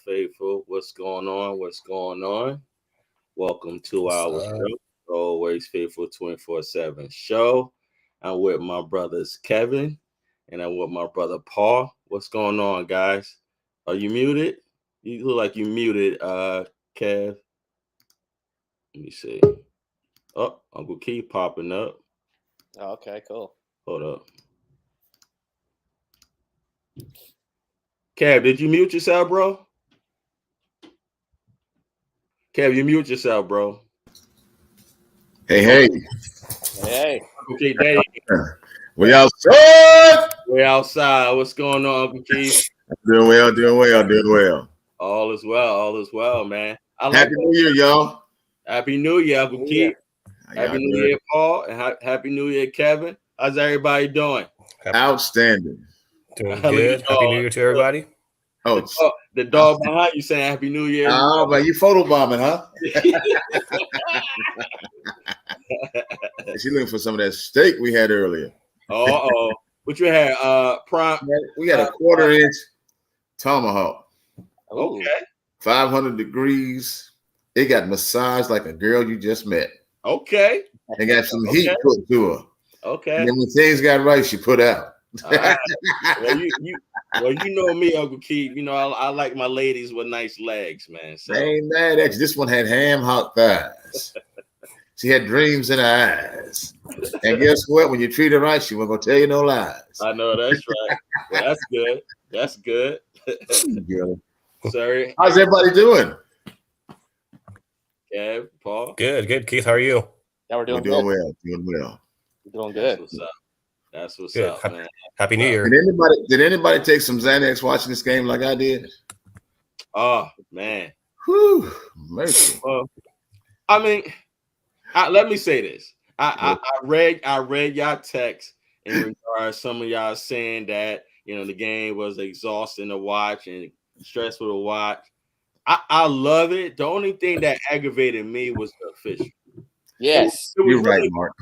faithful. What's going on? What's going on? Welcome to our show, Always Faithful 24/7 show. I'm with my brothers Kevin and I'm with my brother Paul. What's going on, guys? Are you muted? You look like you muted, Kev. Let me see. Oh, Uncle Keith popping up. Oh, okay, cool. Hold up. Kev, did you mute yourself, bro? Kev, you mute yourself, bro. Hey. Hey. Okay, there you go. We outside. We're outside. What's going on, Uncle Keith? Doing well. All is well, man. Happy New Year, y'all. Happy New Year, Uncle Keith. Happy New Year, Paul, and Happy New Year, Kevin. How's everybody doing? Outstanding. Doing good. Happy New Year to everybody. Oh, the dog behind you saying Happy New Year. Oh, but you photobombing, huh? She looking for some of that steak we had earlier. Oh, what you had? Prime. We got a quarter-inch tomahawk. Okay. 500 degrees. It got massaged like a girl you just met. Okay. And got some heat put to her. Okay. And then when things got right, she put out. Right. Well, you know me, Uncle Keith. You know I like my ladies with nice legs, man. So. I ain't mad at you. This one had ham-hock thighs. She had dreams in her eyes. And guess what? When you treat her right, she wasn't going to tell you no lies. I know, that's right. Well, that's good. That's good. Sorry. How's everybody doing? Kev, Paul? Good. Keith, how are you? Yeah, we're doing well. We're doing good. That's what's good. up, man. Happy New Year. Did anybody take some Xanax watching this game like I did? Oh, man. Whew, mercy. I mean, let me say this. I read y'all text in regards some of y'all saying that the game was exhausting to watch and stressful to watch. I love it. The only thing that aggravated me was the official. Yes, you're right, Mark.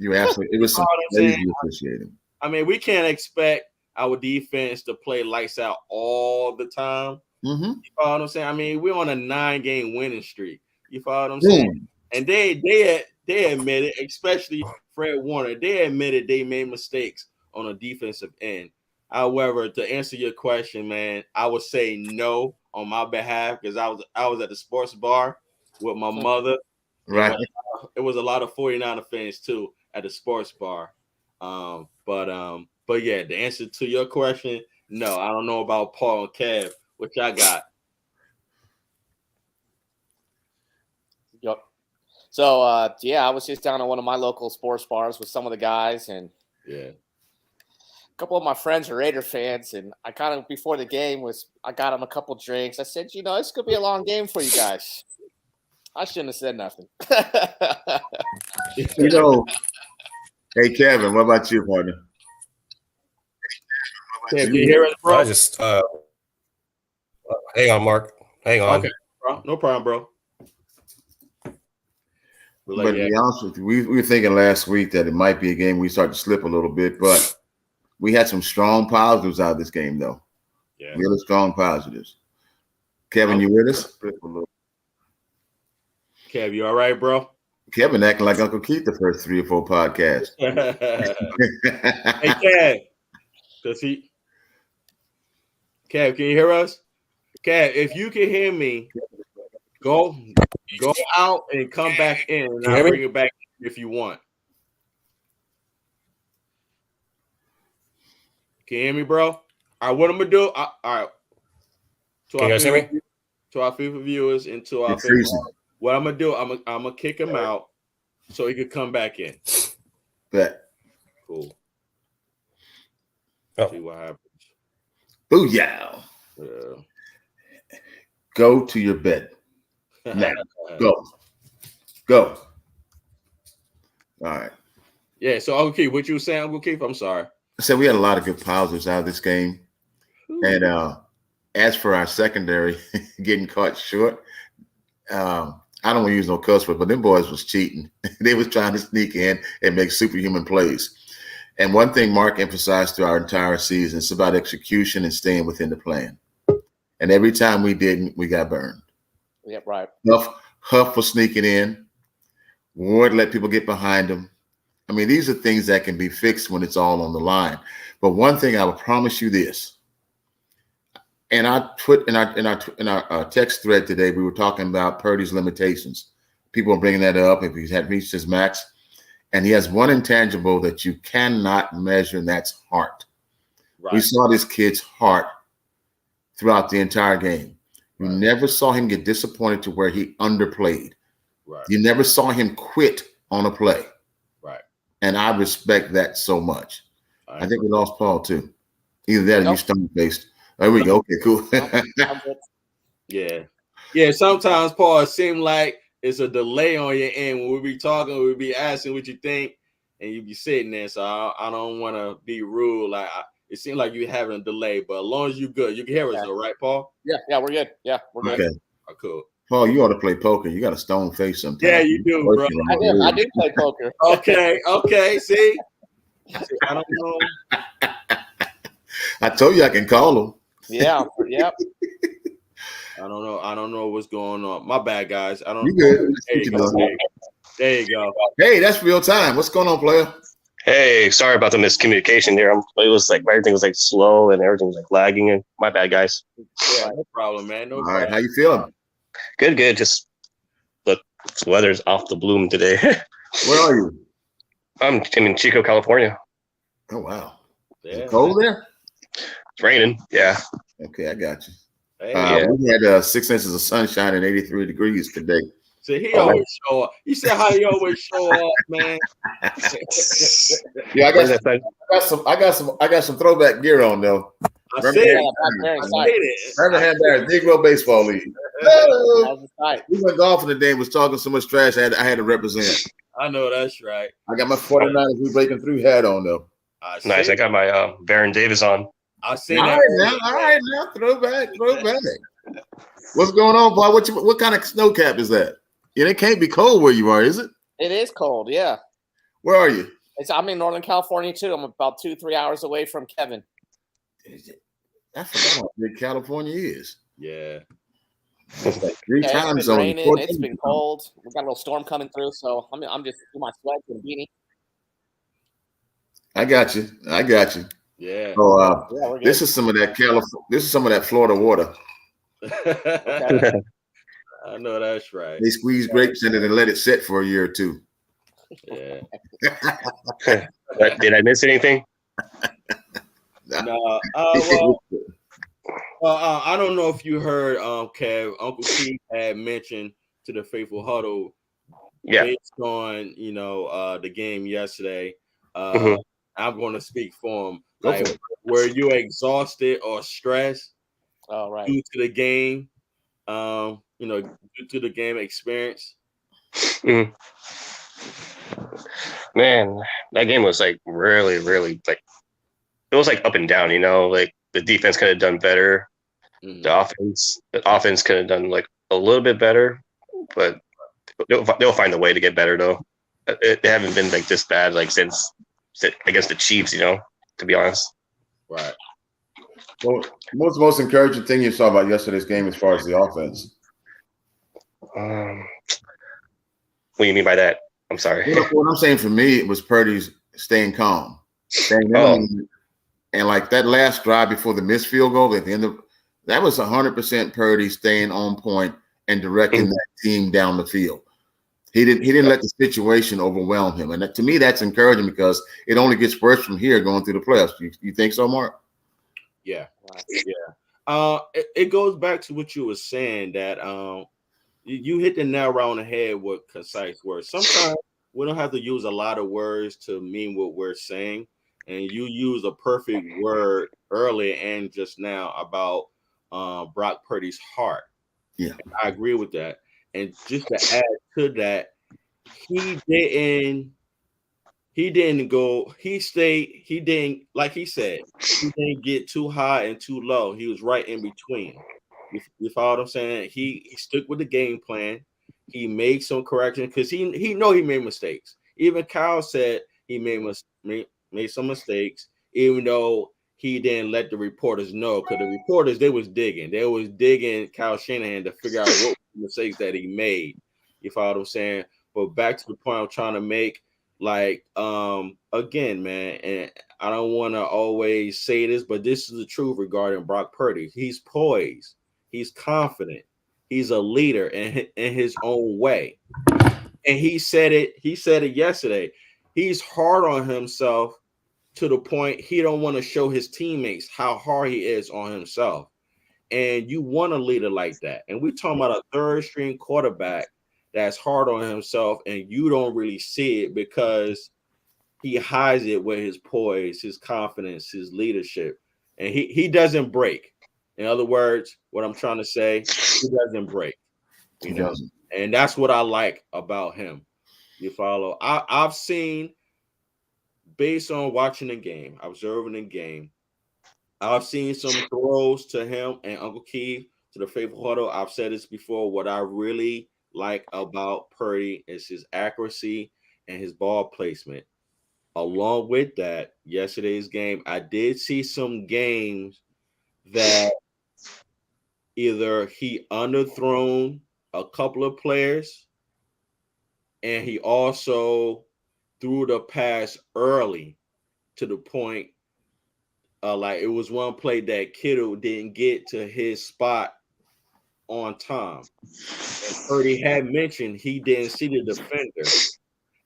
You absolutely. It was some crazy officiating. I mean, we can't expect our defense to play lights out all the time. Mm-hmm. You follow what I'm saying? I mean, we're on a 9-game winning streak. You follow what I'm saying? And they admitted, especially Fred Warner, they admitted they made mistakes on a defensive end. However, to answer your question, man, I would say no on my behalf because I was at the sports bar with my mother. Right. It was a lot of 49er fans too at the sports bar. But yeah, the answer to your question, no, I don't know about Paul and Kev. What y'all got? Yep. So I was just down at one of my local sports bars with some of the guys, and a couple of my friends are Raider fans, and I kind of before the game I got them a couple drinks. I said, this could be a long game for you guys. I shouldn't have said nothing. Hey Kevin, what about you, partner? Can you hear us, bro? I just hang on, Mark. Hang on. Okay, bro. No problem, bro. But to be honest with you, we were thinking last week that it might be a game we start to slip a little bit, but we had some strong positives out of this game, though. Yeah, really strong positives. Kevin, you with us? Kev, you all right, bro? Kevin acting like Uncle Keith the first 3 or 4 podcasts. Hey, Kev, Kev, can you hear us? Kev, if you can hear me, go out and come back in, and I'll bring it back if you want. Can you hear me, bro? All right, what I'm gonna do? All right. Can you guys hear me? To our FIFA viewers and to our what I'm gonna do? I'm gonna kick him out so he could come back in. Bet. Cool. Oh. See what happens. Booyah! Go to your bed. Now, go. All right. Yeah. So, Uncle Keith, what you were saying, Uncle Keith? I'm sorry. I said we had a lot of good positives out of this game, and as for our secondary getting caught short, I don't want to use no cuss word, but them boys was cheating. They was trying to sneak in and make superhuman plays. And one thing Mark emphasized through our entire season is about execution and staying within the plan. And every time we didn't, we got burned. Yep, right. Huff was sneaking in. Ward let people get behind him. I mean, these are things that can be fixed when it's all on the line. But one thing I will promise you this, and I put in our text thread today, we were talking about Purdy's limitations. People are bringing that up if he had reached his max. And he has one intangible that you cannot measure, and that's heart. Right. We saw this kid's heart throughout the entire game. You never saw him get disappointed to where he underplayed. Right. You never saw him quit on a play. Right. And I respect that so much. I think we lost Paul too. Either that or you stone-faced. There we go. Okay, cool. Yeah. Yeah, sometimes, Paul, it seems like it's a delay on your end. When we be talking, we be asking what you think, and you be sitting there. So I don't want to be rude. Like it seems like you having a delay, but as long as you good, you can hear us, though, right, Paul? Yeah, we're good. Yeah, we're good. Okay. Oh, cool. Paul, you ought to play poker. You got a stone face sometimes. Yeah, you do, bro. I do play poker. Okay. See, I don't know. I told you I can call him. Yeah. Yep. I don't know what's going on. My bad, guys. I don't. You good? There you go. Hey, that's real time. What's going on, player? Hey, sorry about the miscommunication there. It was like everything was like slow and everything was like lagging. And my bad, guys. Yeah, no problem, man. All right, how you feeling? Good. Just the weather's off the bloom today. Where are you? I'm in Chico, California. Oh wow. Yeah. Is it cold there? It's raining. Yeah. Okay, I got you. Hey, We had 6 inches of sunshine and 83 degrees today. So he always show up. You said how he always show up, man. Yeah, I got some throwback gear on though. I said it. Remember had Negro Baseball League. We went golfing today and was talking so much trash I had to represent. I know that's right. I got my 49ers we breaking through hat on though. Nice. I got my Baron Davis on. I seen all that. All right now, throwback. What's going on, Paul? What kind of snow cap is that? Yeah, it can't be cold where you are, is it? It is cold, yeah. Where are you? I'm in Northern California too. I'm about 2-3 hours away from Kevin. I forgot how big California is. Yeah. It's like 3 times on. It's been cold. We got a little storm coming through, so I'm just in my sweats and beanie. I got you. Yeah. So this is some of that This is some of that Florida water. Okay. I know that's right. They squeeze grapes in it and let it sit for a year or two. Yeah. Did I miss anything? No. I don't know if you heard, Kev. Uncle Keith had mentioned to the Faithful Huddle, based on the game yesterday. I'm going to speak for him. Like, were you exhausted or stressed due to the game? Due to the game experience. Man, that game was like really, really like it was like up and down. Like the defense could have done better. The offense could have done like a little bit better, but they'll find a way to get better though. They haven't been like this bad like since against the Chiefs, to be honest. Right. Well, what's the most encouraging thing you saw about yesterday's game as far as the offense? What do you mean by that? I'm sorry. What I'm saying for me, it was Purdy's staying calm. And like that last drive before the missed field goal at the end of that was 100% Purdy staying on point and directing that team down the field. He didn't let the situation overwhelm him. And to me, that's encouraging because it only gets worse from here going through the playoffs. You think so, Mark? Yeah. Yeah. It goes back to what you were saying that you hit the nail right on the head with concise words. Sometimes we don't have to use a lot of words to mean what we're saying. And you use a perfect word earlier and just now about Brock Purdy's heart. Yeah. And I agree with that. And just to add to that, he didn't like he said, he didn't get too high and too low. He was right in between. You follow what I'm saying? He stuck with the game plan. He made some corrections because he know he made mistakes. Even Kyle said he made some mistakes, even though he didn't let the reporters know, because the reporters, they was digging Kyle Shanahan to figure out what mistakes that he made. You follow what I'm saying? But back to the point I'm trying to make, like, again, man, and I don't want to always say this, but this is the truth regarding Brock Purdy. He's poised, he's confident, he's a leader in his own way. And he said it yesterday. He's hard on himself to the point he don't want to show his teammates how hard he is on himself. And you want a leader like that. And we're talking about a third string quarterback that's hard on himself, and you don't really see it because he hides it with his poise, his confidence, his leadership. And he doesn't break. In other words, what I'm trying to say, he doesn't break. You know, and that's what I like about him. You follow? I've seen, based on watching the game, observing the game, I've seen some throws to him and Uncle Keith, to the faithful Huddle. I've said this before. What I really like about Purdy is his accuracy and his ball placement. Along with that, yesterday's game, I did see some games that either he underthrown a couple of players, and he also threw the pass early to the point, like it was one play that Kittle didn't get to his spot on time. And Purdy had mentioned he didn't see the defender,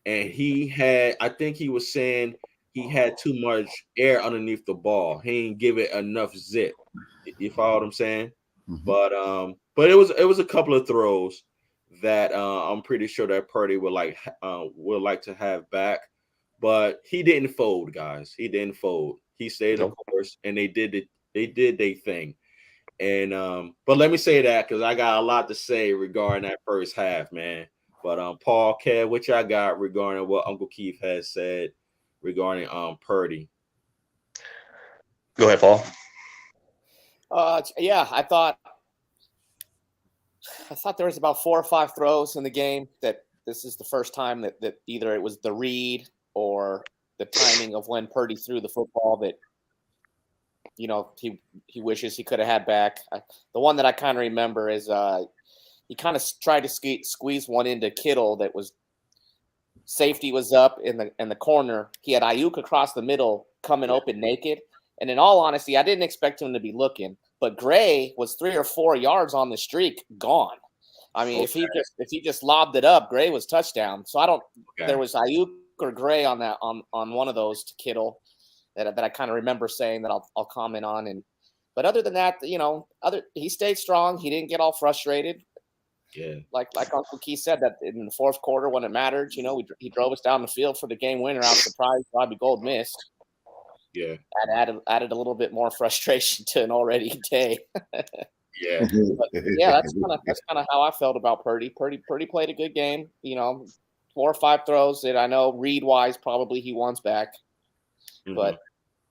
and I think he was saying he had too much air underneath the ball. He didn't give it enough zip. You follow what I'm saying? Mm-hmm. But it was a couple of throws that I'm pretty sure that Purdy would like to have back. But he didn't fold, guys. He didn't fold. He stayed the course, and they did their thing. And but let me say that because I got a lot to say regarding that first half, man. But Paul, Kev, what y'all got regarding what Uncle Keith has said regarding Purdy? Go ahead, Paul. Yeah, I thought there was about 4 or 5 throws in the game that this is the first time that either it was the read or the timing of when Purdy threw the football that, you know, he wishes he could have had back. The one that I kind of remember is he kind of tried to squeeze one into Kittle that was safety was up in the corner. He had Ayuk across the middle coming open naked. And in all honesty, I didn't expect him to be looking, but Gray was 3 or 4 yards on the streak, gone. I mean, if he just lobbed it up, Gray was touchdown. So I don't. Okay. There was Ayuk or Gray on that on one of those to Kittle that I kind of remember saying that I'll comment on. But other than that, you know, he stayed strong. He didn't get all frustrated. Yeah, like Uncle Keith said, that in the fourth quarter when it mattered, you know, he drove us down the field for the game winner. I was surprised Bobby Gold missed. Yeah, that added a little bit more frustration to an already day. Yeah, but yeah, that's kind of how I felt about Purdy. Purdy played a good game. You know, 4 or 5 throws that I know read wise probably he wants back, but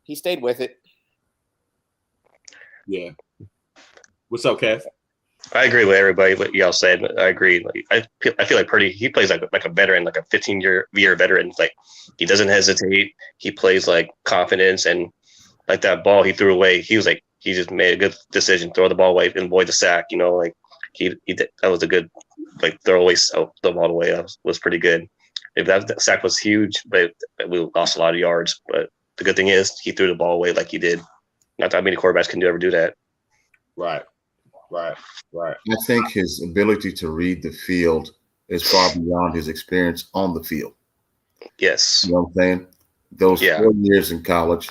he stayed with it. Yeah. What's up, Kev? I agree with everybody what y'all said. I agree. Like, I feel like Purdy, he plays like a veteran, like a 15-year veteran. Like, he doesn't hesitate. He plays like confidence, and like that ball he threw away, he just made a good decision, throw the ball away and avoid the sack. You know, like he did, that was a good like throw away the ball away. That was pretty good. If that sack was huge, but we lost a lot of yards. But the good thing is he threw the ball away like he did. Not that many quarterbacks can ever do that. Right. I think his ability to read the field is far beyond his experience on the field. Yes. You know what I'm saying? Those 4 years in college,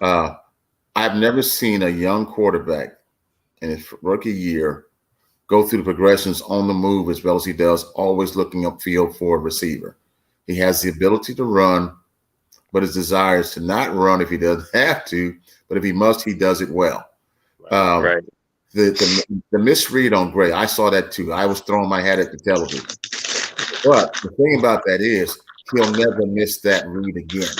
I've never seen a young quarterback in his rookie year go through the progressions on the move as well as he does, always looking upfield for a receiver. He has the ability to run, but his desire is to not run if he doesn't have to, but if he must, he does it well. Right. The misread on Gray, I saw that too. I was throwing my hat at the television. But the thing about that is he'll never miss that read again.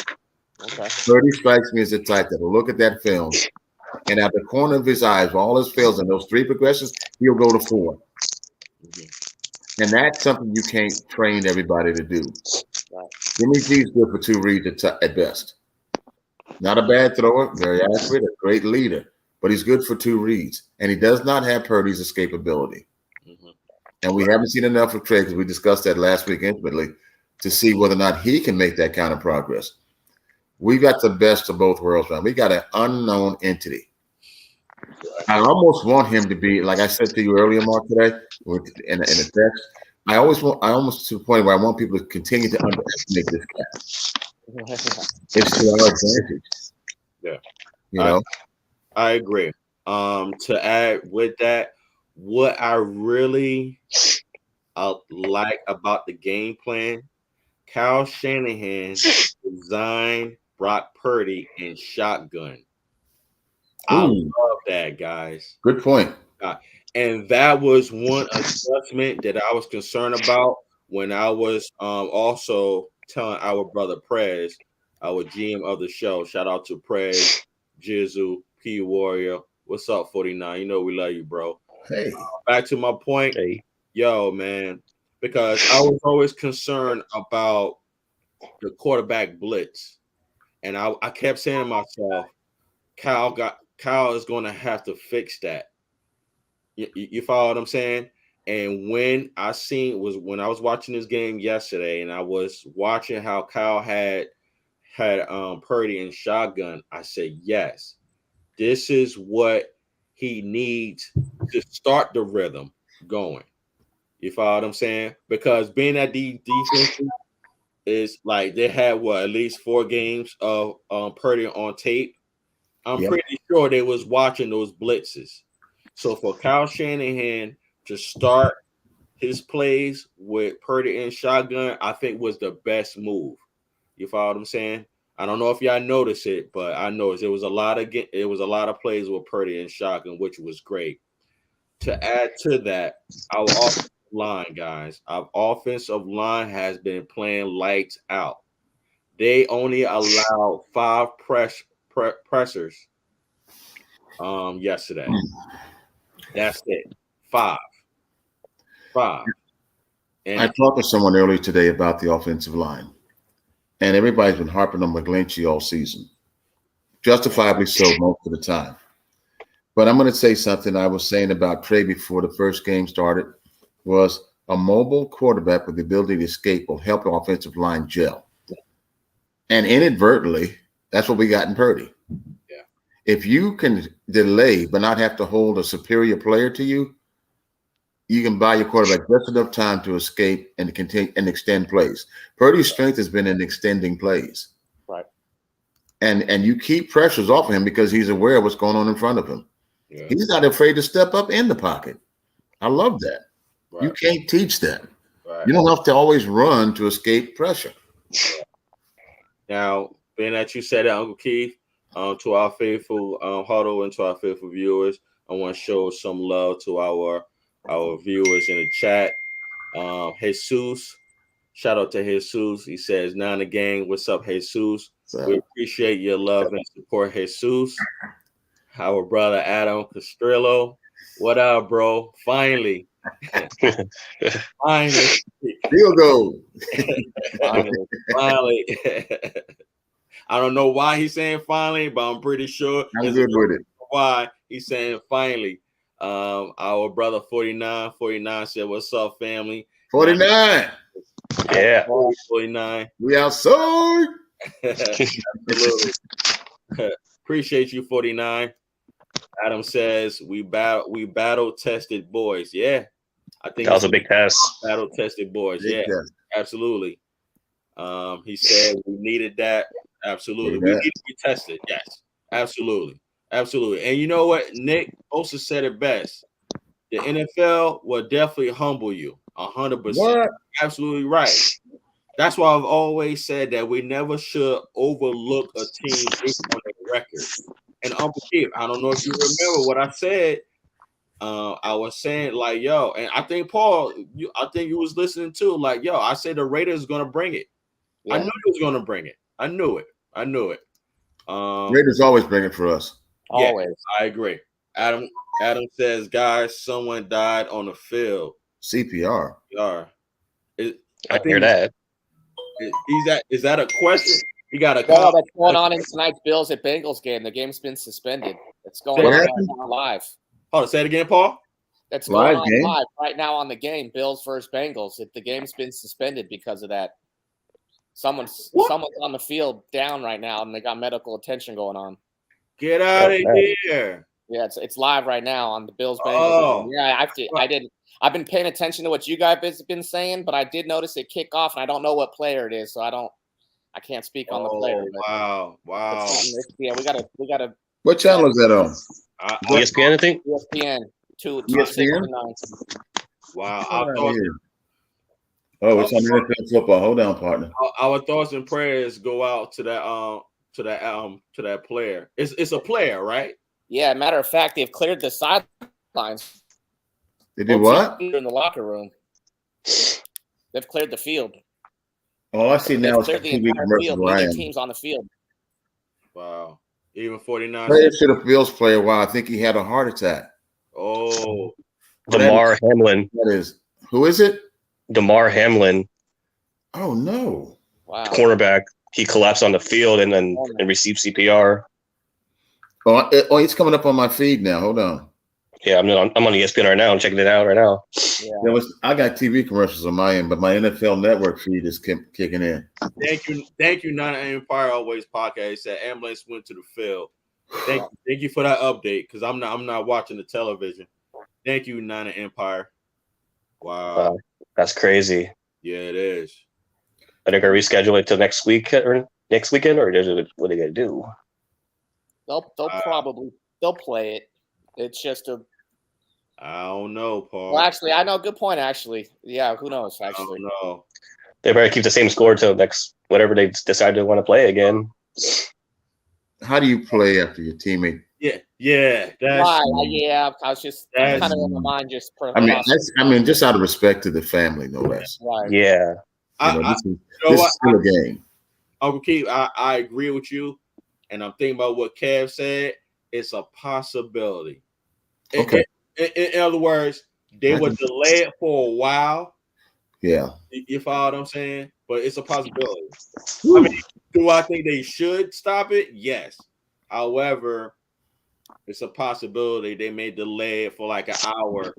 Okay. Purdy strikes me as the type that will look at that film, and at the corner of his eyes, all his fails in those 3 progressions, he'll go to 4. And that's something you can't train everybody to do. Jimmy G's good for 2 reads at best. Not a bad thrower, very accurate, a great leader, but he's good for 2 reads, and he does not have Purdy's escapability. Mm-hmm. And we haven't seen enough of Trey, because we discussed that last week intimately, to see whether or not he can make that kind of progress. We got the best of both worlds, man. We got an unknown entity. I almost want him to be, like I said to you earlier, Mark, today, in a text. I almost to the point where I want people to continue to underestimate this guy. It's to our advantage. Yeah. You know? I agree. To add with that, what I really like about the game plan, Kyle Shanahan designed Brock Purdy in shotgun. I love that, guys. Good point. And that was one adjustment that I was concerned about when I was also telling our brother Prez, our GM of the show. Shout out to Prez, Jizzle, P Warrior. What's up, 49? You know we love you, bro. Hey. Back to my point. Hey. Yo, man, because I was always concerned about the quarterback blitz. And I kept saying to myself, Kyle is going to have to fix that. You follow what I'm saying? And when I was watching this game yesterday, and I was watching how Kyle had Purdy in shotgun, I said, yes, this is what he needs to start the rhythm going. You follow what I'm saying? Because being that the defense is like they had at least 4 games of Purdy on tape. I'm pretty sure they was watching those blitzes. So for Kyle Shanahan to start his plays with Purdy and shotgun, I think was the best move. You follow what I'm saying? I don't know if y'all noticed it, but I noticed it was a lot of plays with Purdy and shotgun, which was great. To add to that, our offensive line, guys, our offensive line has been playing lights out. They only allowed 5 pressures yesterday. That's it. 5. And I talked to someone earlier today about the offensive line, and everybody's been harping on McGlinchey all season, justifiably so most of the time. But I'm going to say something I was saying about Trey before the first game started was a mobile quarterback with the ability to escape will help the offensive line gel. And inadvertently, that's what we got in Purdy. Yeah. If you can delay but not have to hold a superior player to you, you can buy your quarterback just enough time to escape and continue and extend plays. Purdy's strength has been in extending plays. Right. And you keep pressures off of him because he's aware of what's going on in front of him. Yeah. He's not afraid to step up in the pocket. I love that. Right. You can't teach that. Right. You don't have to always run to escape pressure. Now, being that you said that, Uncle Keith, to our faithful Huddle and to our faithful viewers, I want to show some love to our viewers in the chat. Jesus, shout out to Jesus. He says, "Now in the gang, what's up, Jesus? We appreciate your love and support, Jesus." Our brother Adam Castrillo, what up, bro? Finally. Finally. Field goal. Finally. I don't know why he's saying finally, but I'm pretty sure I'm good with it. Why he's saying finally. Our brother 49 said, "What's up, family?" 49. Yeah. 49. We outside. Absolutely. Appreciate you, 49. Adam says we battle tested boys. Yeah. I think that was a big test. Battle tested boys. Big yeah, test. Absolutely. He said we needed that. Absolutely. We need to be tested. Yes, absolutely. Absolutely. And you know what? Nick also said it best. The NFL will definitely humble you 100%. Absolutely right. That's why I've always said that we never should overlook a team based on their record. And Uncle Keith, I don't know if you remember what I said. I was saying, like, yo, and I think Paul, I think you was listening too. Like, yo, I said the Raiders gonna bring it. Yeah. I knew he was gonna bring it. I knew it. Raiders always bring it for us. Always. Yeah, I agree. Adam says, guys, someone died on the field. CPR. I hear that. Is that a question? He got a call that's going on in tonight's Bills at Bengals game. The game's been suspended. It's going on right now live. Hold on, say it again, Paul. That's going on live right now on the game, Bills versus Bengals. The game's been suspended because of that. Someone's on the field down right now, and they got medical attention going on. Get out of here! Yeah, it's live right now on the Bills Bengals. Yeah, I've been paying attention to what you guys have been saying, but I did notice it kick off, and I don't know what player it is, so I can't speak on the player. Wow! Yeah, we gotta. What channel is that on? ESPN, I think. ESPN. ESPN. Wow! It's on NFL football. Hold on, partner. Our thoughts and prayers go out to that player. It's a player, right? Yeah. Matter of fact, they've cleared the sidelines. They did what? In the locker room. They've cleared the field. Oh, I see now. It's cleared the entire field. Many teams on the field. Wow. Even 49. Player to the Bills player. Wow, I think he had a heart attack. Oh. Damar Hamlin. That is. Who is it? Damar Hamlin. Oh, no. Wow. Cornerback. He collapsed on the field and received CPR. Oh, it's coming up on my feed now. Hold on. Yeah, I'm on ESPN right now. I'm checking it out right now. Yeah. I got TV commercials on my end, but my NFL Network feed is kicking in. Thank you, Nana Empire Always podcast. Said ambulance went to the field. Thank you for that update because I'm not watching the television. Thank you, Nana Empire. Wow, that's crazy. Yeah, it is. Are they gonna reschedule it to next week or next weekend, or what are they gonna do? They'll play it. It's just I don't know, Paul. Well, actually, I know. Good point. Actually, yeah. Who knows? Actually, I don't know. They better keep the same score till next whatever they decide to want to play again. How do you play after your teammate? Yeah. I was just kind of in my mind. Just just out of respect to the family, no less. Right. Yeah. This is still a game. Uncle Keith, I agree with you, and I'm thinking about what Kev said. It's a possibility. Okay. In other words, they would delay it for a while. Yeah. You follow what I'm saying? But it's a possibility. I mean, do I think they should stop it? Yes. However, it's a possibility they may delay it for like an hour.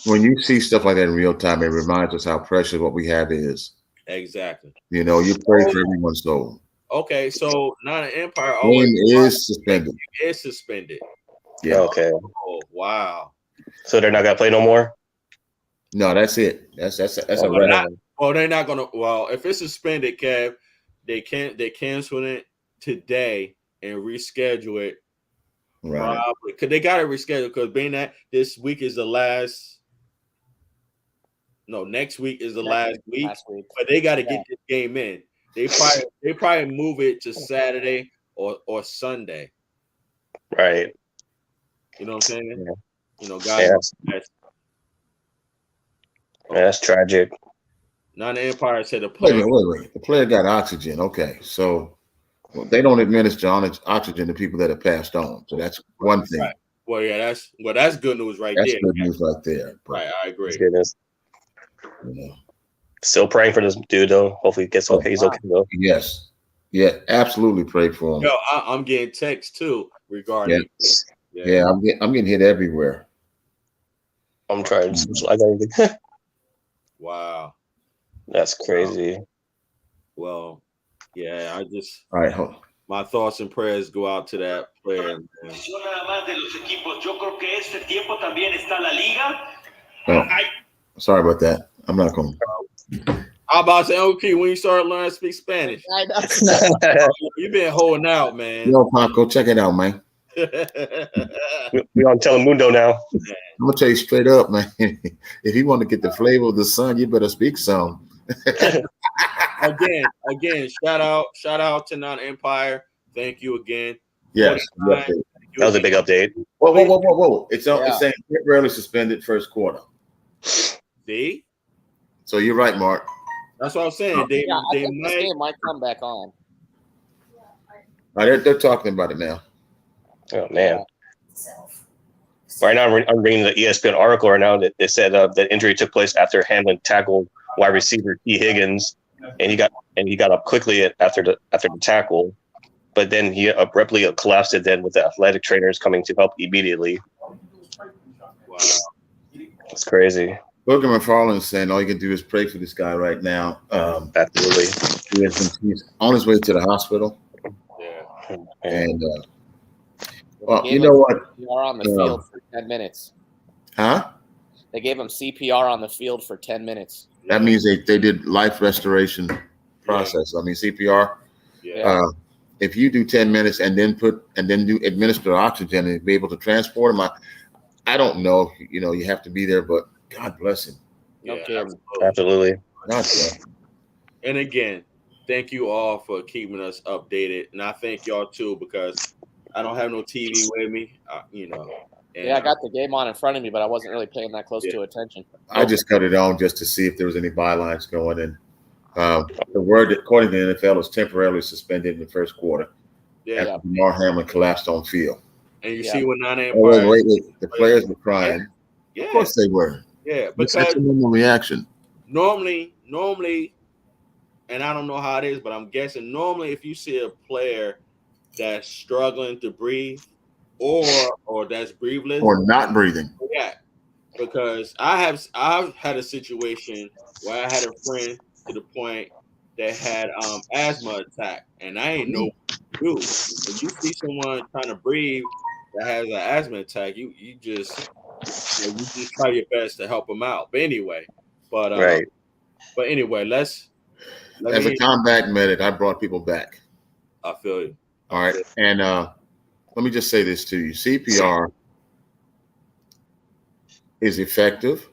When you see stuff like that in real time, it reminds us how precious what we have is. Exactly. You pray for everyone's soul. Okay, so Nana Empire is suspended. It's suspended. Yeah. Okay. Oh, wow. So they're not gonna play no more? No, that's it. That's a wrap. Well, they're not gonna. Well, if it's suspended, Kev, they cancel it today and reschedule it. Right. Because they got to reschedule because being that this week is the last. No, next week is the last week. But they got to get this game in. They probably move it to Saturday or Sunday. Right. You know what I'm saying? Yeah. Guys. That's tragic. Nana Empire said the player. Wait. The player got oxygen. Okay, so they don't administer oxygen to people that have passed on. So that's one thing. Right. Well, yeah, that's good news there. That's good news right there. Right, I agree. Goodness. Still praying for this dude though. Hopefully he gets okay. He's okay though. Yes. Yeah, absolutely pray for him. Yo, I'm getting texts too regarding. Yeah, I'm getting hit everywhere. I'm trying. I got anything. Wow. That's crazy. Well, yeah, I just. All right, hold on. My thoughts and prayers go out to that player. Sorry about that. I'm not going to. I'm about to say, okay, when you start learning to speak Spanish. I know. You've been holding out, man. Yo, Paco, check it out, man. We on Telemundo now. I'm gonna tell you straight up, man. If you want to get the flavor of the sun, you better speak some. again, shout out to Nana Empire. Thank you again. Yes, that was a big update. Whoa! It's saying temporarily suspended first quarter. See? So you're right, Mark. That's what I'm saying. They might come back on. They're talking about it now. Oh man! Right now, I'm reading the ESPN article right now that they said that injury took place after Hamlin tackled wide receiver T. Higgins and he got up quickly after the tackle, but then he abruptly collapsed it. Then with the athletic trainers coming to help immediately. Wow, it's crazy. Booker McFarland saying all you can do is pray for this guy right now. Absolutely. He's on his way to the hospital. Yeah. And well, you know what? CPR on the field for 10 minutes. Huh? They gave him CPR on the field for 10 minutes. That means they did life restoration process. I mean CPR. Yeah. If you do 10 minutes and then administer oxygen and be able to transport him, I don't know. You know, you have to be there, but God bless him. No Yeah, kidding. Absolutely. God bless him. And again, thank you all for keeping us updated, and I thank y'all too because I don't have no TV with me, you know. And, I got the game on in front of me, but I wasn't really paying that close to attention. I just cut it on just to see if there was any bylines going in. The word, according to the NFL, is temporarily suspended in the first quarter. After Damar Hamlin collapsed on field. And you see what Nine Empire. The players were crying. Yeah. Of course they were. Yeah, because that's a normal reaction. Normally, and I don't know how it is, but I'm guessing normally if you see a player that's struggling to breathe or that's breathless or not breathing. Yeah. Because I've had a situation where I had a friend to the point that had asthma attack, and I ain't know what to do. When you see someone trying to breathe that has an asthma attack, you just try your best to help them out. But anyway, right. But anyway, as a combat medic, I brought people back. I feel you. All right, and let me just say this to you: CPR is effective,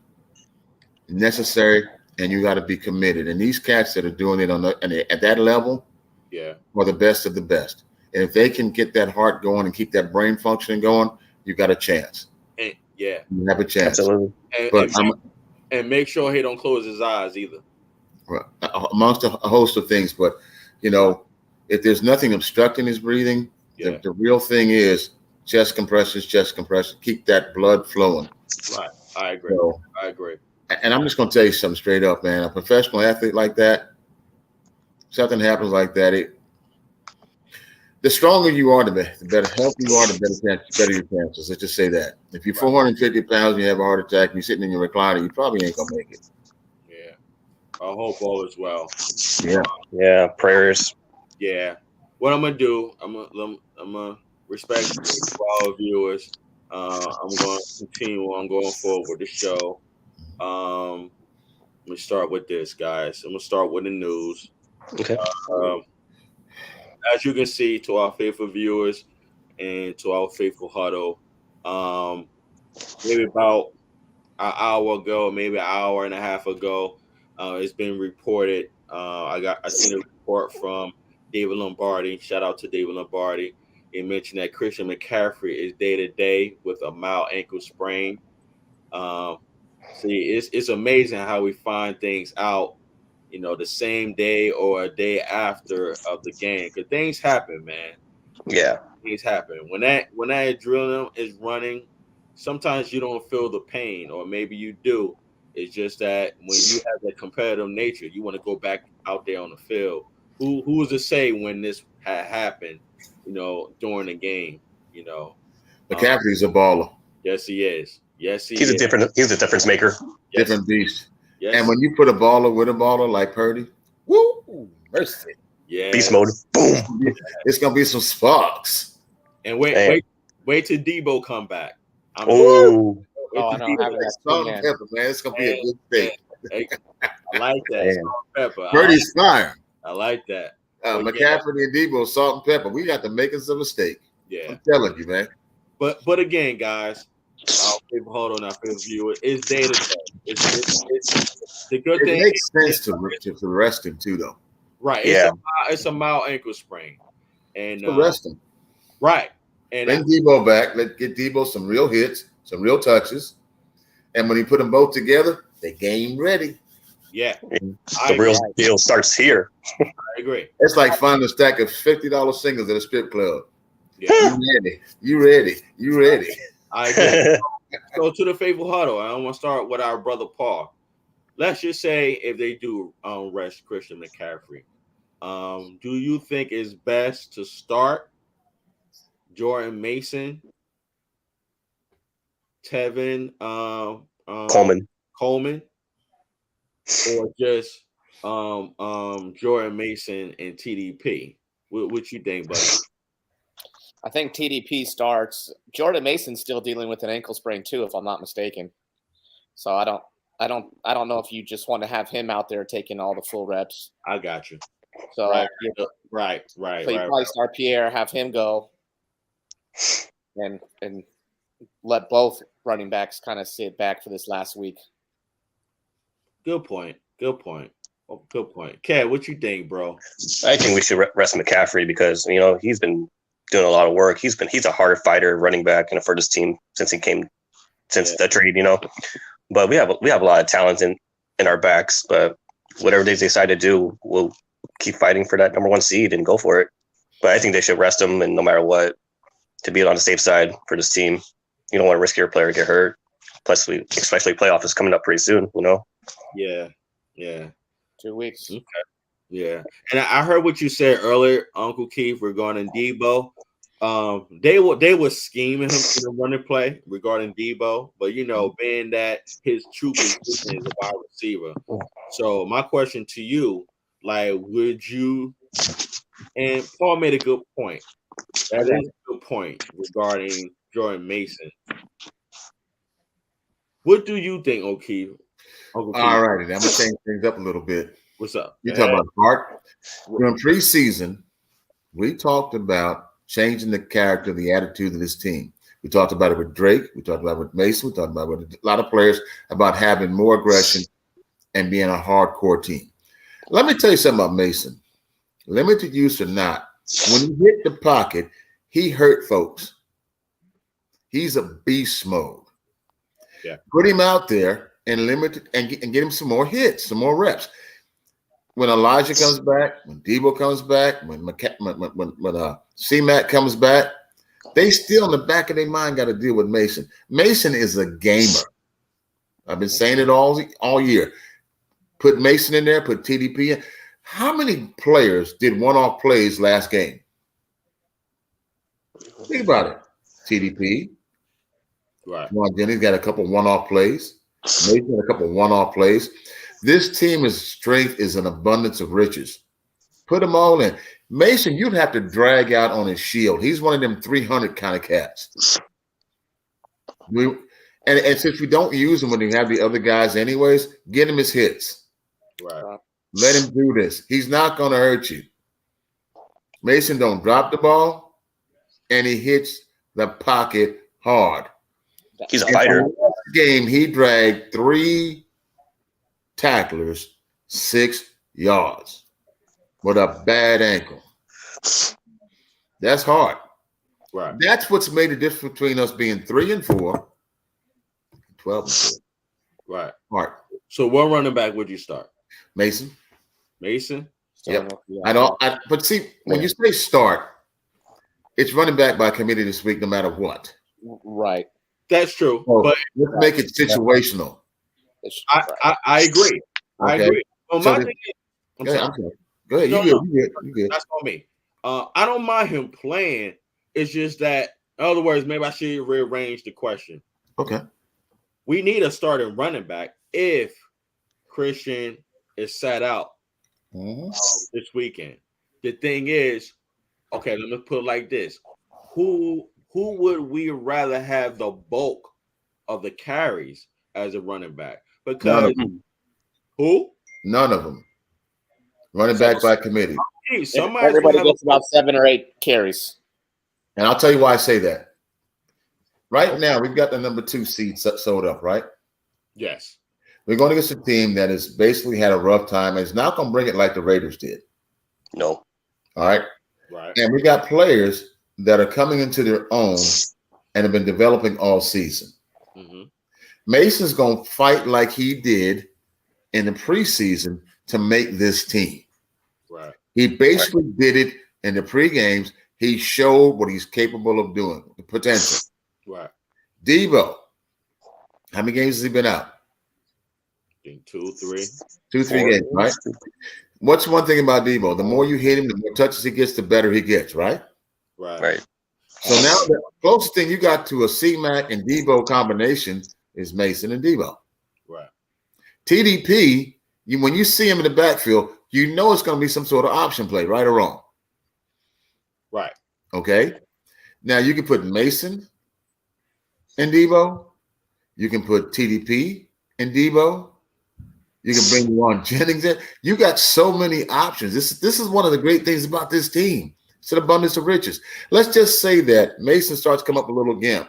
necessary, and you got to be committed. And these cats that are doing it at that level, are the best of the best. And if they can get that heart going and keep that brain functioning going, you got a chance. And, you have a chance. Absolutely. And make sure he don't close his eyes either. Amongst a host of things, but if there's nothing obstructing his breathing, the real thing is chest compressions. Keep that blood flowing. Right, I agree. I agree. And I'm just going to tell you something straight up, man. A professional athlete like that, something happens like that, the stronger you are, the better health you are, the better your chances. Let's just say that. If you're 450 pounds and you have a heart attack and you're sitting in your recliner, you probably ain't going to make it. Yeah. I hope all is well. Yeah. Prayers. Yeah. What I'm going to do, I'm going to respect all our viewers. I'm going to continue on going forward with the show. Let me start with this, guys. I'm going to start with the news. Okay. As you can see, to our faithful viewers and to our faithful Huddle, maybe about an hour ago, maybe an hour and a half ago, it's been reported. I seen a report from David Lombardi. Shout out to David Lombardi. He mentioned that Christian McCaffrey is day to day with a mild ankle sprain. See, it's amazing how we find things out, the same day or a day after of the game. Because things happen, man. Yeah. Things happen. When that adrenaline is running, sometimes you don't feel the pain, or maybe you do. It's just that when you have that competitive nature, you want to go back out there on the field. Who's to say when this had happened, during the game, McCaffrey's a baller. Yes, he is. Yes, he's a difference maker. Yes. Different beast. Yes. And when you put a baller with a baller like Purdy, woo, mercy. Yeah. Beast mode. Boom. It's gonna be some sparks. And wait till Debo come back. I know. Salt and pepper, man. It's gonna be a good thing. I like that. Salt and pepper. Purdy's fire. I like that. McCaffrey and Debo, salt and pepper. We got the makings of a steak. Yeah. I'm telling you, man. But again, guys, our favorite Huddle and our favorite viewer, it's day to day. It's the good thing. It makes sense to rest him too, though. Right. Yeah. It's a mild ankle sprain. And to rest him. Right. And bring Debo back. Let's get Debo some real hits, some real touches. And when he put them both together, they game ready. Yeah. The real deal starts here. I agree. It's like finding a stack of $50 singles at a strip club. Yeah. You ready. I agree. So to the faithful Huddle, I want to start with our brother Paul. let's just say if they do rest Christian McCaffrey, do you think it's best to start Jordan Mason, Tevin, Coleman, or just Jordan Mason and TDP? What you think, buddy? I think TDP starts. Jordan Mason's still dealing with an ankle sprain too, if I'm not mistaken. So I don't know if you just want to have him out there taking all the full reps. I got you. So right. So you probably start Pierre, have him go, and let both running backs kind of sit back for this last week. Good point. Oh, good point. Kat, what you think, bro? I think we should rest McCaffrey because he's been doing a lot of work. He's a hard fighter running back for this team since the trade. But we have a lot of talent in our backs. But whatever they decide to do, we'll keep fighting for that number 1 seed and go for it. But I think they should rest him, and no matter what, to be on the safe side for this team. You don't want to risk your player to get hurt. Plus, especially playoff is coming up pretty soon. Yeah. 2 weeks. Okay. Yeah, and I heard what you said earlier, Uncle Keith, regarding Debo. They were scheming him in the running play regarding Debo, but being that his true position is a wide receiver. So my question to you, would you? And Paul made a good point. That is a good point regarding Jordan Mason. What do you think, O'Keefe? All righty, I'm gonna change things up a little bit. What's up? You talking about Hart? During preseason, we talked about changing the character, the attitude of this team. We talked about it with Drake. We talked about it with Mason. We talked about it with a lot of players about having more aggression and being a hardcore team. Let me tell you something about Mason. Limited use or not, when he hit the pocket, he hurt folks. He's a beast mode. Yeah. Put him out there and limit and get him some more hits, some more reps. When Elijah comes back, when Debo comes back, when C-Mac comes back, they still in the back of their mind got to deal with Mason. Mason is a gamer. I've been saying it all year. Put Mason in there, put TDP in. How many players did one-off plays last game? Think about it. TDP. Right. Juan Jennings got a couple one-off plays. Mason got a couple one-off plays. This team's strength is an abundance of riches. Put them all in. Mason, you'd have to drag out on his shield. He's one of them 300 kind of cats. And since we don't use him when we have the other guys anyways, get him his hits. Right. Let him do this. He's not going to hurt you. Mason don't drop the ball, and he hits the pocket hard. He's a fighter. Game, he dragged 3 tacklers 6 yards with a bad ankle. That's hard. Right. That's what's made the difference between us being 3 and 4, 12 and 4. Right. Hard. So what running back would you start? Mason. Yep. But see, when you say start, it's running back by committee this week, no matter what. Right. That's true. So but let's make it situational. I agree. I agree. Well, my thing is, I'm sorry. Go ahead. You good. That's on me. I don't mind him playing. It's just that, in other words, maybe I should rearrange the question. Okay. We need a starting running back if Christian is sat out this weekend. The thing is, okay, let me put it like this. Who would we rather have the bulk of the carries as a running back? Because who? None of them. Running back by committee. Everybody gets about 7 or 8 carries. And I'll tell you why I say that. Right now, we've got the number 2 seed sold up, right? Yes. We're going against a team that has basically had a rough time and is not going to bring it like the Raiders did. No. All right? Right. And we got players that are coming into their own and have been developing all season. Mm-hmm. Mason's going to fight like he did in the preseason to make this team. Right. He basically did it in the pre-games. He showed what he's capable of doing, the potential. Right. Debo, how many games has he been out? 2, 3. 2, 3 games, right? What's one thing about Debo? The more you hit him, the more touches he gets, the better he gets, right? Right. So now the closest thing you got to a C-Mac and Debo combination is Mason and Debo. Right. TDP, when you see him in the backfield, you know it's going to be some sort of option play, right or wrong. Right. Okay. Now you can put Mason and Debo. You can put TDP and Debo. You can bring Ron Jennings in. You got so many options. This is one of the great things about this team. It's an abundance of riches. Let's just say that Mason starts to come up a little gimp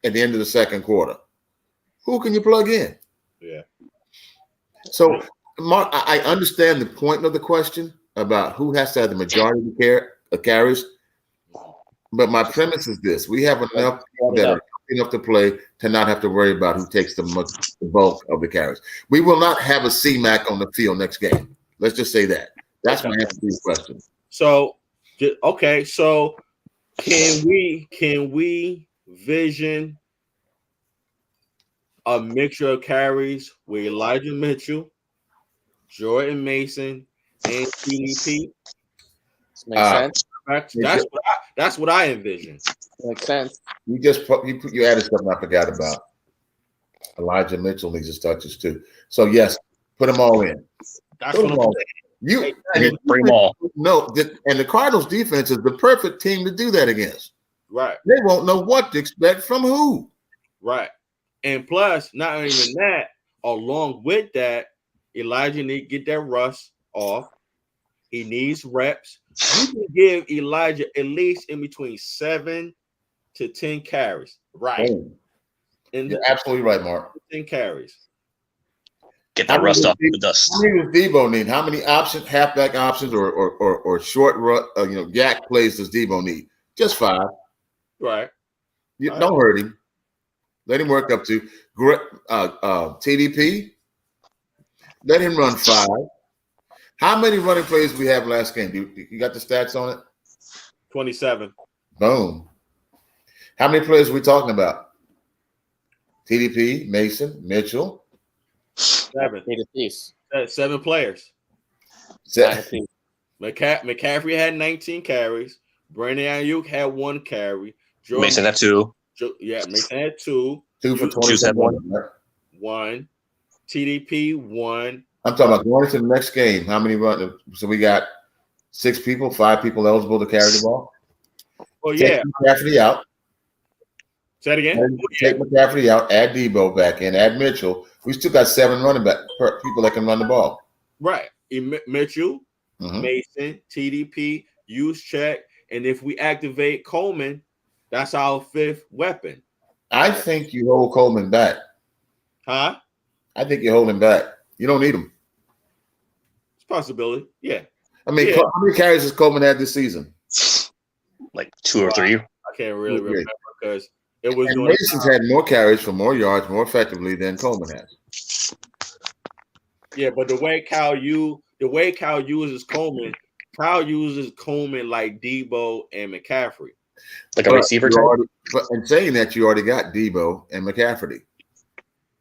at the end of the second quarter. Who can you plug in? Yeah. So, Mark, I understand the point of the question about who has to have the majority of the carries, but my premise is this: we have enough that are enough to play to not have to worry about who takes the bulk of the carries. We will not have a C-Mac on the field next game. Let's just say that. That's my answer to your question. So, okay. So, can we vision a mixture of carries with Elijah Mitchell, Jordan Mason, and TDP? Makes sense. That's what I envision. Makes sense. You added something I forgot about. Elijah Mitchell needs his touches too. So yes, put them all in. That's what I'm saying. You bring them all. No, and the Cardinals defense is the perfect team to do that against. Right. They won't know what to expect from who. Right. And plus, not even that, along with that, Elijah need to get that rust off. He needs reps. You can give Elijah at least in between 7 to 10 carries. Right. And you're absolutely right, Mark. 10 carries. Get that rust off the dust. How many does Debo need? How many options, halfback options, or short run, yak plays does Debo need? Just 5. Right. Don't hurt him. Let him work up to TDP. Let him run 5. How many running plays did we have last game? You got the stats on it? 27. Boom. How many plays are we talking about? TDP, Mason, Mitchell. 7. TDPs. 7 players. 7. McCaffrey had 19 carries. Brandon Ayuk had 1 carry. Mason had 2. Mason had 2. 2 for 20. Had 1. 1. TDP 1. I'm talking about going into the next game. How many run? So we got 6 people, 5 people eligible to carry the ball. Oh yeah. Take McCaffrey out. Say it again. Take McCaffrey out. Add Debo back in. Add Mitchell. We still got 7 running back people that can run the ball. Right. Mitchell, Mason, TDP, Juszczyk, and if we activate Coleman, that's our 5th weapon. I think you hold Coleman back. Huh? I think you hold him back. You don't need him. It's a possibility. Yeah. I mean, how many carries has Coleman had this season? Like 2 or 3. I can't really remember because it was. And Mason's had more carries for more yards more effectively than Coleman has. Yeah, but the way Kyle uses Coleman, Kyle uses Coleman like Debo and McCaffrey. Like a receiver type? But in saying that, you already got Debo and McCaffrey.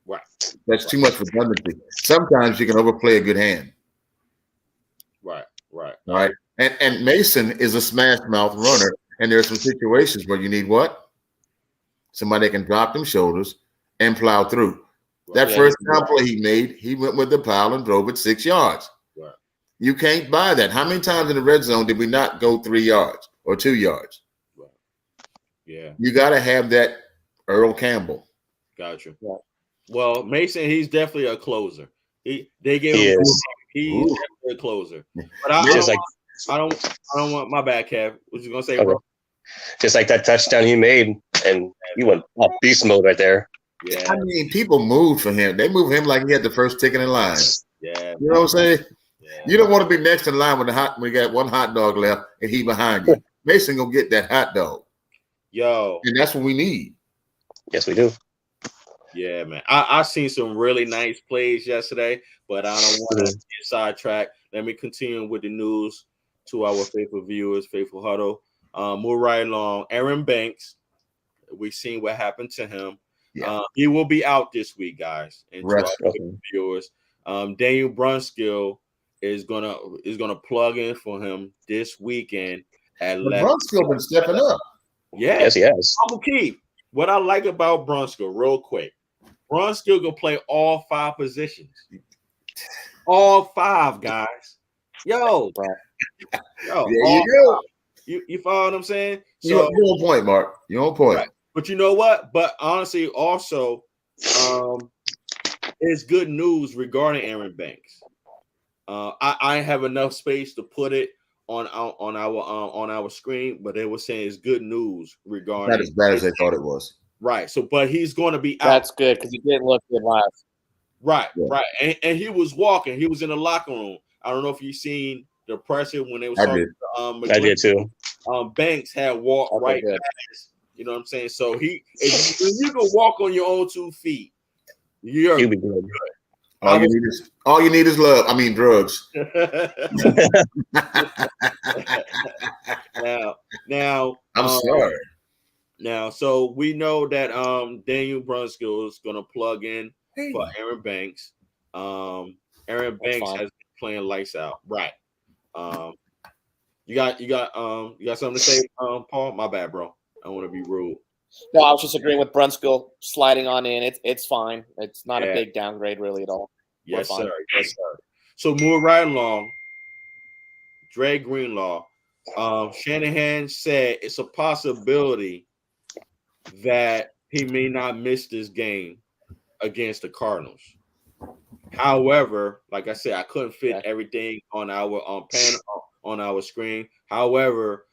Right. That's too much redundancy. Sometimes you can overplay a good hand. Right. All right. And Mason is a smash mouth runner. And there are some situations where you need what? Somebody that can drop them shoulders and plow through. That first down play he made, he went with the pile and drove it 6 yards. Right. You can't buy that. How many times in the red zone did we not go 3 yards or 2 yards? Right. Yeah. You got to have that Earl Campbell. Gotcha. Yeah. Well, Mason, he's definitely a closer. They gave him. He's definitely a closer. But I don't want my bad, Kev. What you gonna say, bro? Just like that touchdown he made, and he went off beast mode right there. Yeah. I mean, people moved for him. They moved him like he had the first ticket in line. Yeah. You know what I'm saying? Yeah. You don't want to be next in line when we got one hot dog left and he behind you. Mason gonna get that hot dog. Yo. And that's what we need. Yes, we do. Yeah, man. I seen some really nice plays yesterday, but I don't want to get sidetracked. Let me continue with the news to our faithful viewers, faithful Huddle. Move right along. Aaron Banks, we've seen what happened to him. Yeah. He will be out this week, guys. And to our viewers, Daniel Brunskill is gonna plug in for him this weekend at left. Brunskill been stepping up. Yeah. Yes, he has. Uncle Keith, what I like about Brunskill, real quick, Brunskill gonna play all 5 positions. All 5, guys. Yo. There you go. You follow what I'm saying? So you're on point, Mark. You're on point. Right. But you know what? But honestly, also, it's good news regarding Aaron Banks. I have enough space to put it on our screen, but they were saying it's good news regarding not as bad as they thought it was. Right. So, but he's going to be out. That's good because he didn't look good last. Right. Yeah. Right. And he was walking. He was in the locker room. I don't know if you've seen the presser when they were talking. I did too. Banks had walked right past. You know what I'm saying? So if you can walk on your own 2 feet, you'll be good. All you need is love. I mean drugs. now I'm sorry. Now, so we know that Daniel Brunskill is going to plug in for Aaron Banks. Aaron Banks has been playing lights out. Right. You got something to say, Paul? My bad, bro. I don't want to be rude. No, I was just agreeing with Brunskill sliding on in. It's fine. It's not a big downgrade really at all. Yes, sir. Yes, sir. So move right along. Dre Greenlaw. Shanahan said it's a possibility that he may not miss this game against the Cardinals. However, like I said, I couldn't fit everything on our panel on our screen. However,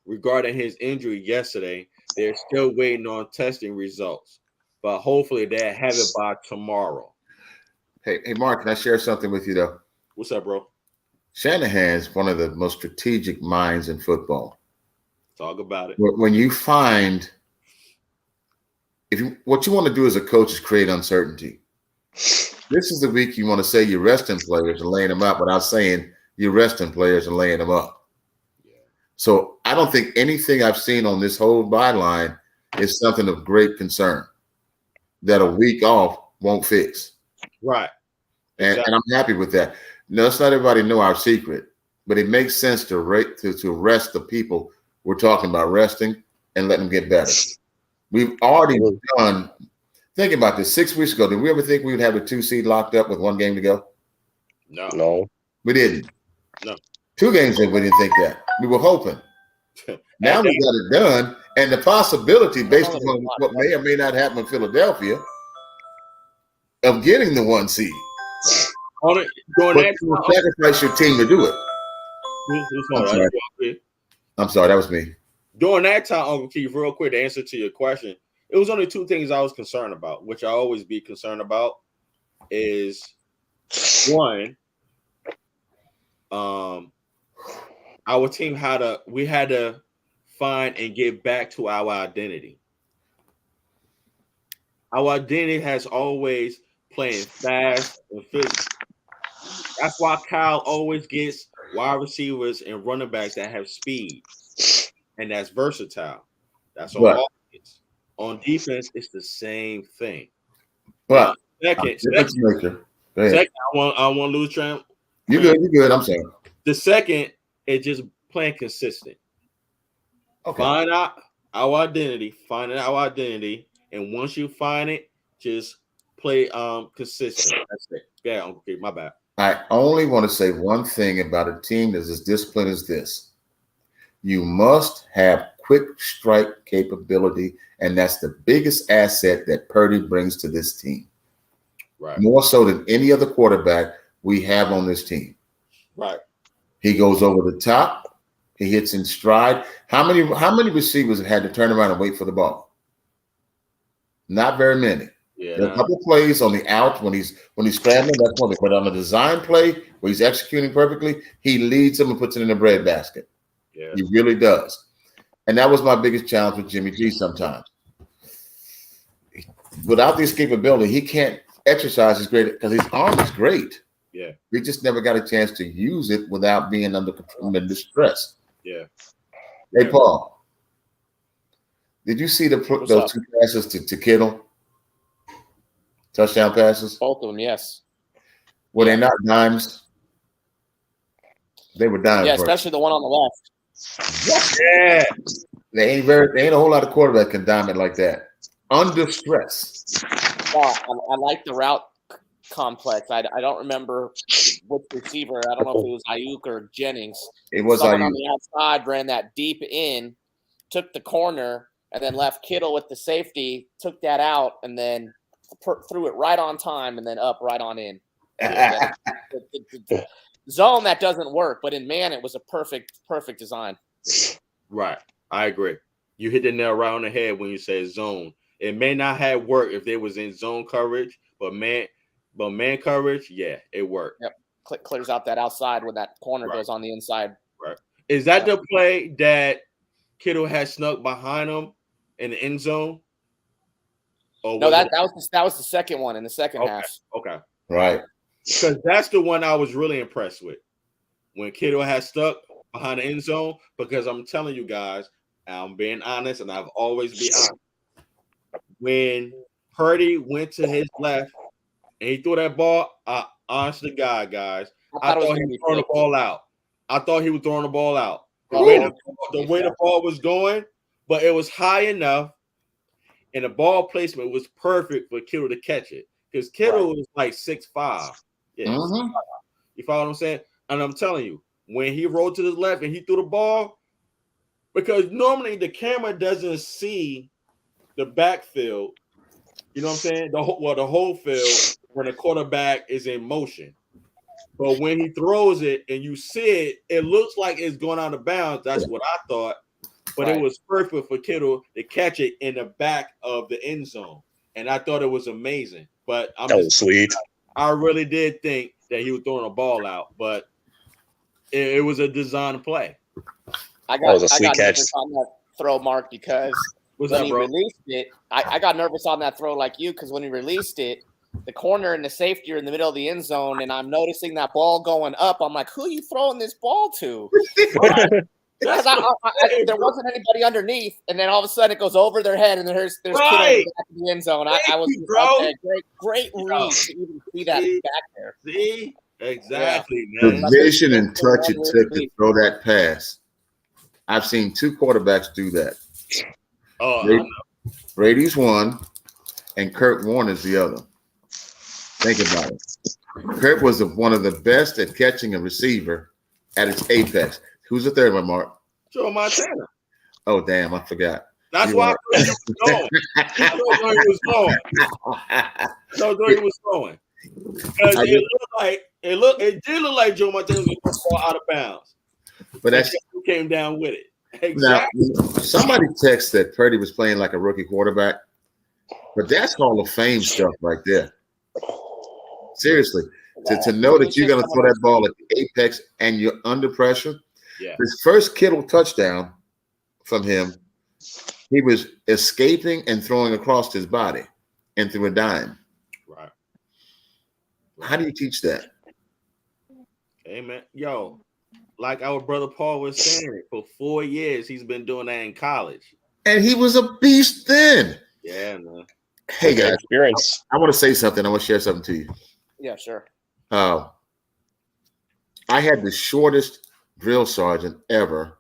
regarding his injury yesterday, they're still waiting on testing results, but hopefully they'll have it by tomorrow. Hey, Mark, can I share something with you though? What's up, bro? Shanahan's one of the most strategic minds in football. Talk about it. When you find what you want to do as a coach is create uncertainty. This is the week you want to say you're resting players and laying them up without saying you're resting players and laying them up. Yeah. So I don't think anything I've seen on this whole byline is something of great concern that a week off won't fix. Right. And I'm happy with that. No, let's not everybody know our secret, but it makes sense to rest the people we're talking about resting and letting them get better. We've already done. Think about this. 6 weeks ago, did we ever think we would have a 2 seed locked up with 1 game to go? No. We didn't. No. 2 games in, we didn't think that. We were hoping. Now we got it done, and the possibility, based upon what may or may not happen in Philadelphia, of getting the 1 seed. Sacrifice your team to do it. I'm sorry, that was me. During that time, Uncle Keith, real quick, to answer to your question, it was only 2 things I was concerned about, which I always be concerned about, is 1, our team had to find and get back to our identity. Our identity has always playing fast and physical. That's why Kyle always gets wide receivers and running backs that have speed and that's versatile. That's on offense. On defense, it's the same thing. Well, second, I want to lose track. You're good. I'm sorry. The second is just playing consistent. Okay. Find out our identity, and once you find it, just play consistent. That's it. Yeah, Uncle Keith, my bad. I only want to say one thing about a team that's as disciplined as this. You must have quick strike capability, and that's the biggest asset that Purdy brings to this team. Right. More so than any other quarterback we have on this team. Right. He goes over the top. He hits in stride. How many receivers have had to turn around and wait for the ball? Not very many. Yeah, there are a couple of plays on the out when he's scrambling. That's one thing. But on the design play where he's executing perfectly, he leads them and puts it in the breadbasket. Yeah. He really does. And that was my biggest challenge with Jimmy G sometimes. Without this capability, he can't exercise his great because his arm is great. Yeah. We just never got a chance to use it without being under tremendous stress. Yeah. Hey, Paul, did you see those 2 passes to Kittle? Touchdown passes? Both of them, yes. Were they not dimes? They were dimes. Yeah, especially the one on the left. Yeah. They ain't a whole lot of quarterbacks can dime it like that. Under stress. I like the route complex. I don't remember which receiver. I don't know if it was Ayuk or Jennings. It was someone Ayuk. On the outside ran that deep in, took the corner, and then left Kittle with the safety, took that out, and then threw it right on time and then up right on in. The zone that doesn't work, but in man, it was a perfect design. Right. I agree. You hit the nail right on the head when you say zone. It may not have worked if they was in zone coverage, but man coverage, yeah, it worked. Yep. Clears out that outside when that corner goes on the inside. Right. Is that the play that Kittle had snuck behind him in the end zone? No, that was the second one in the second half. Okay. Right. Because that's the one I was really impressed with. When Kittle had stuck behind the end zone, because I'm telling you guys, I'm being honest, and I've always been honest. When Purdy went to his left and he threw that ball, honest to God, guys, I thought he was throwing the ball out. The way the ball was going, but it was high enough, and the ball placement was perfect for Kittle to catch it. Because Kittle was like 6'5". Yeah, you follow what I'm saying? And I'm telling you, when he rolled to the left and he threw the ball, because normally the camera doesn't see the backfield, you know what I'm saying? The whole field when the quarterback is in motion. But when he throws it and you see it, it looks like it's going out of bounds. That's what I thought. But it was perfect for Kittle to catch it in the back of the end zone. And I thought it was amazing. But that was sweet. I really did think that he was throwing a ball out, but it was a design play. I got nervous on that throw, Mark, because when he released it, I got nervous on that throw like you, because when he released it, the corner and the safety are in the middle of the end zone, and I'm noticing that ball going up. I'm like, who are you throwing this ball to? Because there wasn't anybody underneath, and then all of a sudden it goes over their head, and there's Kittle in the end zone. I was great read to even see that back there. See? Exactly, man. The vision and touch it took to throw that pass. I've seen two quarterbacks do that. Brady's one, and Kurt Warner's the other. Think about it. Kurt was one of the best at catching a receiver at its apex. Who's the third one, Mark? Joe Montana. Oh, damn, I forgot. That's why I thought he was going. He was going. Because it did look like Joe Montana was going out of bounds. But that's who came down with it. Exactly. Now, somebody texted that Purdy was playing like a rookie quarterback, but that's Hall of Fame stuff right there. Seriously, to know that you're going to throw that ball at the apex and you're under pressure. Yeah. His first Kittle touchdown from him, he was escaping and throwing across his body and threw a dime. Right. How do you teach that? Hey, man. Yo, like our brother Paul was saying, for 4 years, he's been doing that in college. And he was a beast then. Yeah, man. Hey, guys. Experience. I want to say something. I want to share something to you. Yeah, sure. I had the shortest drill sergeant ever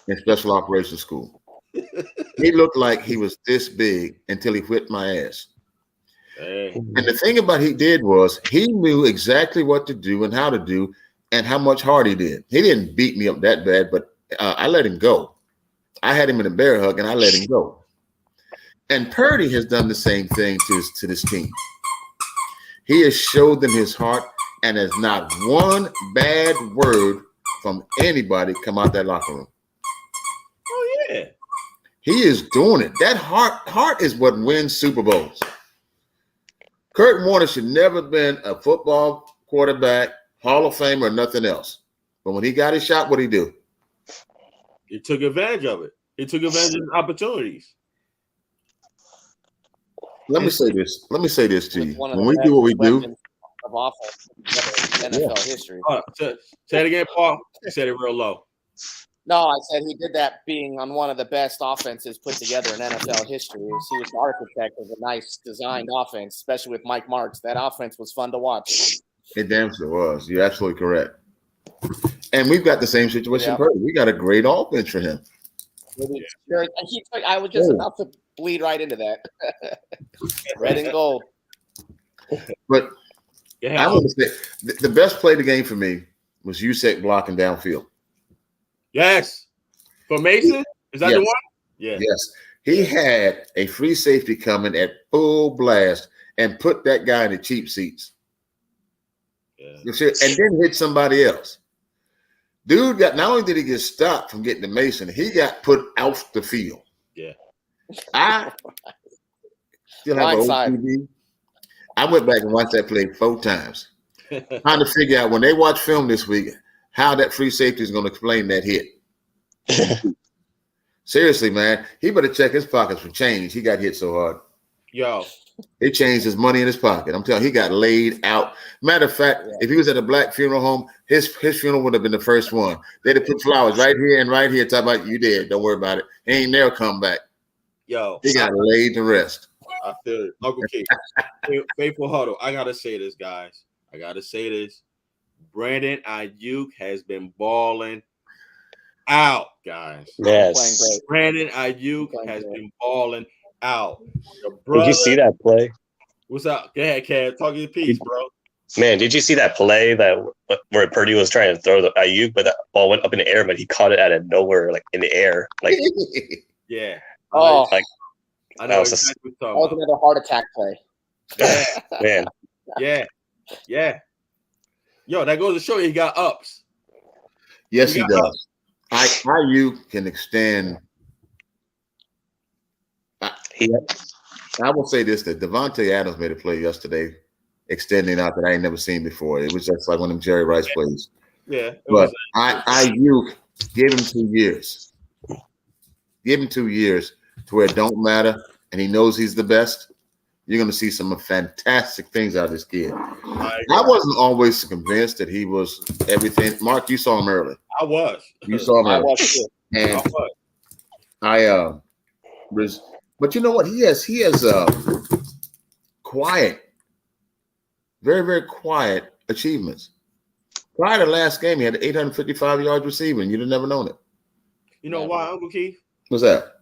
in special operations school. He looked like he was this big until he whipped my ass. Hey. And the thing about he did was he knew exactly what to do and how to do and how much hard he did. He didn't beat me up that bad, but I let him go. I had him in a bear hug and I let him go. And Purdy has done the same thing to this team. He has showed them his heart, and has not one bad word from anybody come out that locker room. Oh, yeah. He is doing it. That heart is what wins Super Bowls. Kurt Warner should never have been a football quarterback, Hall of Fame, or nothing else. But when he got his shot, what'd he do? He took advantage of it. He took advantage of opportunities. Let me say this to you. When we do what we do, of offense, NFL history. Say it again, Paul. You said it real low. No, I said he did that being on one of the best offenses put together in NFL history. He was the architect of a nice designed offense, especially with Mike Martz. That offense was fun to watch. It damn sure was. You're absolutely correct. And we've got the same situation. Yep. We got a great offense for him. I was just about to bleed right into that. Red and gold. But I want to say the best play of the game for me was Usek blocking downfield. Yes. For Mason? Is that the one? Yeah. Yes. He had a free safety coming at full blast and put that guy in the cheap seats. Yeah. And then hit somebody else. Dude got, not only did he get stopped from getting to Mason, he got put out the field. Yeah. I still have an OTV. I went back and watched that play 4 times. Trying to figure out when they watch film this week how that free safety is going to explain that hit. Seriously, man, he better check his pockets for change. He got hit so hard. Yo. It changed his money in his pocket. I'm telling you, he got laid out. Matter of fact, if he was at a black funeral home, his funeral would have been the first one. They'd have put flowers right here and right here. Talk about you dead. Don't worry about it. He ain't never come back. Yo. He got laid to rest. I feel it. Uncle Keith. Faithful Huddle. I got to say this, guys. I got to say this. Brandon Ayuk has been balling out, guys. Yes. Brandon Ayuk has been balling out. Did you see that play? What's up? Go ahead, Kev. Talk your piece, bro. Man, did you see that play where Purdy was trying to throw the Ayuk, but the ball went up in the air, but he caught it out of nowhere, like in the air, like yeah. Oh, like I know exactly that was another heart attack play. Yeah, man. Yeah. Yo, that goes to show you he got ups. Yes, he does. Ayuk can extend. I will say this: that Devontae Adams made a play yesterday, extending out that I ain't never seen before. It was just like one of them Jerry Rice plays. Yeah, but Ayuk, give him 2 years. Give him 2 years to where it don't matter, and he knows he's the best. You're going to see some fantastic things out of this kid. I wasn't always convinced that he was everything. Mark, you saw him early. I was. You saw him early. I was too. And I was. But you know what? He has quiet, very, very quiet achievements. Prior to last game, he had 855 yards receiving. You'd have never known it. You know why, Uncle Keith? What's that?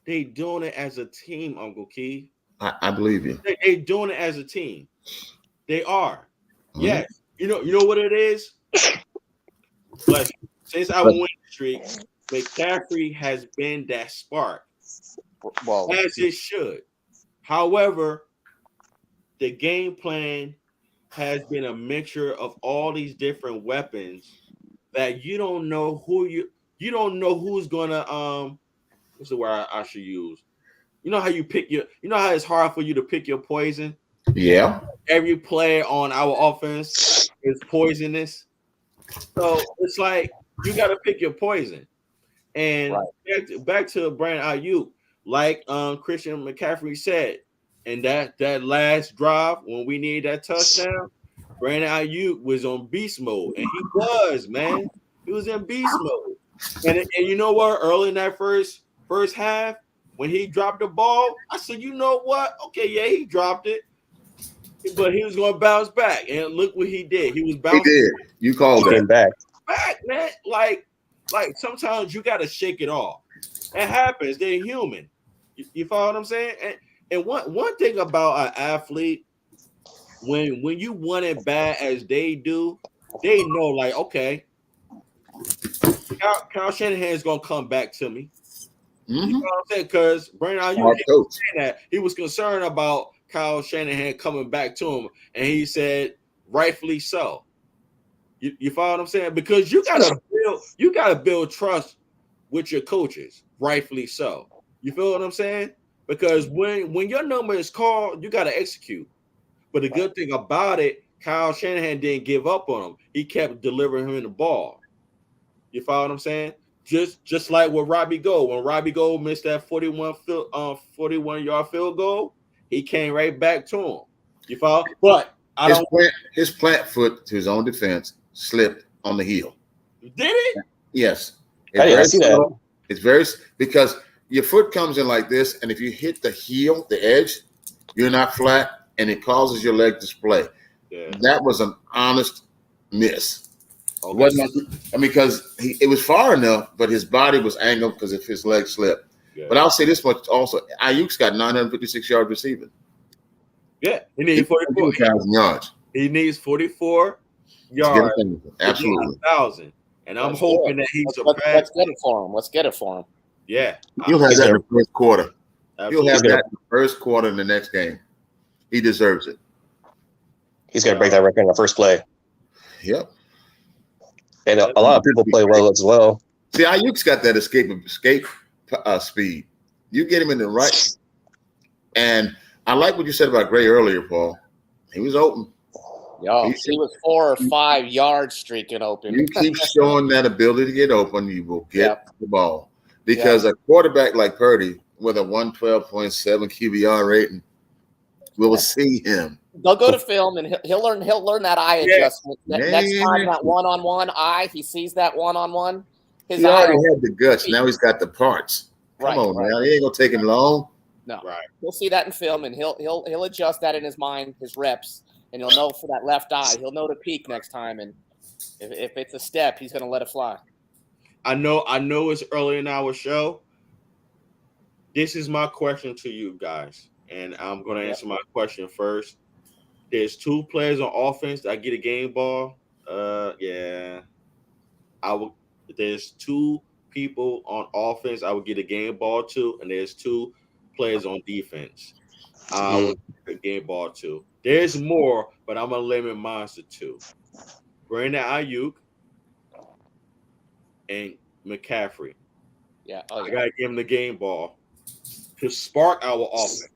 They doing it as a team, Uncle Keith. I believe you. They doing it as a team. They are. Mm-hmm. Yes. You know what it is? But since I won the streak, McCaffrey has been that spark. Well, as it should. However, the game plan has been a mixture of all these different weapons that you don't know you don't know who's gonna what's the word I should use? You know how you pick you know how it's hard for you to pick your poison? Yeah. Every player on our offense is poisonous. So it's like you gotta pick your poison. And back to Brandon Ayuk. Like Christian McCaffrey said, and that last drive when we need that touchdown, Brandon Ayuk was on beast mode, and he was, man. He was in beast mode. And you know what? Early in that first half, when he dropped the ball, I said, you know what? Okay, yeah, he dropped it, but he was going to bounce back. And look what he did. He was bouncing. He did. You called it back, man. Like sometimes you got to shake it off. It happens. They're human. You follow what I'm saying? And one thing about an athlete, when you want it bad as they do, they know, like, okay, Kyle Shanahan's gonna come back to me. Mm-hmm. You know what I'm saying? Because Brandon Ayuk that he was concerned about Kyle Shanahan coming back to him, and he said, rightfully so. You follow what I'm saying? Because you gotta build trust with your coaches, rightfully so. You feel what I'm saying? Because when your number is called, you got to execute. But the good thing about it, Kyle Shanahan didn't give up on him. He kept delivering him the ball. You follow what I'm saying? Just like with Robbie Gould. When Robbie Gould missed that 41-yard field goal, he came right back to him. You follow? But his plant foot, to his own defense, slipped on the heel. Did it? Yes. It's I very see that. subtle. It's very because your foot comes in like this, and if you hit the heel, the edge, you're not flat, and it causes your leg to splay. Yeah. That was an honest miss. Okay. It wasn't, I mean, because it was far enough, but his body was angled because if his leg slipped. Yeah. But I'll say this much also: Ayuk's got 956 yards receiving. Yeah, he needs 44 yards. He needs 44 yards. Absolutely. 1,000. And I'm hoping that he's let's get it for him. Let's get it for him. Yeah. He'll have that in the first quarter. Absolutely. He'll have that in the first quarter in the next game. He deserves it. He's going to break that record in the first play. Yep. And a lot of people play well as well. See, Ayuk's got that escape speed. You get him in the right. And I like what you said about Gray earlier, Paul. He was open. Yo, he was 4 or 5 yards streaking open. You keep showing that ability to get open, you will get the ball. Because a quarterback like Purdy with a 112.7 QBR rating, we'll see him. They'll go to film and he'll learn that eye adjustment. Next time that one-on-one eye, he sees that one-on-one. He already had the guts. Now he's got the parts. Come on, man. It ain't gonna take him long. No. Right. He'll see that in film and he'll adjust that in his mind, his reps, and he'll know for that left eye. He'll know to peek next time, and if it's a step, he's gonna let it fly. I know it's early in our show. This is my question to you guys, and I'm gonna answer my question first. There's 2 players on offense that get a game ball. There's 2 people on offense I would get a game ball to, and there's 2 players on defense I would get a game ball to. There's more, but I'm gonna limit mine to 2. Brandon Ayuk and McCaffrey. Yeah, I gotta give him the game ball to spark our offense.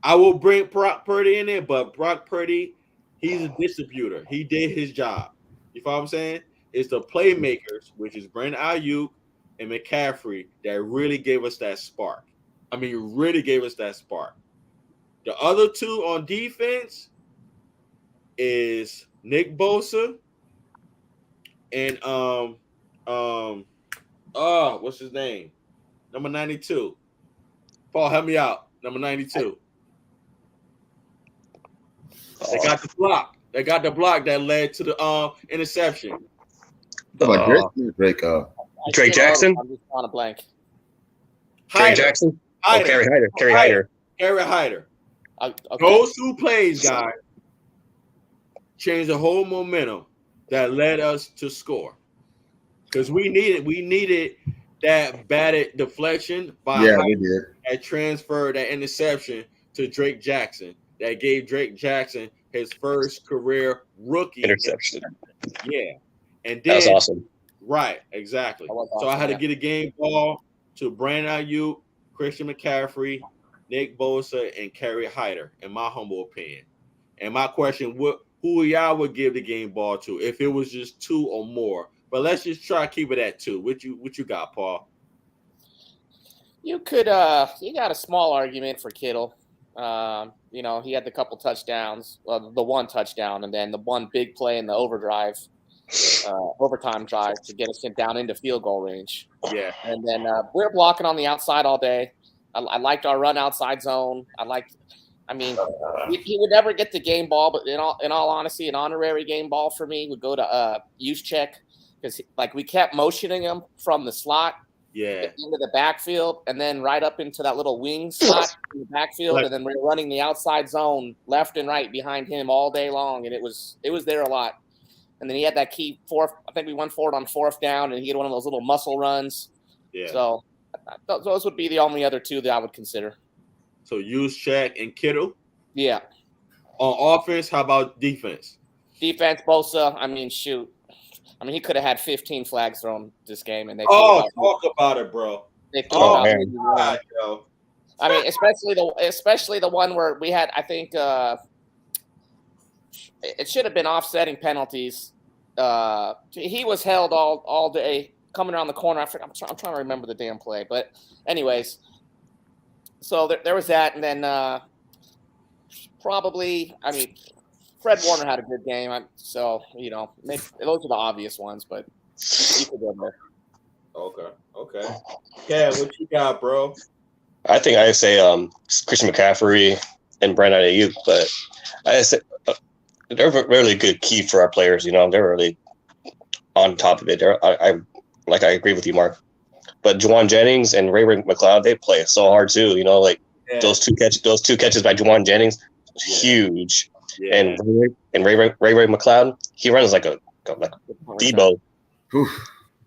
I will bring Brock Purdy in there, but Brock Purdy, he's a distributor. He did his job. You follow what I'm saying? It's the playmakers, which is Brandon Ayuk and McCaffrey, that really gave us that spark. I mean, really gave us that spark. The other 2 on defense is Nick Bosa and what's his name? Number 92. Paul, help me out. Number 92. They got the block. They got the block that led to the interception. Drake Jackson? I'm just on a blank. Drake Jackson? Kerry Hyder. Kerry Hyder. Okay. Those 2 plays, guys, changed the whole momentum that led us to score. Because we needed that batted deflection by that transfer, that interception to Drake Jackson. That gave Drake Jackson his first career rookie interception. Yeah. And then, that was awesome. Right, exactly. So I had to get a game ball to Brandon Ayuk, Christian McCaffrey, Nick Bosa, and Kerry Hyder, in my humble opinion. And my question, who y'all would give the game ball to if it was just 2 or more? But let's just try to keep it at 2. What you got, Paul? You could you got a small argument for Kittle. He had the couple touchdowns, the 1 touchdown, and then the 1 big play in the overtime drive to get us down into field goal range. Yeah. And then we're blocking on the outside all day. I liked our run outside zone. He would never get the game ball, but in all honesty, an honorary game ball for me would go to Juszczyk, because we kept motioning him from the slot into the backfield, and then right up into that little wing slot in the backfield, and then we're running the outside zone left and right behind him all day long, and it was there a lot. And then he had that key 4th. I think we went for it on 4th down, and he had one of those little muscle runs. Yeah. So those would be the only other 2 that I would consider. So Juszczyk and Kittle. Yeah. On offense, how about defense? Defense, Bosa. Shoot. He could have had 15 flags thrown this game, and they. Talk about it, bro. They God, yo. Especially the one where we had. I think it should have been offsetting penalties. He was held all day coming around the corner. I'm trying to remember the damn play, but anyways. So there was that, and then Fred Warner had a good game. Maybe those are the obvious ones, but you could go there. Okay. Yeah, what you got, bro? I think I say Christian McCaffrey and Brandon Ayuk, but I say they're really good key for our players. They're really on top of it. I agree with you, Mark. But Juwan Jennings and Ray McLeod, they play so hard too. Those two catches by Juwan Jennings, huge. Yeah. And Ray McLeod, he runs like a Debo.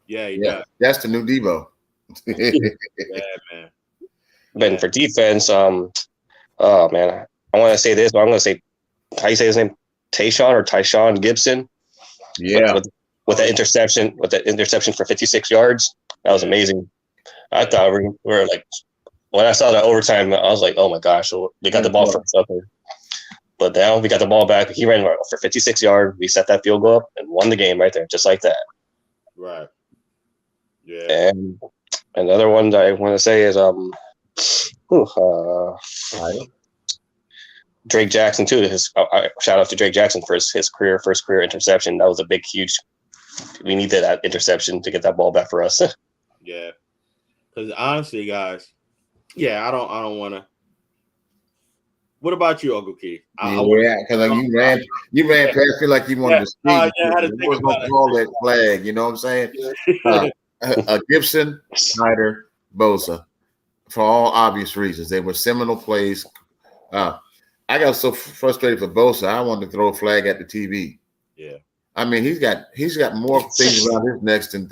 Yeah. That's the new Debo. Yeah, man. Then for defense, oh man, I want to say this, but I'm going to say, how you say his name, Tyshawn Gibson. Yeah. With that interception for 56 yards, that was amazing. I thought we were like, when I saw that overtime, I was like, oh my gosh, they got the ball from something. But now we got the ball back. He ran for 56 yards. We set that field goal up and won the game right there, just like that. Right. Yeah. And another one that I want to say is Drake Jackson too. Shout out to Drake Jackson for his first career interception. That was a big, huge. We needed that interception to get that ball back for us. Yeah, because honestly, guys, I don't want to. What about you, Uncle Keith? Because you ran past me like you wanted to speak. I had to think about it. Call that flag. You know what I'm saying? Gibson, Snyder, Bosa, for all obvious reasons, they were seminal plays. I got so frustrated for Bosa, I wanted to throw a flag at the TV. Yeah. I mean, he's got more things around his neck than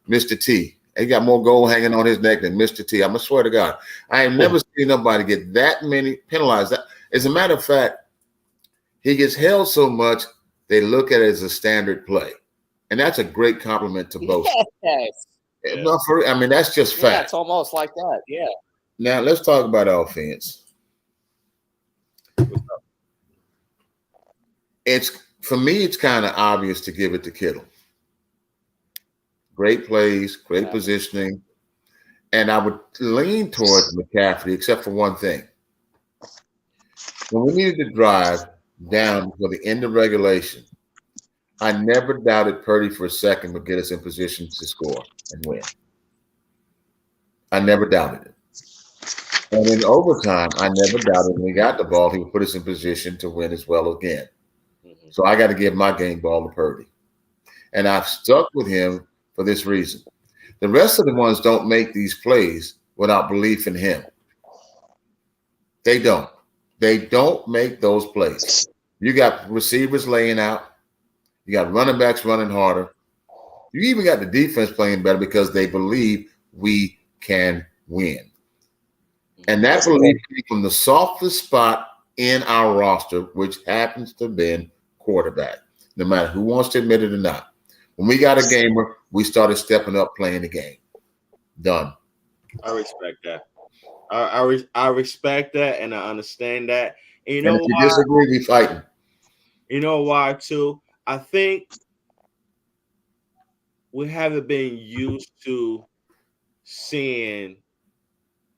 Mr. T. He got more gold hanging on his neck than Mr. T. I'm gonna swear to God, I have never seen nobody get that many penalized. As a matter of fact, he gets held so much they look at it as a standard play, and that's a great compliment to both. Yes. I mean, that's just fact. Yeah, it's almost like that. Yeah. Now let's talk about offense. For me, it's kind of obvious to give it to Kittle. Great plays, great positioning, and I would lean towards McCaffrey, except for one thing. When we needed to drive down for the end of regulation, I never doubted Purdy for a second would get us in position to score and win. I never doubted it. And in overtime, I never doubted when we got the ball, he would put us in position to win as well again. So I got to give my game ball to Purdy. And I've stuck with him for this reason. The rest of the ones don't make these plays without belief in him. They don't. They don't make those plays. You got receivers laying out. You got running backs running harder. You even got the defense playing better because they believe we can win. And that belief came from the softest spot in our roster, which happens to be quarterback, no matter who wants to admit it or not. When we got a gamer, we started stepping up playing the game. Done. I respect that. I respect that, and I understand that. And if you disagree, we fighting. You know why too? I think we haven't been used to seeing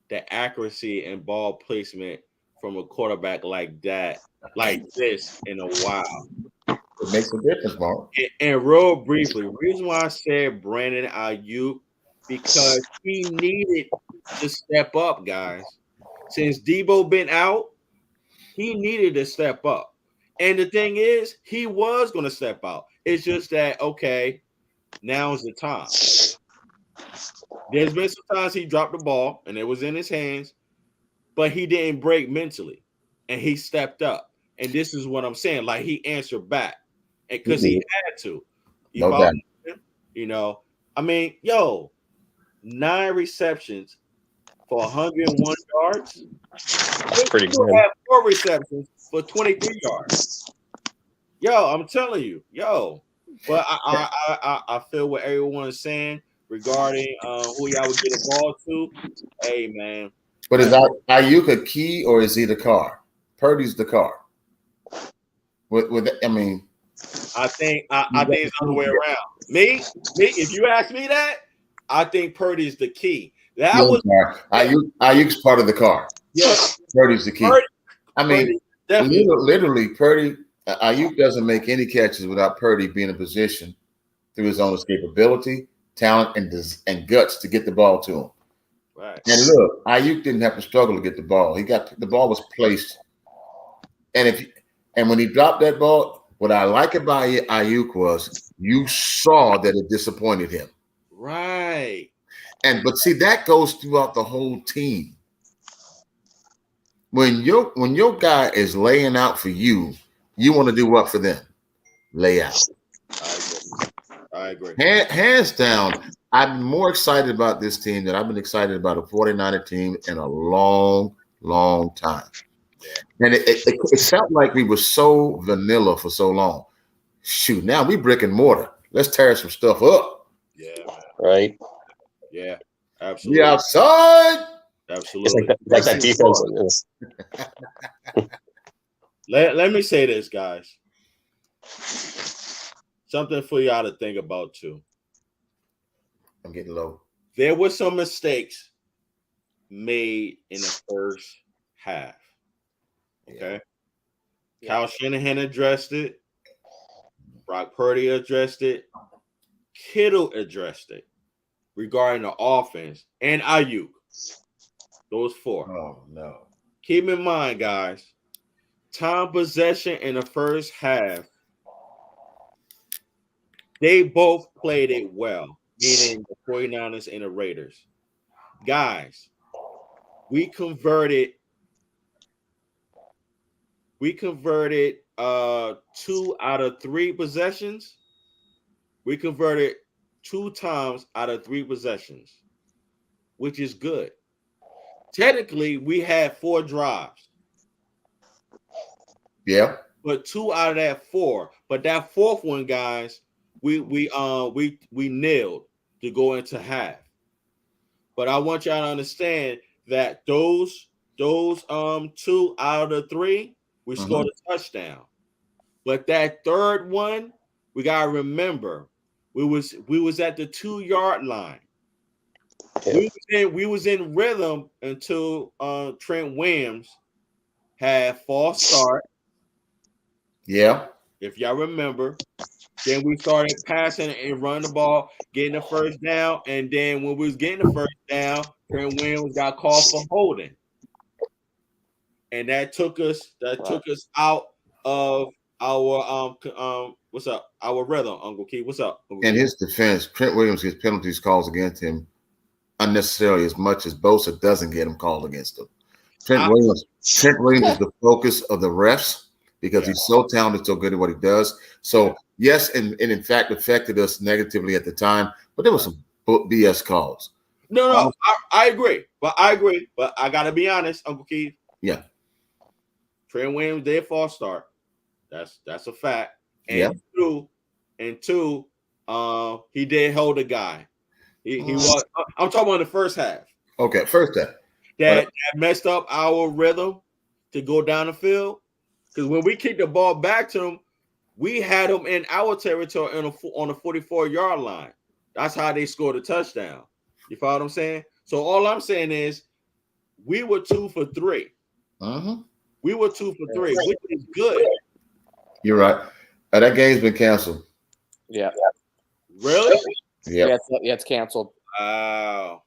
the accuracy and ball placement from a quarterback like that, like this, in a while. It makes a difference, Mark. And real briefly, reason why I said Brandon Ayuk, because he needed to step up, guys. Since Debo been out, he needed to step up. And the thing is, he was going to step out. It's just that, okay, now's the time. There's been some times he dropped the ball and it was in his hands, but he didn't break mentally, and he stepped up. And this is what I'm saying. Like, he answered back because he had to. No doubt. You know, I mean, 9 receptions for 101 yards. That's pretty good. Have 4 receptions for 23 yards. I'm telling you, But I feel what everyone is saying regarding who y'all would get a ball to. Hey, man. But is Ayuk a key or is he the car? Purdy's the car. I think it's the other way around. Me, if you ask me that, I think Purdy's the key. Ayuk's part of the car. Yes. Purdy's the key. Literally, Purdy, Ayuk doesn't make any catches without Purdy being in position through his own escapability, talent and guts to get the ball to him. Right. And look, Ayuk didn't have to struggle to get the ball. The ball was placed. And when he dropped that ball, what I like about Ayuk was you saw that it disappointed him. Right. But see, that goes throughout the whole team. When your guy is laying out for you, you want to do what for them? Lay out. I agree. Hands down, I'm more excited about this team than I've been excited about a 49er team in a long, long time. Yeah. And it felt like we were so vanilla for so long. Shoot, now we brick and mortar. Let's tear some stuff up. Yeah. Right. Yeah. Absolutely. We outside. Absolutely. It's like that defense. Let me say this, guys. Something for y'all to think about too. I'm getting low. There were some mistakes made in the first half. Okay. Yeah. Kyle Shanahan addressed it. Brock Purdy addressed it. Kittle addressed it regarding the offense and Ayuk. Those four. Oh, no. Keep in mind, guys, time possession in the first half, they both played it well, meaning the 49ers and the Raiders. Guys, we converted 2 out of 3 possessions. We converted 2 times out of 3 possessions, which is good. Technically, we had 4 drives. Yeah. But 2 out of that 4. But that 4th one, guys, we nailed to go into half. But I want y'all to understand that those 2 out of the 3, we scored a touchdown. But that 3rd one, we gotta remember, we was at the 2-yard line. Yeah. We was in rhythm until Trent Williams had false start. Yeah. If y'all remember, then we started passing and running the ball, getting the first down, and then when we was getting the first down, Trent Williams got called for holding, and that took us out of our what's up? Our rhythm, Uncle Key. What's up? In his defense, Trent Williams gets penalties calls against him unnecessarily as much as Bosa doesn't get them called against him. Trent Williams is the focus of the refs because he's so talented, so good at what he does. So yes, and in fact affected us negatively at the time, but there was some BS calls. No, I agree. But I gotta be honest, Uncle Keith. Yeah. Trent Williams did false start. That's a fact. And two, he did hold a guy. He was. I'm talking about the first half. Okay, first half. That messed up our rhythm to go down the field. Because when we kicked the ball back to them, we had them in our territory on the 44-yard line. That's how they scored a touchdown. You follow what I'm saying? So all I'm saying is we were 2 for 3. We were 2 for 3, which is good. You're right. That game's been canceled. Yeah. Really? Yeah. Yeah, it's canceled. Wow.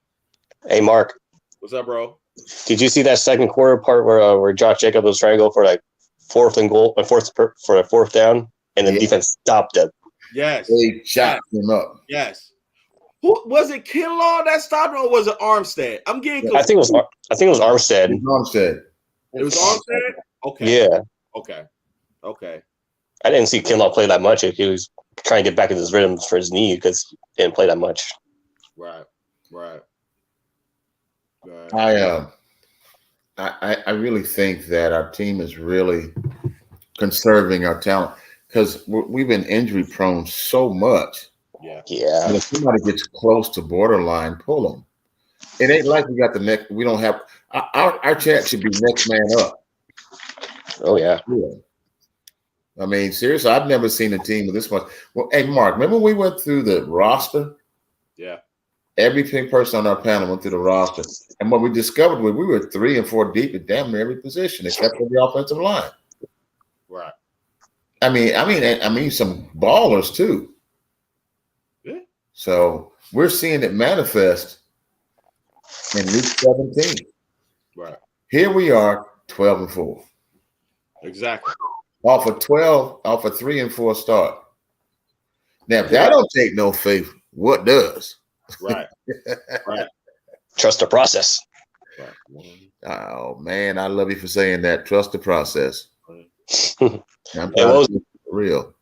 Hey, Mark. What's up, bro? Did you see that second quarter part where Josh Jacobs was trying to go for like 4th and goal, for a 4th down, and the defense stopped it? Yes. They chopped him up. Yes. Who was it? Kinlaw that stopped him, or was it Armstead? I'm getting confused. I think it was Armstead. It was Armstead. Okay. Yeah. Okay. I didn't see Kinlaw play that much. He was trying to get back in his rhythm for his knee because he didn't play that much. Right. I really think that our team is really conserving our talent because we've been injury prone so much. Yeah. And if somebody gets close to borderline, pull them. It ain't like we got the next. We don't have our chat should be next man up. Oh yeah. I mean, seriously, I've never seen a team with this much. Well, hey, Mark, remember we went through the roster? Yeah. Every person on our panel went through the roster, and what we discovered was we were 3 and 4 deep at damn near every position except for the offensive line. Right. I mean, some ballers too. Yeah. So we're seeing it manifest in week 17. Right. Here we are, 12-4. Exactly. Off a 3-4 start. Now, if that don't take no faith, what does? Right. Right. Trust the process. Right. Oh man, I love you for saying that. Trust the process. Right. I'm proud of real.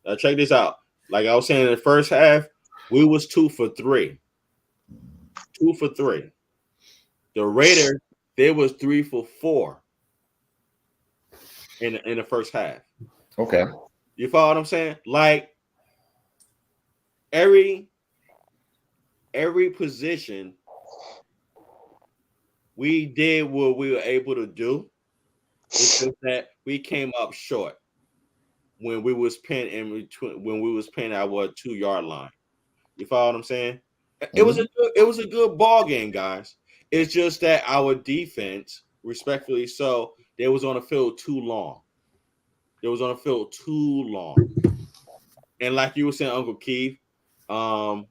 Now check this out. Like I was saying in the first half, we was 2 for 3. 2 for 3. The Raiders, they was 3 for 4 in the first half. Okay. You follow what I'm saying? Like every position we did what we were able to do. It's just that we came up short when we was pinned in between, when we was pinned at our 2-yard line. You follow what I'm saying? It was a good ball game, guys. It's just that our defense, respectfully so, they was on the field too long. They was on the field too long. And like you were saying, Uncle Keith, and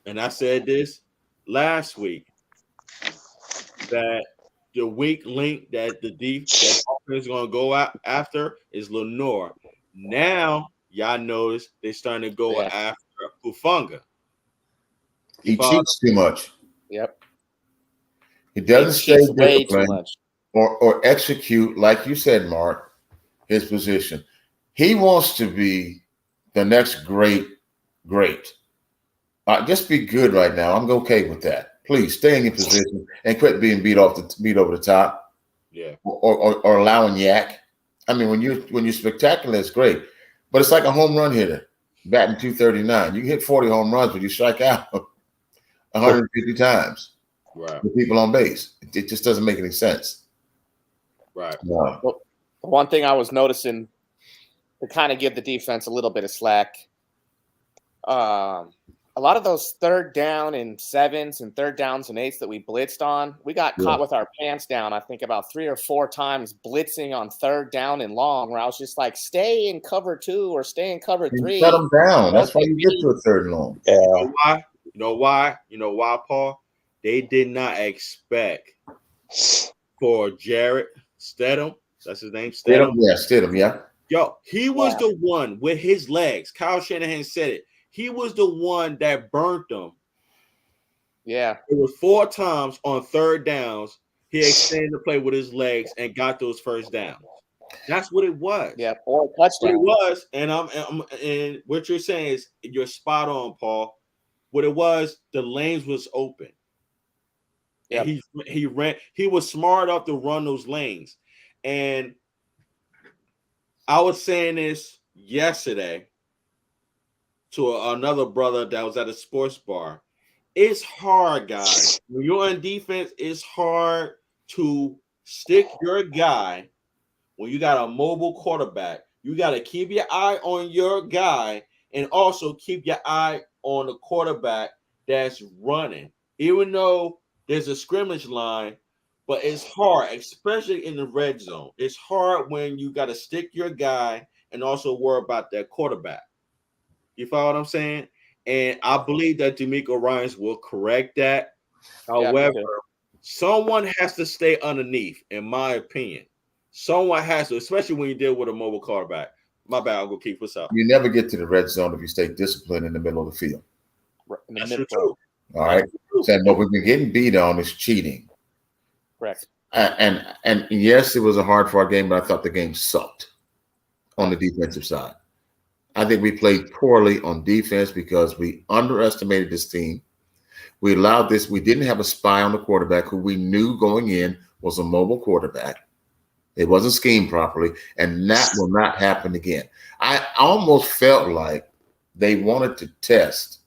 I said this last week, that the weak link that the offense is going to go out after is Lenore. Now, y'all notice they're starting to go after Hufanga. He cheats too much. Yep. He doesn't stay disciplined or execute, like you said, Mark, his position. He wants to be the next great. Just be good right now. I'm okay with that. Please stay in your position and quit being beat over the top. Yeah. Or allowing yak. I mean, when you're spectacular, it's great. But it's like a home run hitter, batting 239. You can hit 40 home runs, but you strike out 150 times. Right. With people on base. It just doesn't make any sense. Right. Well, one thing I was noticing to kind of give the defense a little bit of slack, a lot of those 3rd down and 7s and 3rd downs and 8s that we blitzed on, we got caught with our pants down, I think about 3 or 4 times blitzing on 3rd down and long, where I was just like, stay in cover 2 or stay in cover 3. Shut them down. That's why you get to a 3rd and long. Yeah. You know why, Paul? They did not expect for Jarrett Stidham. That's his name, Stidham. Yeah, Stidham, yeah. Yo, he was the one with his legs. Kyle Shanahan said it. He was the one that burnt them. Yeah. It was 4 times on 3rd downs. He extended the play with his legs and got those 1st downs. That's what it was. Yeah, 4 touchdowns. What it was, and what you're saying is you're spot on, Paul. What it was, the lanes was open. Yeah, he ran. He was smart enough to run those lanes. And I was saying this yesterday to another brother that was at a sports bar. It's hard, guys. When you're on defense, it's hard to stick your guy when you got a mobile quarterback. You got to keep your eye on your guy and also keep your eye on the quarterback that's running. Even though there's a scrimmage line, but it's hard, especially in the red zone. It's hard when you got to stick your guy and also worry about that quarterback. You follow what I'm saying? And I believe that D'Amico Ryans will correct that. However, someone has to stay underneath, in my opinion. Someone has to, especially when you deal with a mobile quarterback. My bad, Uncle Keith. What's up? You never get to the red zone if you stay disciplined in the middle of the field. That's true. All right. So what we've been getting beat on is cheating. Correct. And yes, it was a hard-fought game, but I thought the game sucked on the defensive side. I think we played poorly on defense because we underestimated this team. We allowed this. We didn't have a spy on the quarterback who we knew going in was a mobile quarterback. It wasn't schemed properly, and that will not happen again. I almost felt like they wanted to test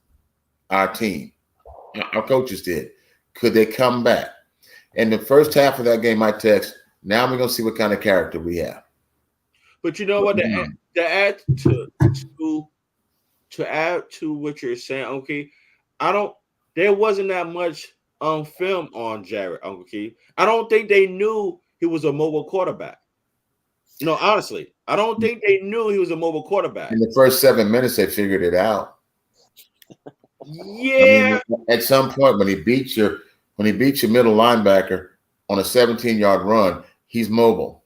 our team. Our coaches did. Could they come back? In the first half of that game, I text, now we're going to see what kind of character we have. But you know what? To add to what you're saying, okay, there wasn't that much film on Jarrett, Uncle Keith. I don't think they knew he was a mobile quarterback. No, honestly, I don't think they knew he was a mobile quarterback. In the first 7 minutes, they figured it out. Yeah. I mean, at some point when he beats your middle linebacker on a 17-yard run, he's mobile.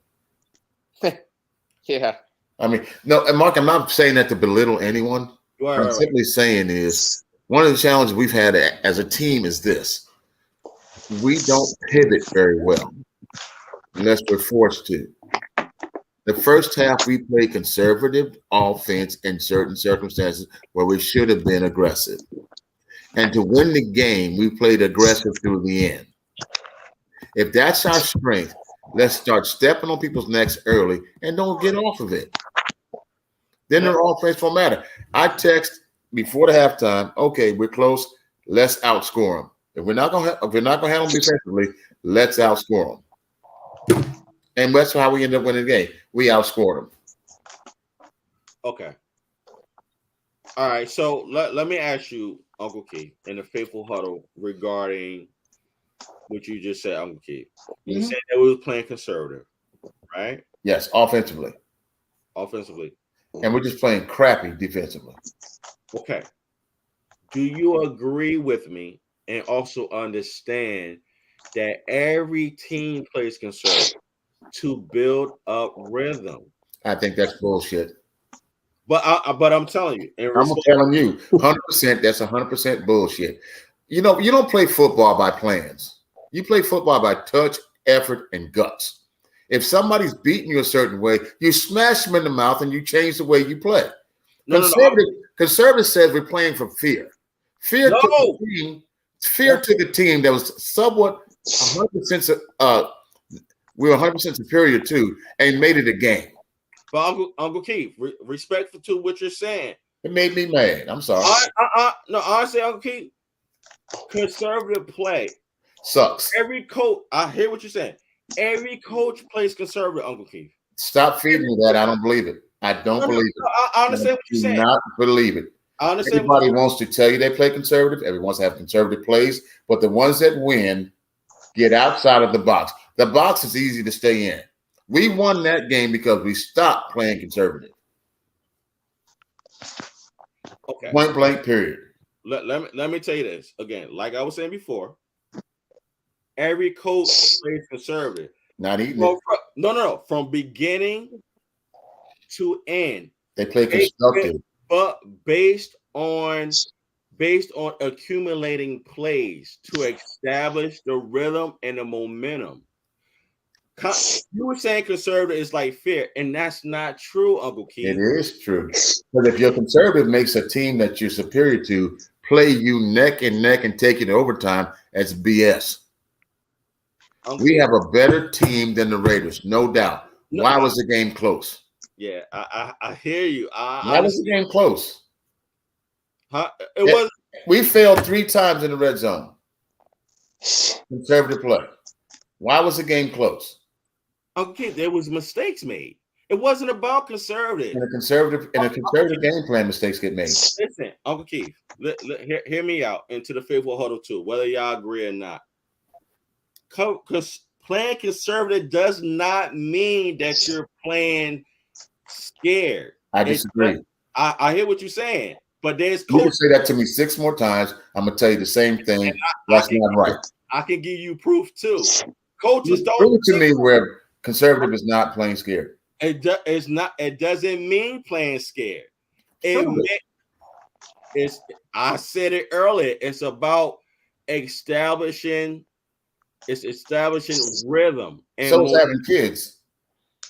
Yeah. I mean, no, and Mark, I'm not saying that to belittle anyone. What I'm simply saying is one of the challenges we've had as a team is this. We don't pivot very well unless we're forced to. The first half, we played conservative offense in certain circumstances where we should have been aggressive. And to win the game, we played aggressive through the end. If that's our strength, let's start stepping on people's necks early and don't get off of it. Then their offense won't matter. I text before the halftime, okay, we're close. Let's outscore them. If we're not gonna handle them defensively, let's outscore them. And that's how we end up winning the game. We outscored them. Okay. All right. So let me ask you, Uncle Keith, in the Faithful Huddle regarding what you just said, Uncle Keith. You said that we were playing conservative, right? Yes, offensively. And we're just playing crappy defensively. Okay. Do you agree with me and also understand that every team plays conservative to build up rhythm? I think that's bullshit. But I'm telling you, I'm telling you, 100%. That's 100% bullshit. You know, you don't play football by plans. You play football by touch, effort, and guts. If somebody's beating you a certain way, you smash them in the mouth and you change the way you play. Conservative says we're playing from fear. Fear took the team that was somewhat 100%. We were 100% superior to, and made it a game. But Uncle Keith, respect to what you're saying. It made me mad. I'm sorry. No, honestly, Uncle Keith, conservative play sucks. Every coach, I hear what you're saying. Every coach plays conservative, Uncle Keith. Stop feeding me that. I don't believe it. I don't believe it. I understand what you're saying. Do not believe it. I understand. Everybody wants to tell you they play conservative. Everyone wants to have conservative plays, but the ones that win get outside of the box. The box is easy to stay in. We won that game because we stopped playing conservative. Okay. Point blank, period. Let me tell you this again. Like I was saying before, every coach plays conservative. Not even. No. From beginning to end, they play constructive. But based on accumulating plays to establish the rhythm and the momentum. You were saying conservative is like fear, and that's not true, Uncle Keith. It is true. But if your conservative makes a team that you're superior to play you neck and neck and take you to overtime, that's BS. We have a better team than the Raiders, no doubt. Why was the game close? Yeah, I hear you. Why was the game close? Huh? It was. We failed 3 times in the red zone. Conservative play. Why was the game close? Okay, there was mistakes made. It wasn't about conservative. In a conservative game plan, mistakes get made. Listen, Uncle Keith, hear me out into the Faithful Huddle too, whether y'all agree or not. Playing conservative does not mean that you're playing scared. I disagree. I hear what you're saying, but there's you can say that to me 6 more times. I'm gonna tell you the same thing. That's not right. I can give you proof too. Coaches don't prove to me where conservative is not playing scared. It's not. It doesn't mean playing scared. I said it earlier. It's about establishing. It's establishing rhythm. And so it's having kids.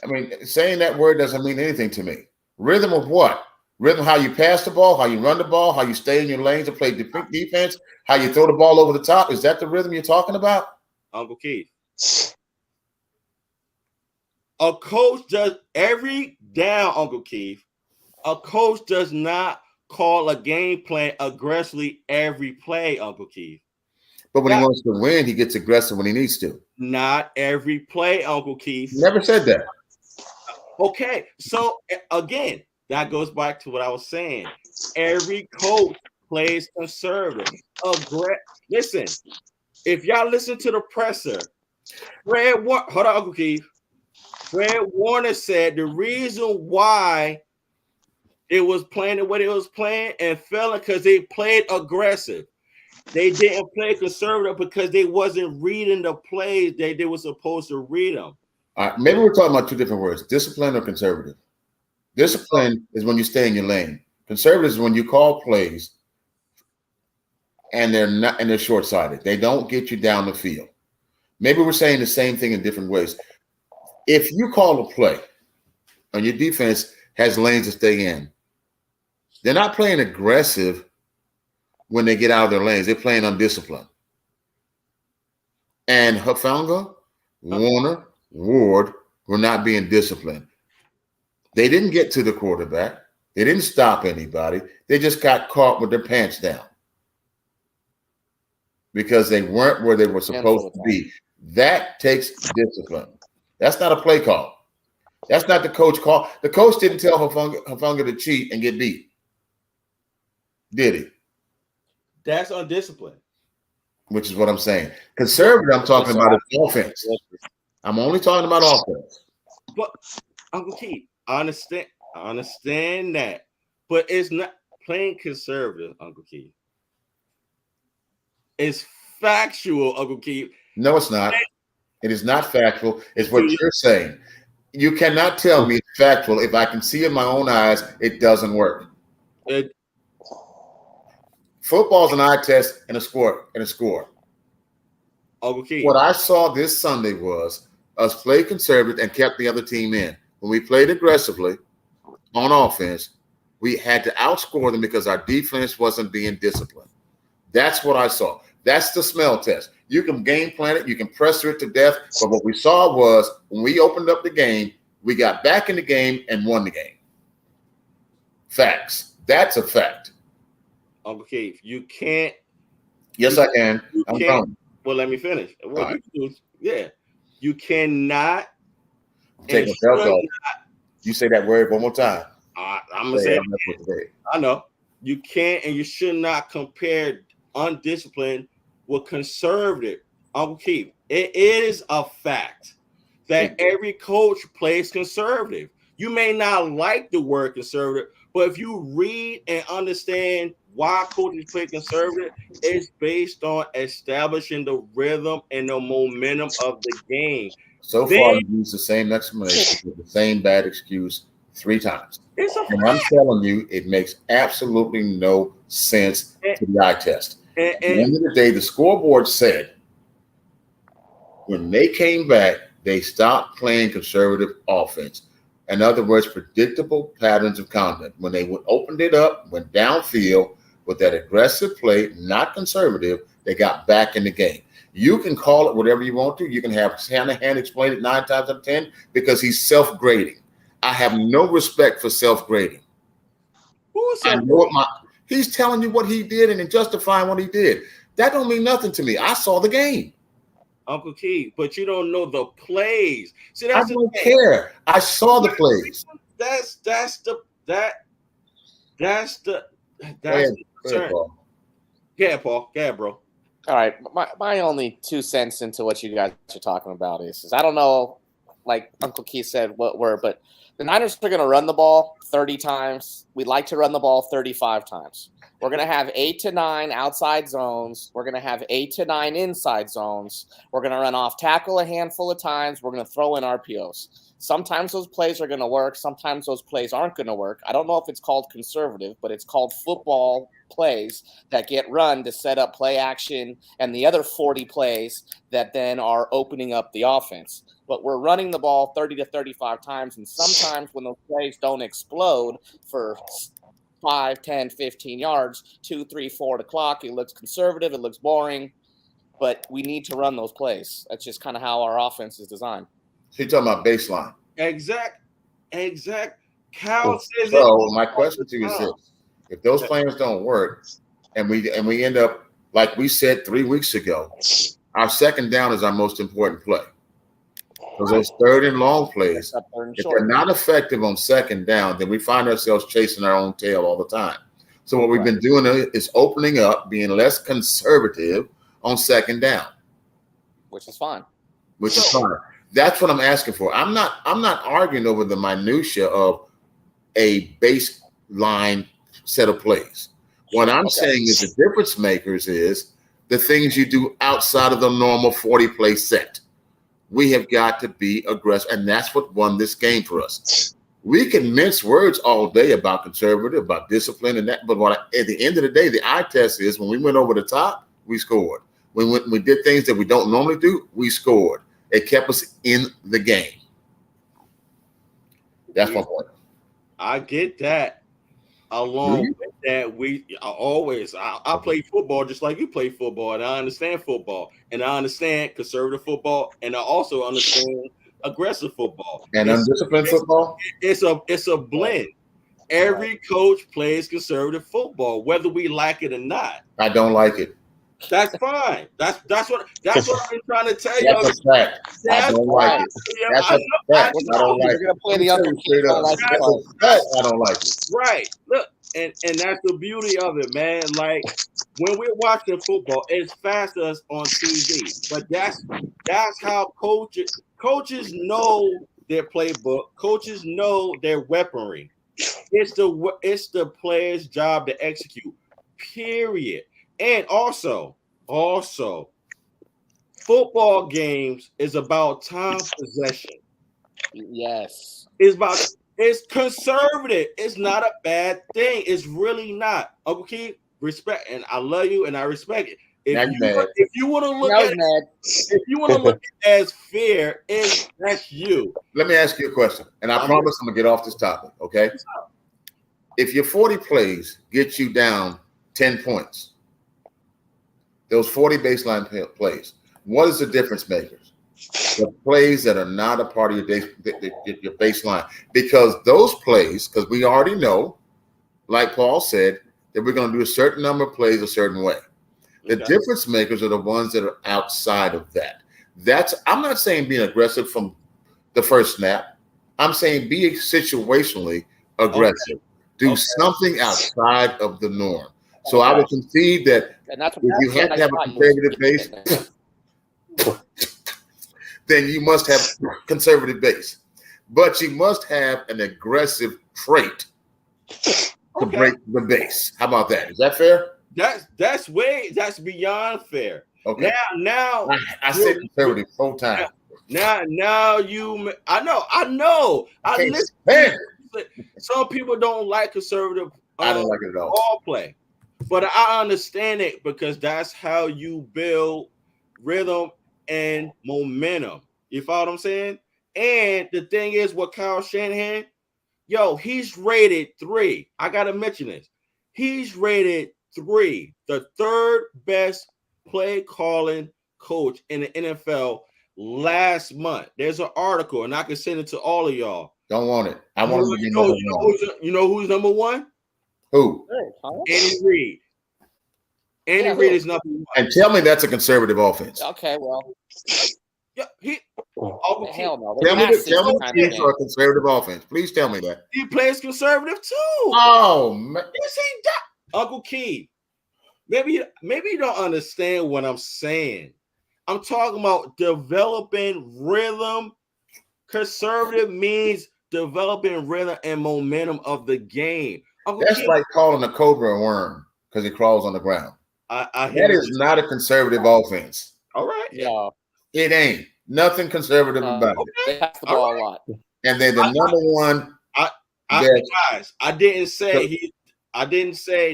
I mean, saying that word doesn't mean anything to me. Rhythm of what? Rhythm how you pass the ball, how you run the ball, how you stay in your lanes and play defense, how you throw the ball over the top. Is that the rhythm you're talking about? Uncle Keith. A coach does every down, Uncle Keith. A coach does not call a game plan aggressively every play, Uncle Keith. But when he wants to win, he gets aggressive when he needs to. Not every play, Uncle Keith. Never said that. Okay, so again, that goes back to what I was saying. Every coach plays conservative. Listen, if y'all listen to the presser, hold on, Uncle Keith. Fred Warner said the reason why It was playing the way it was playing and failing because they played aggressive. They didn't play conservative because they wasn't reading the plays they were supposed to read them. Maybe we're talking about two different words: discipline or conservative. Discipline is when you stay in your lane. Conservative is when you call plays and they're short-sighted. They don't get you down the field. Maybe we're saying the same thing in different ways. If you call a play and your defense has lanes to stay in, they're not playing aggressive when they get out of their lanes. They're playing undisciplined. And Hufanga, Warner, Ward were not being disciplined. They didn't get to the quarterback. They didn't stop anybody. They just got caught with their pants down because they weren't where they were supposed to be. That takes discipline. That's not a play call. That's not the coach call. The coach didn't tell Hufanga to cheat and get beat. Did he? That's undisciplined. Which is what I'm saying. Conservative, I'm talking about is offense. I'm only talking about offense. But Uncle Keith, I understand that. But it's not playing conservative, Uncle Keith. It's factual, Uncle Keith. No, it's not. It is not factual. It's what you're saying. You cannot tell me it's factual if I can see in my own eyes it doesn't work. Football's an eye test and a score. Uncle Keith. What I saw this Sunday was us play conservative and kept the other team in. When we played aggressively on offense, we had to outscore them because our defense wasn't being disciplined. That's what I saw. That's the smell test. You can game plan it, you can pressure it to death, but what we saw was when we opened up the game, we got back in the game and won the game. Facts. That's a fact. Uncle Keith, you can't. Yes, I can. I'm wrong. Well, let me finish. Well, right. You cannot. Take a belt off. You say that word one more time. I'm gonna say it. I know. You can't and you should not compare undisciplined with conservative. Uncle Keith, it is a fact that every coach plays conservative. You may not like the word conservative, but if you read and understand why coaches play conservative, it's based on establishing the rhythm and the momentum of the game. So far, you used the same explanation with the same bad excuse 3 times. And I'm telling you, it makes absolutely no sense to the eye test. At the end of the day, the scoreboard said when they came back, they stopped playing conservative offense. In other words, predictable patterns of conduct. When they opened it up, went downfield with that aggressive play, not conservative, they got back in the game. You can call it whatever you want to. You can have Shanahan explain it 9 times out of 10 because he's self-grading. I have no respect for self-grading. He's telling you what he did and justifying what he did. That don't mean nothing to me. I saw the game. Uncle Keith, but you don't know the plays. See, I don't care. I saw the plays. That's the Paul. Yeah, Paul. Yeah, bro. All right. My only 2 cents into what you guys are talking about is I don't know, like Uncle Keith said, what were, but the Niners are going to run the ball 30 times. We'd like to run the ball 35 times. We're going to have 8 to 9 outside zones. We're going to have 8 to 9 inside zones. We're going to run off tackle a handful of times. We're going to throw in RPOs. Sometimes those plays are going to work. Sometimes those plays aren't going to work. I don't know if it's called conservative, but it's called football plays that get run to set up play action and the other 40 plays that then are opening up the offense. But we're running the ball 30 to 35 times, and sometimes when those plays don't explode for 5, 10, 15 yards, 2, 3, 4 o'clock, it looks conservative, it looks boring, but we need to run those plays. That's just kind of how our offense is designed. So you're talking about baseline. Exact. Cal says so my question to you is this. If those plans don't work and we end up, like we said 3 weeks ago, our second down is our most important play. Because those third and long plays, if they're not effective on second down, then we find ourselves chasing our own tail all the time. So what we've been doing is opening up, being less conservative on second down. Which is fine. That's what I'm asking for. I'm not arguing over the minutia of a base line set of plays. What I'm saying is the difference makers is the things you do outside of the normal 40 play set. We have got to be aggressive, and that's what won this game for us. We can mince words all day about conservative, about discipline, and that, but at the end of the day, the eye test is when we went over the top, we scored. When we did things that we don't normally do, we scored. It kept us in the game. That's my point. I get that. Along with that, I play football just like you play football, and I understand football, and I understand conservative football, and I also understand aggressive football and undisciplined football. It's a blend. Every coach plays conservative football, whether we like it or not. I don't like it. That's fine. That's what I've been trying to tell you. That's a fact. I don't like it. That's a fact. I don't like it. You're gonna play the other straight up. That's a fact. I don't like it. Right. Look, and that's the beauty of it, man. Like when we're watching football, it's fast us on TV. But that's how coaches know their playbook. Coaches know their weaponry. It's the player's job to execute. Period. And also, football games is about time possession. Yes. It's conservative. It's not a bad thing. It's really not. Uncle Keith, respect, and I love you and I respect it. If you want to look at it as fair, that's you. Let me ask you a question, and I promise I'm gonna get off this topic. Okay. If your 40 plays get you down 10 points, those 40 baseline plays, what is the difference makers? The plays that are not a part of your baseline. Because those plays, because we already know, like Paul said, that we're going to do a certain number of plays a certain way. The difference makers are the ones that are outside of that. I'm not saying being aggressive from the first snap. I'm saying be situationally aggressive. Do something outside of the norm. So I would concede that if you have to have a conservative base, then you must have conservative base. But you must have an aggressive trait to break the base. How about that? Is that fair? That's beyond fair. Okay. Now I said conservative whole time. Now I know. I listen. Some people don't like conservative. I don't like it at all. Ball play. But I understand it because that's how you build rhythm and momentum. You follow what I'm saying? And the thing is, what Kyle Shanahan, he's rated 3. I got to mention this. He's rated 3, the third best play calling coach in the NFL last month. There's an article, and I can send it to all of y'all. Don't want it. I want him to be number one. You know who's number one? Who? Andy Reid. Andy Reid is number one. And tell me that's a conservative offense. Okay, well. Yeah, hell no. Tell me the Chiefs are a conservative offense. Please tell me that. He plays conservative too. Oh man. Yes, he does. Uncle Keith. Maybe you don't understand what I'm saying. I'm talking about developing rhythm. Conservative means developing rhythm and momentum of the game. That's like calling a cobra a worm because it crawls on the ground. That is not a conservative offense. All right. Yeah. It ain't. Nothing conservative about it. They pass the ball a lot. And they're the number one. Guys, I didn't say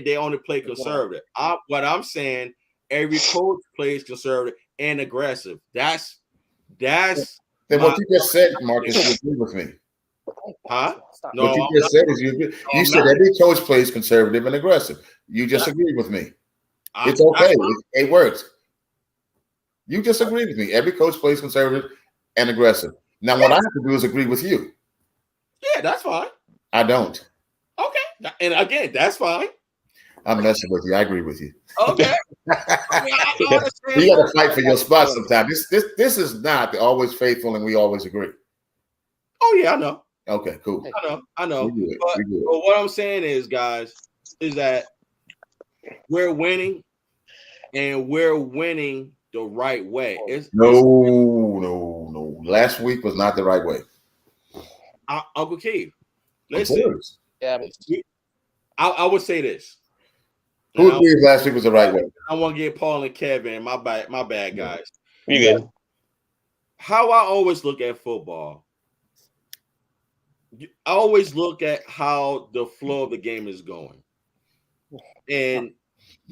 they only play conservative. What I'm saying, every coach plays conservative and aggressive. That's then what you just said, Marcus, you agree with me. Huh? No, what you just said is you said every coach plays conservative and aggressive. You just agreed with me. It's okay. It works. You just agreed with me. Every coach plays conservative and aggressive. Now, what I have to do is agree with you. Yeah, that's fine. I don't. Okay. And again, that's fine. I'm messing with you. I agree with you. Okay. You got to fight for your spot sometimes. This is not the always faithful and we always agree. Oh, yeah, I know. Okay, cool. I know. But what I'm saying is, guys, is that we're winning and we're winning the right way. No. Last week was not the right way. Uncle Keith, listen. Yeah, I would say this. Who agreed last week was the right way? I want to get Paul and Kevin. My bad, guys. You good? How I always look at football. I always look at how the flow of the game is going. And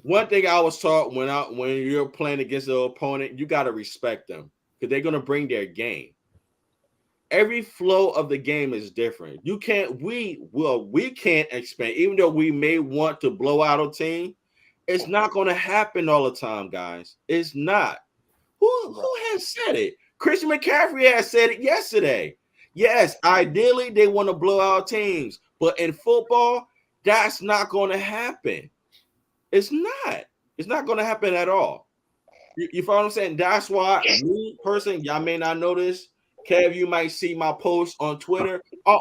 one thing I was taught when you're playing against the opponent, you got to respect them because they're going to bring their game. Every flow of the game is different. We can't expect, even though we may want to blow out a team, it's not going to happen all the time, guys. It's not. Who has said it? Christian McCaffrey has said it yesterday. Yes, ideally they want to blow out teams, but in football, that's not going to happen. It's not. It's not going to happen at all. You follow what I'm saying? That's why me personally, y'all may not know this. Kev, you might see my post on Twitter. I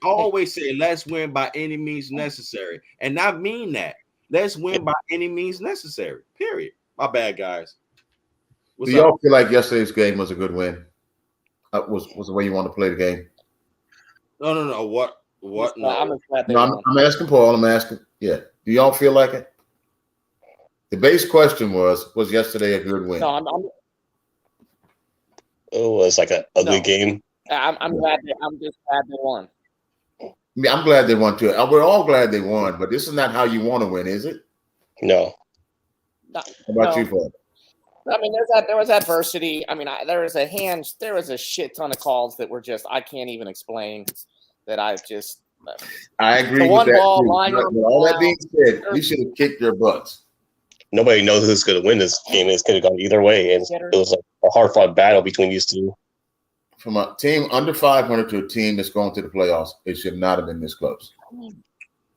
always say, let's win by any means necessary. And I mean that. Let's win by any means necessary. Period. My bad, guys. Do y'all feel like yesterday's game was a good win? Was the way you want to play the game? No. What? No. I'm asking Paul. I'm asking. Yeah. Do y'all feel like it? The base question was yesterday a good win? No, it was like a ugly game. I'm glad. I'm just glad they won. I'm glad they won too. We're all glad they won, but this is not how you want to win, is it? No. How about you, Paul? I mean, there was adversity. I mean, there was a shit ton of calls that were just I can't even explain. That I agree with one that. ball, With all that being said, we should have kicked their butts. Nobody knows who's going to win this game. It could have gone either way, and it was like a hard-fought battle between these two. From a team under 500 to a team that's going to the playoffs, it should not have been this close.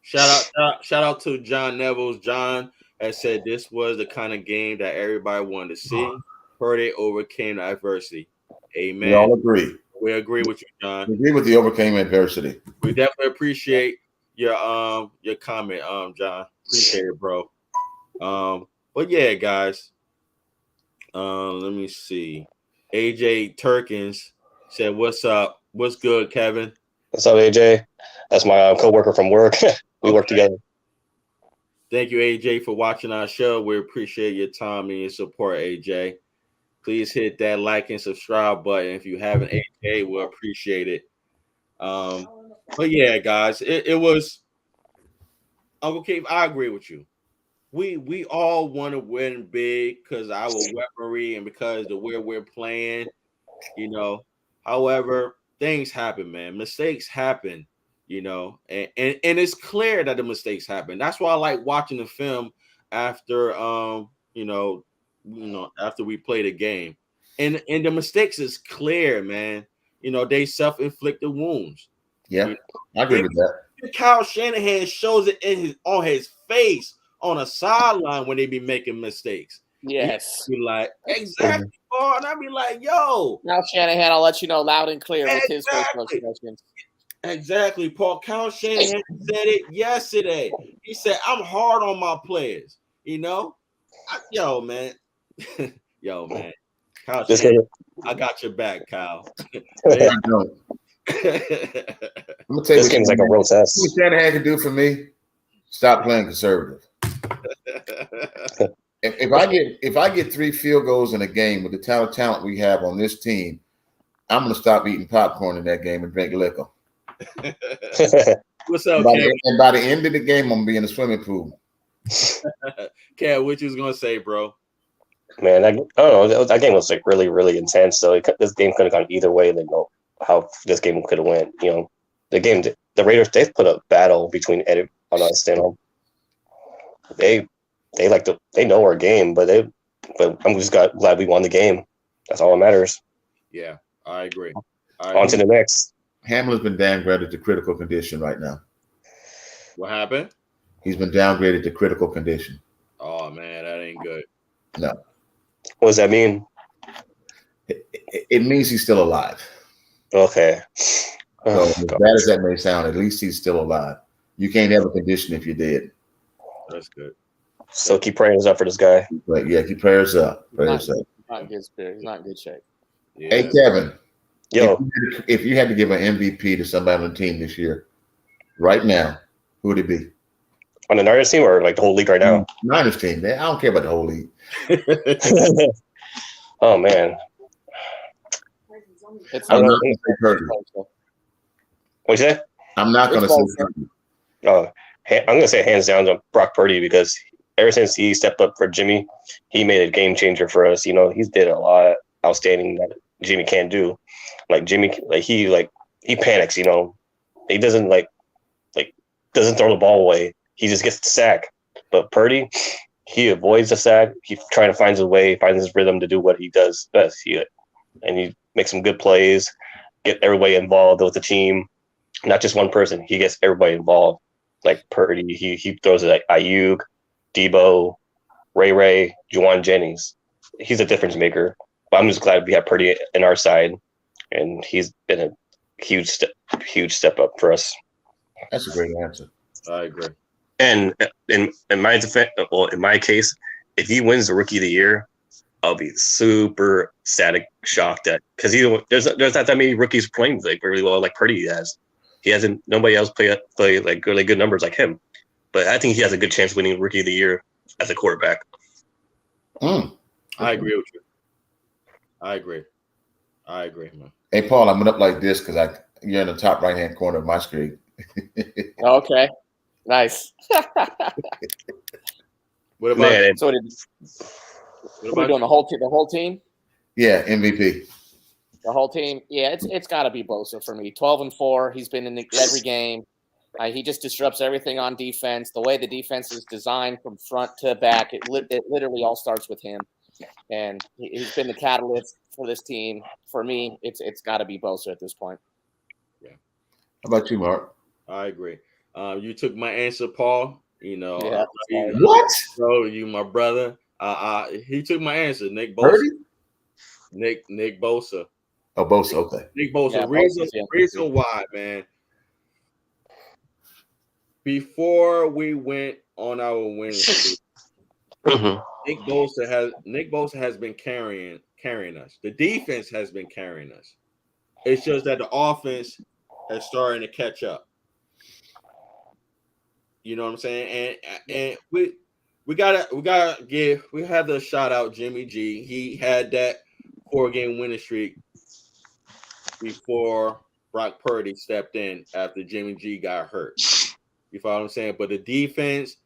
Shout out to John Neville's. John has said this was the kind of game that everybody wanted to see. Purdy overcame the adversity. Amen. We all agree. We agree with you, John. We agree with the overcame adversity. We definitely appreciate your comment, John. Appreciate it, bro. But yeah, guys. Let me see. AJ Turkins said, "What's up? What's good, Kevin?" What's up, AJ? That's my coworker from work. We work together. Thank you, AJ, for watching our show. We appreciate your time and your support, AJ. Please hit that like and subscribe button if you haven't. AJ, we'll appreciate it. But yeah, guys, it was Uncle Keith. I agree with you. We all want to win big because our weaponry and because the way we're playing, you know. However, things happen, man. Mistakes happen, you know, and it's clear that the mistakes happen. That's why I like watching the film after after we play the game. And the mistakes is clear, man. You know, they self-inflicted wounds. Yeah, you know? I agree with that. Kyle Shanahan shows it on his face on a sideline when they be making mistakes. Yes. Be like, exactly, Paul. And I'd be like, yo. Now Shanahan, I'll let you know loud and clear with his facial expressions. Exactly, Paul. Kyle Shanahan said it yesterday. He said, I'm hard on my players. You know? Yo, man. Kyle Shanahan, I got your back, Kyle. I'm gonna tell you this game's like a real test. What Shanahan can do for me, stop playing conservative. If I get 3 field goals in a game with the talent we have on this team, I'm gonna stop eating popcorn in that game and drink liquor. What's up, Kevin? And by the end of the game, I'm gonna be in the swimming pool. Kev, what you was gonna say, bro? Man, I don't know. That game was like really, really intense. So this game could have gone either way. Than how this game could have went. You know, the Raiders, they've put a battle between Eddie on us and they know our game, but I'm just glad we won the game. That's all that matters. Yeah, I agree. On to the next. Hamlin's been downgraded to critical condition right now. What happened? He's been downgraded to critical condition. Oh man, that ain't good. No. What does that mean? It means he's still alive. Okay. So as bad as that may sound, at least he's still alive. You can't have a condition if you're dead. That's good. So keep prayers up for this guy. But yeah, keep prayers up. He's not in good spirit. He's not in good shape. Yeah. Hey, Kevin. Yo. If you had to give an MVP to somebody on the team this year, right now, who would it be? On the Niners team or like the whole league right now? Niners team, man. I don't care about the whole league. Oh man. I'm not going to say Purdy. What'd you say? I'm not going to say Purdy. I'm going to say hands down to Brock Purdy because ever since he stepped up for Jimmy, he made a game changer for us. You know, he's did a lot outstanding that Jimmy can't do. Like Jimmy, he panics. You know, he doesn't doesn't throw the ball away. He just gets the sack. But Purdy, he avoids the sack. He trying to find his way, finds his rhythm to do what he does best. He makes some good plays, get everybody involved with the team, not just one person. He gets everybody involved. Like Purdy, he throws it like Ayuk, Debo, Ray, Juwan Jennings. He's a difference maker. But I'm just glad we have Purdy in our side, and he's been a huge step up for us. That's a great answer. I agree. And in my defense, well, in my case, if he wins the Rookie of the Year, I'll be super ecstatic, shocked at because there's not that many rookies playing like really well like Purdy has. He hasn't. Nobody else play like really good numbers like him. But I think he has a good chance winning Rookie of the Year as a quarterback. I agree with you. I agree, man. Hey, Paul, I'm going up like this because you're in the top right-hand corner of my screen. Okay, nice. What about? Man, So what are we doing? The whole team? Yeah, MVP. The whole team? Yeah, it's got to be Bosa for me. 12-4. He's been in every game. He just disrupts everything on defense. The way the defense is designed from front to back, it literally all starts with him. And he's been the catalyst for this team. For me, it's got to be Bosa at this point. Yeah. How about you, Mark? I agree. You took my answer, Paul. You know, what? So you, my brother. He took my answer. Nick Bosa. Nick Bosa. Oh, Bosa. Okay. Nick Bosa. Yeah, reason why, man. Before we went on our winning streak, Nick Bosa has been carrying us. The defense has been carrying us. It's just that the offense is starting to catch up. You know what I'm saying? And we have to shout out Jimmy G. He had that 4-game winning streak before Brock Purdy stepped in after Jimmy G got hurt. You follow what I'm saying? But the defense,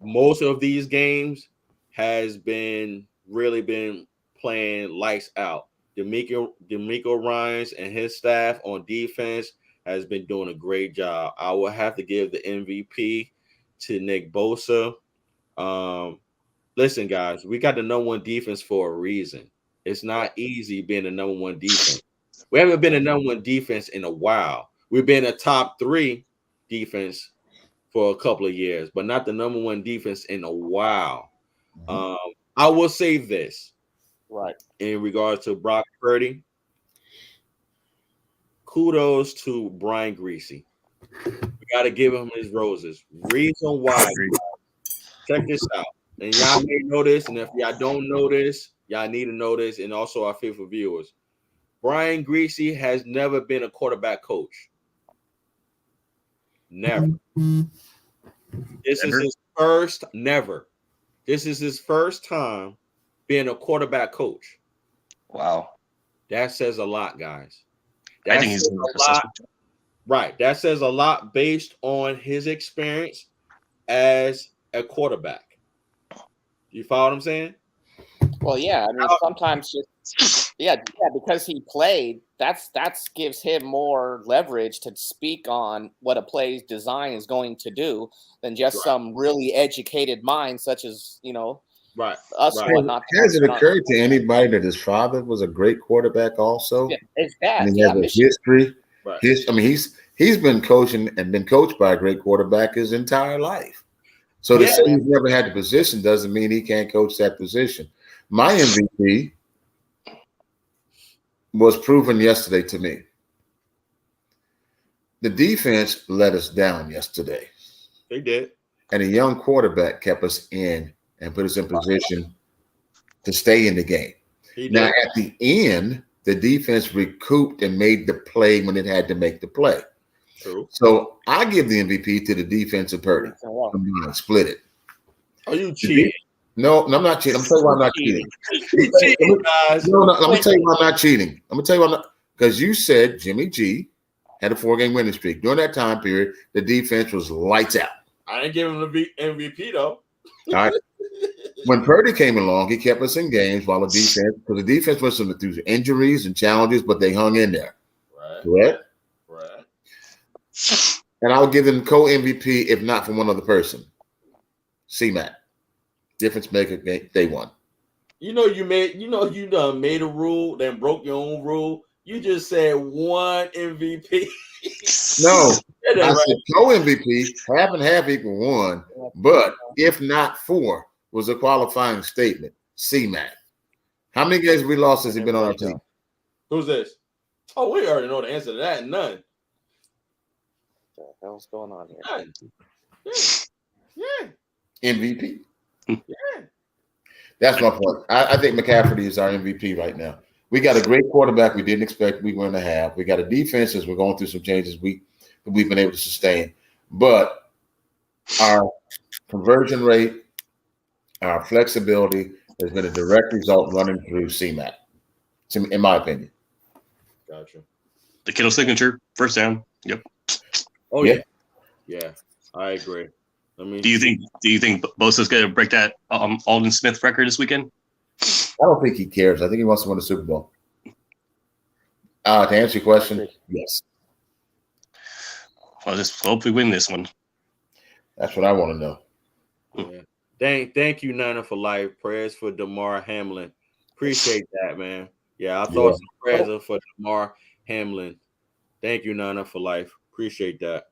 most of these games has really been playing lights out. D'Amico Ryans and his staff on defense has been doing a great job. I will have to give the MVP to Nick Bosa. Listen, guys, we got the number one defense for a reason. It's not easy being the number one defense. We haven't been a number one defense in a while. We've been a top 3 defense for a couple of years, but not the number one defense in a while. I will say this, right, in regards to Brock Purdy. Kudos to Brian Greasy. We got to give him his roses. Reason why. Check this out. And y'all may know this, and if y'all don't know this, y'all need to know this, and also our faithful viewers. Brian Greasy has never been a quarterback coach. Never. This is his first time being a quarterback coach. Wow. That says a lot, guys. I think he's a lot. Right. That says a lot based on his experience as a quarterback. You follow what I'm saying? Well, yeah. I mean, sometimes because he played, that's gives him more leverage to speak on what a play's design is going to do than just some really educated mind, such as us. Right. Whatnot. Has it occurred to anybody that his father was a great quarterback also? Yeah, his dad. And he has a history. Right. He's been coaching and been coached by a great quarterback his entire life. So to say he's never had the position doesn't mean he can't coach that position. My MVP was proven yesterday to me. The defense let us down yesterday. They did. And a young quarterback kept us in and put us in position to stay in the game. Now, at the end, the defense recouped and made the play when it had to make the play. True. So I give the MVP to the defensive Purdy. Split it. Are you cheating? No, I'm not cheating. I'm telling you why I'm not cheating. You cheating, guys. No, let me tell you why I'm not cheating. I'm gonna tell you why. Because you said Jimmy G had a 4-game winning streak. During that time period, the defense was lights out. I didn't give him the MVP though. All right. When Purdy came along, he kept us in games while the defense went through injuries and challenges, but they hung in there. Right. Correct? Right. And I would give them co-MVP if not for one other person. C-Mac. Difference maker, they won. You done made a rule, then broke your own rule. You just said one MVP. No, I said co-MVP, half and half equal one, but if not four was a qualifying statement. C-Mac. How many games we lost since he been on our team? Who's this? Oh, we already know the answer to that. None. What the hell's going on here? None. Yeah. MVP. Yeah. That's my point. I think McCaffrey is our MVP right now. We got a great quarterback we didn't expect we were going to have. We got a defense as we're going through some changes we've been able to sustain. But our conversion rate, our flexibility has been a direct result running through C-Mac, in my opinion. Gotcha. The Kittle signature, first down. Yep. Oh, yeah. Yeah, I agree. Do you think Bosa's going to break that Aldon Smith record this weekend? I don't think he cares. I think he wants to win the Super Bowl. To answer your question, yes. Well, just hope we win this one. That's what I want to know. Yeah. Thank you, Nana, for life. Prayers for DeMar Hamlin. Appreciate that, man. Yeah, I thought some prayers for DeMar Hamlin. Thank you, Nana, for life. Appreciate that.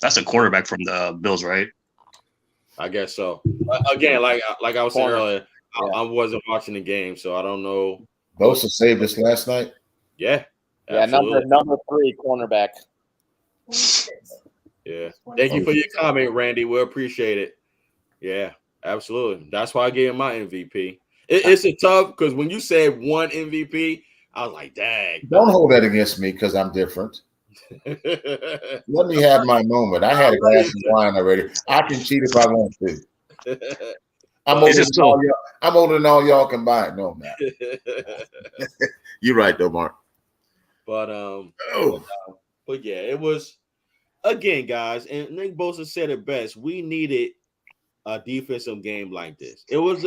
That's a quarterback from the Bills, right? I guess so. Again, like I was saying earlier, I wasn't watching the game, so I don't know. Bosa saved us last night. Yeah. Yeah, number 3 cornerback. Yeah. Thank you for your comment, Randy. We appreciate it. Yeah, absolutely. That's why I gave him my MVP. It's a tough because when you said one MVP, I was like, dang. Don't hold that against me because I'm different. Let me have my moment. I had a glass of wine already. I can cheat if I want to. I'm older than all y'all combined. No, man. You're right, though, Mark. But yeah, it was again, guys. And Nick Bosa said it best. We needed a defensive game like this. It was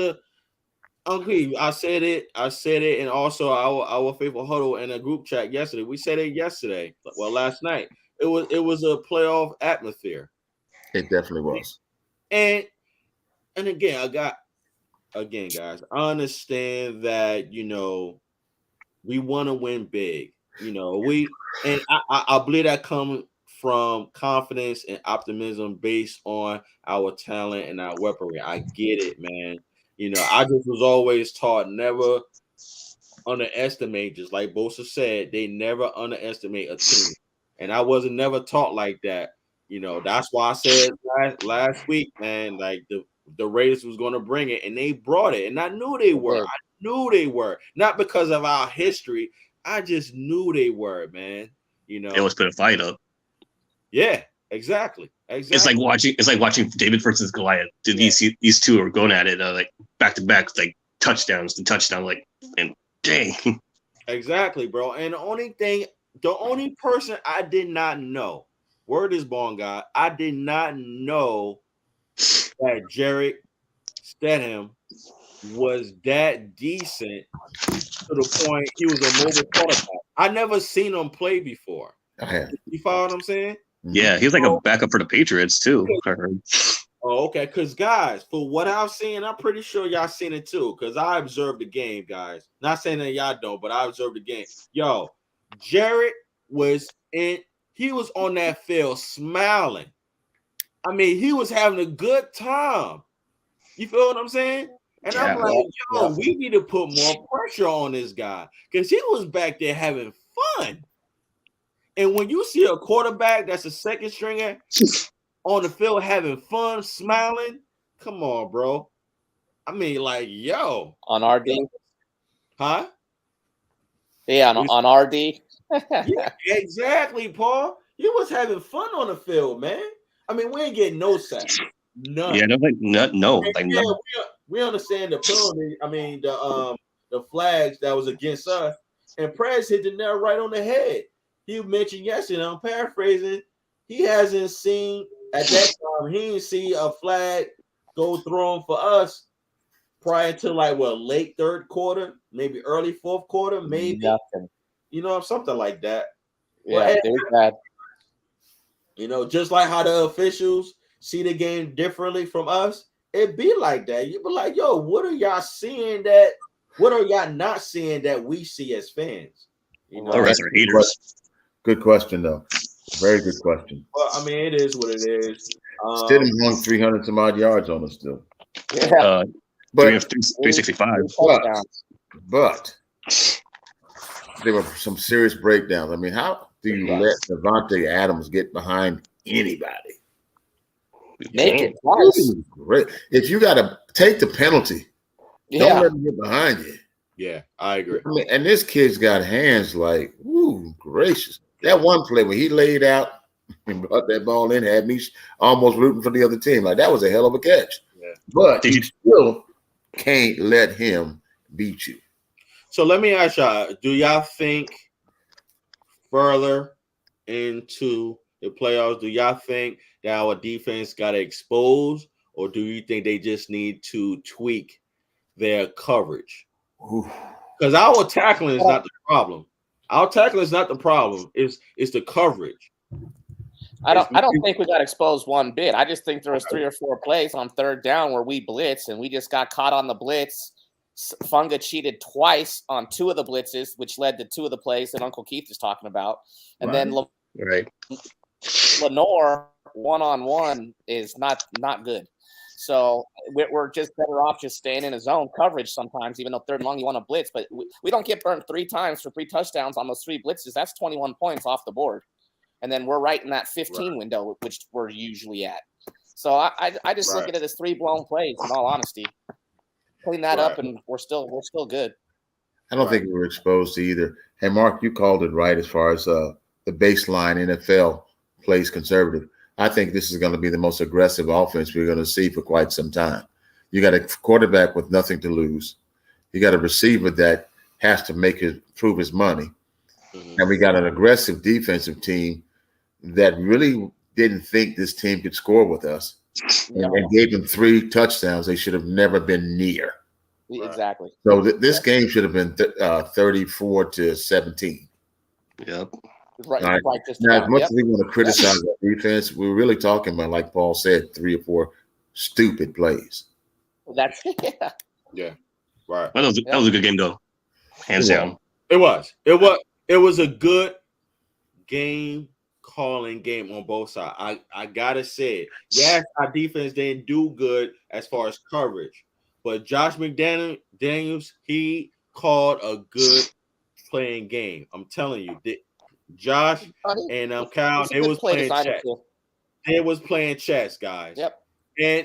I said it, and also our faithful huddle in a group chat yesterday. We said it yesterday. Well, last night. It was a playoff atmosphere. It definitely was. And again, guys, I understand that we want to win big. I believe that comes from confidence and optimism based on our talent and our weaponry. I get it, man. I just was always taught never underestimate, just like Bosa said, they never underestimate a team. And I wasn't never taught like that. That's why I said last week, man, like the Raiders was going to bring it, and they brought it. And I knew they were. I knew they were. Not because of our history. I just knew they were, man. They always put a fight up. Yeah, exactly. It's like watching David versus Goliath. These two are going at it like back to back, like touchdowns to touchdown, like, and dang. Exactly, bro. And the only person I did not know, word is born, God, I did not know that Jarrett Stidham was that decent to the point he was a mobile quarterback. I never seen him play before. Okay. You follow what I'm saying? Yeah, he was like a backup for the Patriots too. I heard. Oh, okay. Because guys, for what I've seen, I'm pretty sure y'all seen it too. Because I observed the game, guys. Not saying that y'all don't, but I observed the game. Yo, Jarrett was he was on that field smiling. I mean, he was having a good time. You feel what I'm saying? And I'm like, we need to put more pressure on this guy because he was back there having fun. And when you see a quarterback that's a second stringer on the field having fun, smiling, come on, bro. I mean, like, yo. On RD? Huh? Yeah, on RD. Yeah, exactly, Paul. You was having fun on the field, man. I mean, we ain't getting no sacks. None. Yeah, Yeah, we understand the penalty. I mean, the flags that was against us, and Prez hit the nail right on the head. He mentioned yesterday, I'm paraphrasing, he hasn't seen at that time, he didn't see a flag go thrown for us prior to like late third quarter, maybe early fourth quarter, maybe. Nothing. Something like that. Yeah, they were bad. Just like how the officials see the game differently from us, it be like that. You be like, yo, what are y'all seeing that? What are y'all not seeing that we see as fans? The rest are haters. Good question, though. Very good question. Well, I mean, it is what it is. Stidham hung 300 some odd yards on us still. Yeah. But 365. But there were some serious breakdowns. I mean, how do you let Devontae Adams get behind anybody? Make it twice. Great. If you got to take the penalty, don't let him get behind you. Yeah, I agree. I mean, and this kid's got hands like, ooh, gracious. That one play when he laid out and brought that ball in had me almost rooting for the other team. Like, that was a hell of a catch. Yeah. But you still can't let him beat you. So let me ask y'all, do y'all think further into the playoffs, do y'all think that our defense got exposed, or do you think they just need to tweak their coverage? Because our tackling is not the problem. Our tackling is not the problem. It's the coverage. I don't think we got exposed one bit. I just think there was 3 or 4 plays on third down where we blitzed and we just got caught on the blitz. Funga cheated twice on 2 of the blitzes, which led to 2 of the plays that Uncle Keith is talking about. And then Lenore one-on-one is not good. So we're just better off just staying in a zone coverage sometimes, even though third and long you want to blitz. But we don't get burnt 3 times for 3 touchdowns on those 3 blitzes. That's 21 points off the board. And then we're right in that 15 window, which we're usually at. So I just look at it as 3 blown plays, in all honesty. Clean that up, and we're still good. I don't think we were exposed to either. Hey, Mark, you called it right as far as the baseline NFL plays conservative. I think this is going to be the most aggressive offense we're going to see for quite some time. You got a quarterback with nothing to lose. You got a receiver that has to prove his money. Mm-hmm. And we got an aggressive defensive team that really didn't think this team could score with us and gave them 3 touchdowns they should have never been near. Exactly. So this game should have been 34-17. Yep. Right. Now, as much as we want to criticize our defense, we're really talking about, like Paul said, 3 or 4 stupid plays. That's yeah, right. That was a good game, though. Hands down. It was a good game calling game on both sides. I gotta say it. Yes, our defense didn't do good as far as coverage, but Josh McDaniels, he called a good playing game. I'm telling you, Josh and Kyle, they was playing chess. They was playing chess, guys. Yep.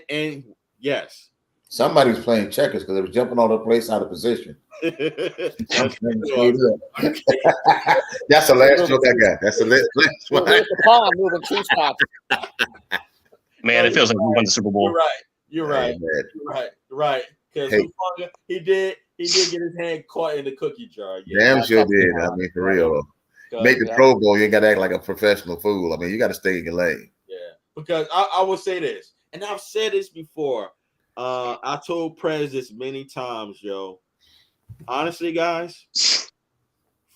And yes. Somebody was playing checkers because they were jumping all the place out of position. That's the last joke I got. That's the last one. The pawn moving 2 spots. Man, it feels like we won the Super Bowl. You're right. Because he did get his hand caught in the cookie jar. Yeah, damn sure did. I mean, for real. Make the Pro Bowl, you ain't got to act like a professional fool. I mean, you got to stay in your lane. Yeah, because I will say this, and I've said this before. I told Prez this many times, yo. Honestly, guys,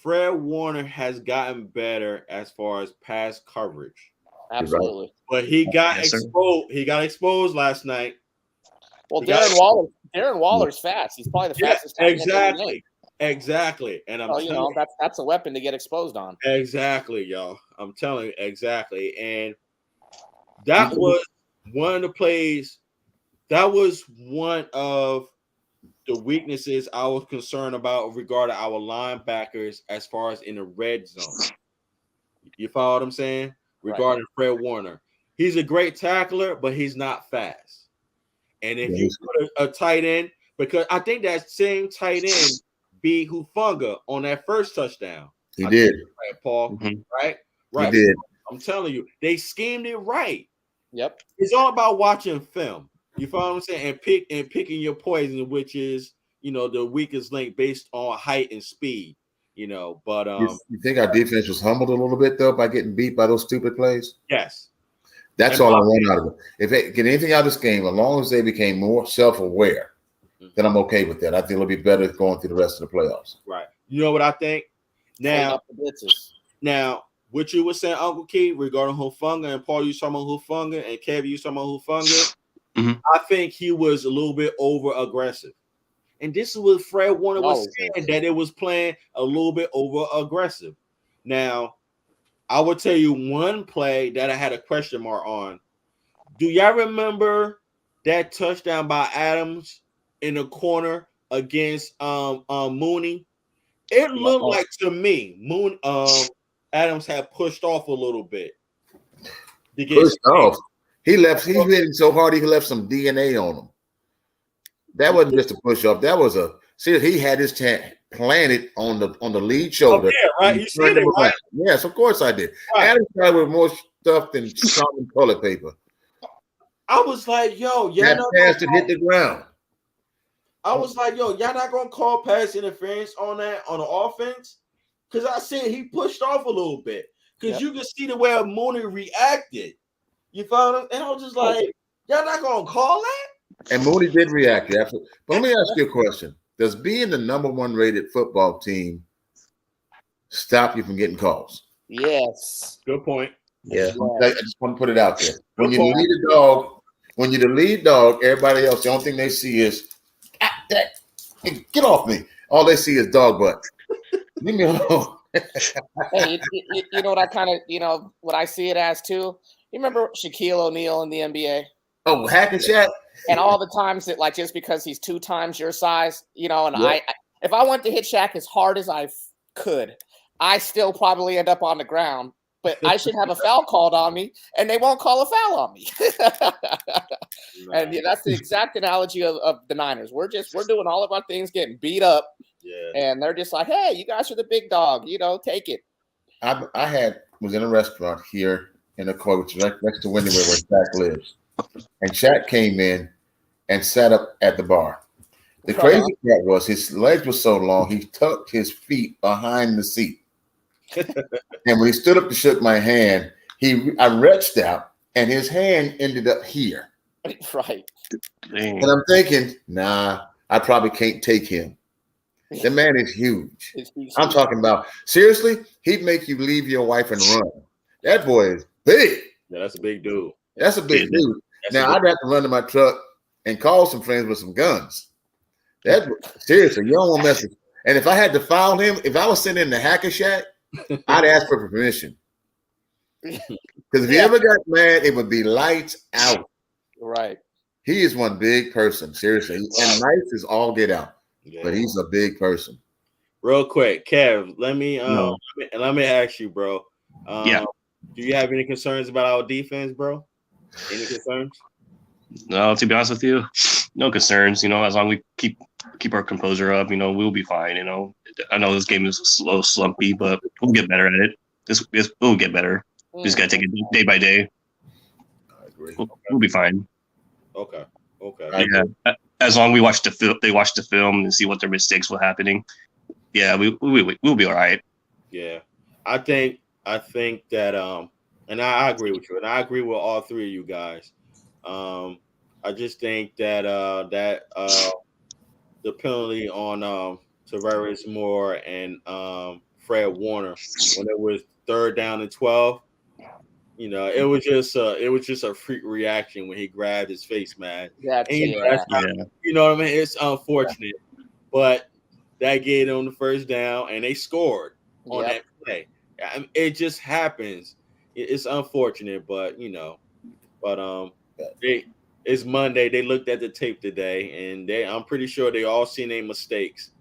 Fred Warner has gotten better as far as pass coverage. Absolutely. But he got exposed. He got exposed last night. Well, Darren Waller's fast. He's probably the fastest. Exactly. And I'm that's a weapon to get exposed on. Exactly, y'all. I'm telling you, exactly. And that was one of the plays. That was one of the weaknesses I was concerned about regarding our linebackers as far as in the red zone. You follow what I'm saying? Regarding Fred Warner. He's a great tackler, but he's not fast. And if you put a tight end, because I think that same tight end beat Hufunga on that first touchdown. He did. Right, Paul. Mm-hmm. Right? Right. He did. I'm telling you, they schemed it right. Yep. It's all about watching film. You follow what I'm saying? And picking your poison, which is, the weakest link based on height and speed. But You think our defense was humbled a little bit though by getting beat by those stupid plays? yes. That's all I want out of it. If they get anything out of this game, as long as they became more self-aware, then I'm okay with that. I think it'll be better going through the rest of the playoffs. Right. You know what I think? Now, what you were saying, Uncle Key, regarding Hufanga, and Paul, you talking about Hufanga, and Kevin, you talking about Hufanga. Mm-hmm. I think he was a little bit over aggressive. And this is what Fred Warner was saying, that it was playing a little bit over aggressive. Now, I will tell you one play that I had a question mark on. Do y'all remember that touchdown by Adams in the corner against Mooney? It looked like to me, Adams had pushed off a little bit. Pushed off. He hit him so hard he left some DNA on him. That wasn't just a push off. That was he had his planted on the lead shoulder. Oh, yeah, right. You said it, right? Yes, of course I did. Right. Adams tried with more stuff than common toilet paper. I was like, yo, that pass that hit the ground. I was like, yo, y'all not gonna call pass interference on the offense? Because I said he pushed off a little bit. Because you can see the way Mooney reacted. You found him? And I was just like, y'all not gonna call that? And Mooney did react, absolutely. But let me ask you a question. Does being the number 1 rated football team stop you from getting calls? Yes. Good point. Yeah. I just want to put it out there. When you're the lead dog, everybody else, the only thing they see is get off me. All they see is dog butt. Leave me alone. Hey, you know what I kind of, what I see it as too? You remember Shaquille O'Neal in the NBA? Oh, hack and Shaq. And all the times that, like, just because he's 2 times your size, and if I went to hit Shaq as hard as I could, I still probably end up on the ground. But I should have a foul called on me, and they won't call a foul on me. And that's the exact analogy of the Niners. We're doing all of our things, getting beat up, and they're just like, "Hey, you guys are the big dog, take it." I was in a restaurant here in the court, right next to Windy where Shaq lives, and Shaq came in and sat up at the bar. The crazy part was his legs were so long he tucked his feet behind the seat. And when he stood up to shake my hand, I reached out, and his hand ended up here. Right. And I'm thinking, nah, I probably can't take him. The man is huge. I'm talking about, seriously, he'd make you leave your wife and run. That boy is big. Yeah, that's a big dude. That's a big dude. Now, I'd have to run to my truck and call some friends with some guns. Seriously, you don't want to mess with. And if I had to foul him, if I was sitting in the hacker shack, I'd ask for permission. Because if he ever got mad, it would be lights out. Right. He is one big person, seriously. And nice is all get out. Yeah. But he's a big person. Real quick, Kev, let me ask you, bro. Do you have any concerns about our defense, bro? Any concerns? No, to be honest with you, no concerns. As long as we keep our composure up, we'll be fine. I know this game is slow, slumpy, but we'll get better at it. This will get better. We just gotta take it day by day. I agree. We'll be fine. Okay. Yeah. As long as we watch the film and see what their mistakes were happening. Yeah, we'll be all right. Yeah, I think that and I agree with you, and I agree with all 3 of you guys. I just think that the penalty on Tavares Moore and Fred Warner when it was 3rd down and 12, it was just a freak reaction when he grabbed his face, man. You know what I mean? It's unfortunate, but that gave them the 1st down, and they scored on that play. I mean, it just happens. It's unfortunate, but it's Monday. They looked at the tape today, and I'm pretty sure they all seen their mistakes.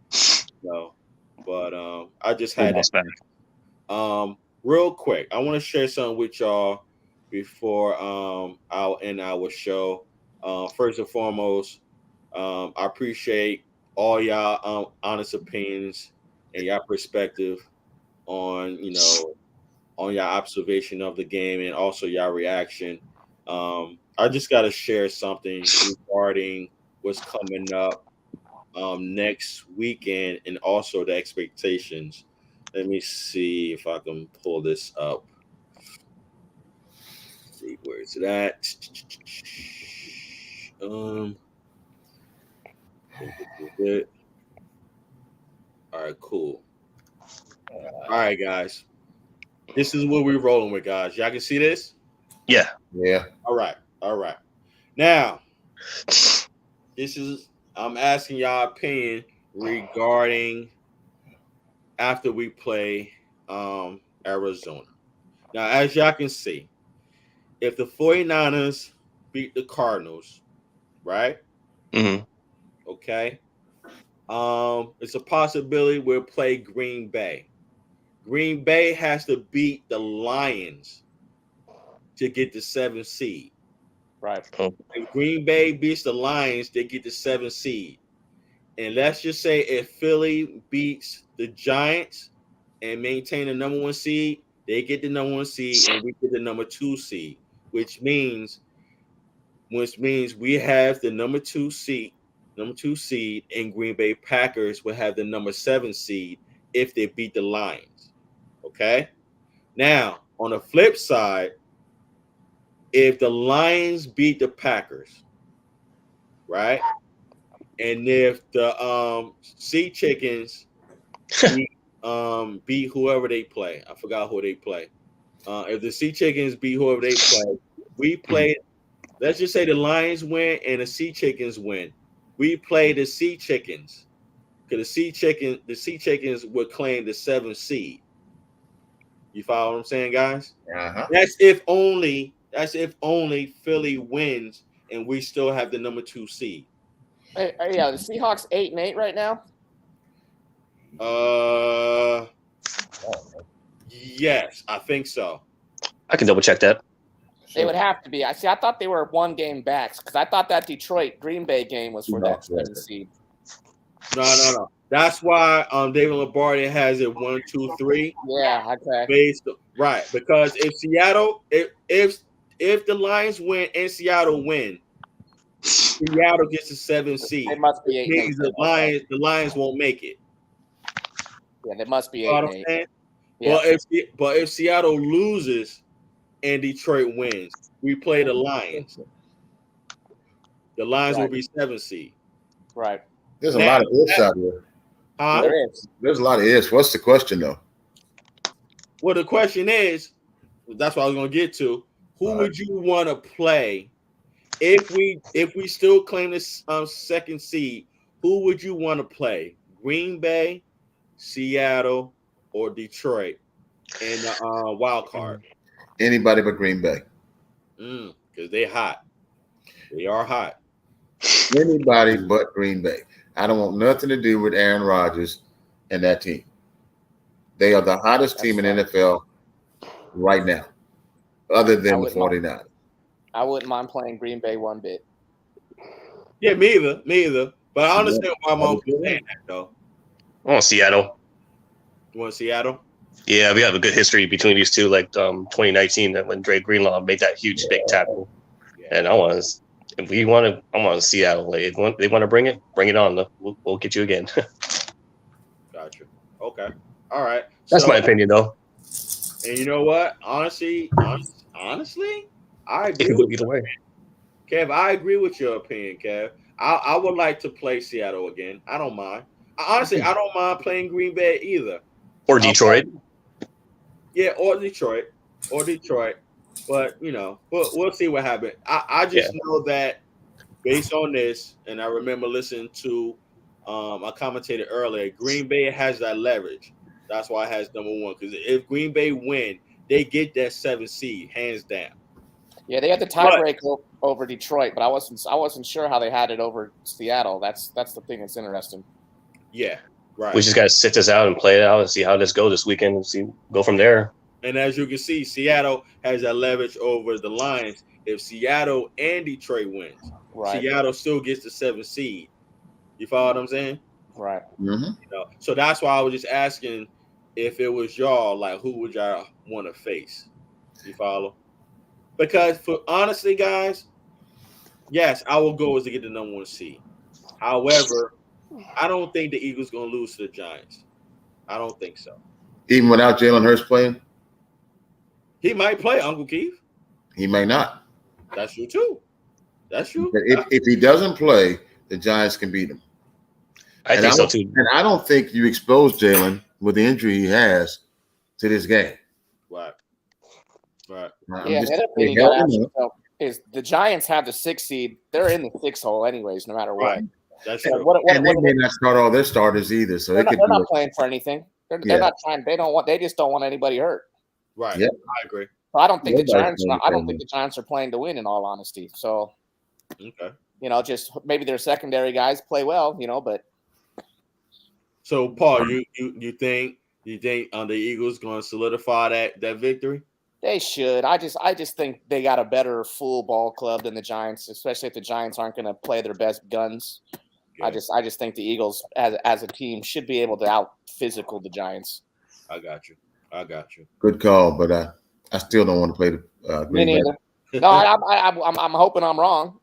But I just had that. Real quick, I want to share something with y'all before I'll end our show. First and foremost, I appreciate all y'all honest opinions and y'all perspective on on your observation of the game and also your reaction. I just got to share something regarding what's coming up next weekend and also the expectations. Let me see if I can pull this up. Let's see, where is it at? Think this is it. All right, cool. All right, guys. This is what we're rolling with, guys. Y'all can see this? Yeah. Yeah. All right. All right. Now, I'm asking y'all opinion regarding after we play Arizona. Now, as y'all can see, if the 49ers beat the Cardinals, right? Mm-hmm. Okay. It's a possibility we'll play Green Bay. Green Bay has to beat the Lions to get the 7th seed. Right. If Green Bay beats the Lions, they get the 7th seed. And let's just say if Philly beats the Giants and maintain the number 1 seed, they get the number 1 seed and we get the number 2 seed, which means we have the number 2 seed, and Green Bay Packers will have the number 7 seed if they beat the Lions. Okay? Now, on the flip side, if the Lions beat the Packers, right? And if the Sea Chickens beat whoever they play, I forgot who they play. If the Sea Chickens beat whoever they play, we play. Let's just say the Lions win and the Sea Chickens win. We play the Sea Chickens because the Sea Chickens would claim the 7th seed. You follow what I'm saying, guys? Uh-huh. That's if only Philly wins and we still have the number 2 seed. Hey, yeah, the Seahawks 8-8 right now. Yes, I think so. I can double check that. They would have to be. I thought they were 1 game backs because I thought that Detroit Green Bay game was for that 7th seed. No. That's why David Lombardi has it 1, 2, 3. Yeah, okay. Right, because if Seattle, if the Lions win and Seattle win, Seattle gets the 7th seed. It must be 8-8. The Lions won't make it. Yeah, it must be 8-8. Yeah. But if Seattle loses and Detroit wins, we play the Lions. The Lions will be 7th seed. Right. There's a lot of ifs out here. There is. There's a lot of ifs. What's the question, though? Well, the question is, that's what I was going to get to. Who would you want to play if we still claim this 2nd seed? Who would you want to play? Green Bay, Seattle, or Detroit in the wild card? Anybody but Green Bay. Because they're hot. They are hot. Anybody but Green Bay. I don't want nothing to do with Aaron Rodgers and that team. They are the hottest team in NFL right now, other than the 49ers. I wouldn't mind playing Green Bay one bit. Yeah, me either. But I understand why I'm saying that, though. I want Seattle. You want Seattle? Yeah, we have a good history between these two, like 2019 when Dre Greenlaw made that huge big tackle. Yeah. And I want Seattle. Like, if they want to bring it on. We'll get you again. Gotcha. Okay. All right. That's my opinion, though. And you know what? Honestly, I agree with either way. Kev, I agree with your opinion, Kev. I would like to play Seattle again. I don't mind. Honestly, I don't mind playing Green Bay either. Or Detroit. Yeah, or Detroit. But, we'll see what happens. I just know that based on this, and I remember listening to I commentated earlier, Green Bay has that leverage. That's why it has number 1. Because if Green Bay win, they get that 7th seed, hands down. Yeah, they had the tiebreak over Detroit, but I wasn't sure how they had it over Seattle. That's the thing that's interesting. Yeah, right. We just got to sit this out and play it out and see how this goes this weekend and go from there. And as you can see, Seattle has that leverage over the Lions. If Seattle and Detroit wins, Seattle still gets the 7th seed. You follow what I'm saying? Right. Mm-hmm. So that's why I was just asking if it was y'all, like who would y'all want to face? You follow? Because for honestly, guys, yes, our goal is to get the number 1 seed. However, I don't think the Eagles gonna lose to the Giants. I don't think so. Even without Jalen Hurts playing? He might play, Uncle Keith. He may not. That's true too. That's true. If he doesn't play, the Giants can beat him. I think so too. And I don't think you expose Jalen with the injury he has to this game. Right. Is the Giants have the 6th seed? They're in the 6th hole anyways, no matter what. Right. That's true. And they may not start all their starters either, so they're not playing for anything. They're not trying. They just don't want anybody hurt. Right. Yep. I agree. So I don't think the Giants. I don't think the Giants are playing to win. In all honesty, so okay. Just maybe their secondary guys play well. But. So Paul, you think the Eagles going to solidify that victory? They should. I just think they got a better full ball club than the Giants, especially if the Giants aren't going to play their best guns. Yeah. I just think the Eagles as a team should be able to out physical the Giants. I got you. Good call, but I still don't want to play the Green Bay. No, I'm hoping I'm wrong.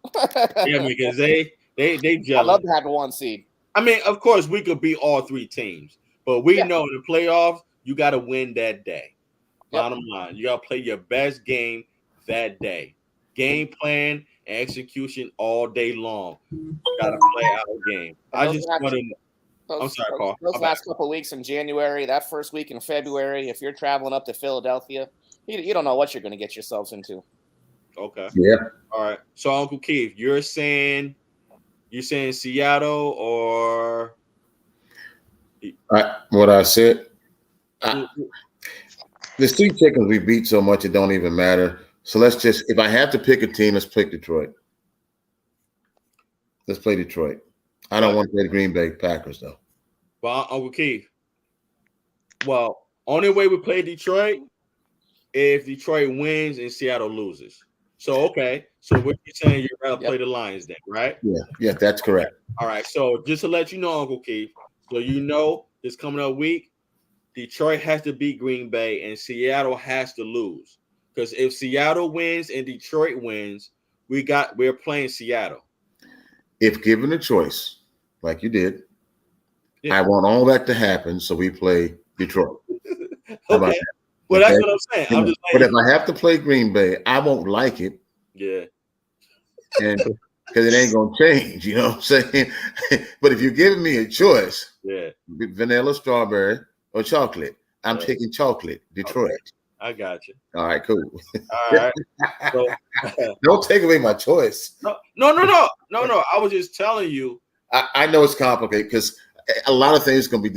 Yeah, because they jealous. I love to have the 1 seed. I mean, of course, we could beat all 3 teams, but we know in the playoffs you got to win that day. Bottom line, you got to play your best game that day. Game plan and execution all day long. You got to play our game. I'm sorry, Paul. Those last couple of weeks in January, that first week in February, if you're traveling up to Philadelphia, you don't know what you're going to get yourselves into. Okay. Yeah. All right. So, Uncle Keith, you're saying Seattle or what I said? The Sea Chickens we beat so much it don't even matter. So if I have to pick a team, let's pick Detroit. Let's play Detroit. I don't want to play the Green Bay Packers though. Well, Uncle Keith. Well, only way we play Detroit if Detroit wins and Seattle loses. So okay. So what you're saying you'd rather play the Lions then, right? Yeah, that's correct. All right. So just to let you know, Uncle Keith, so this coming up week, Detroit has to beat Green Bay and Seattle has to lose. Because if Seattle wins and Detroit wins, we're playing Seattle. If given a choice, like you did, I want all that to happen, so we play Detroit. Okay. Well, that's what I'm saying. But if I have to play Green Bay, I won't like it. Yeah. And because it ain't gonna change, you know what I'm saying? But if you're giving me a choice, vanilla, strawberry, or chocolate, I'm taking chocolate, Detroit. Okay. I got you. All right, cool. All right. So, don't take away my choice. No. I was just telling you. I know it's complicated because a lot of things going to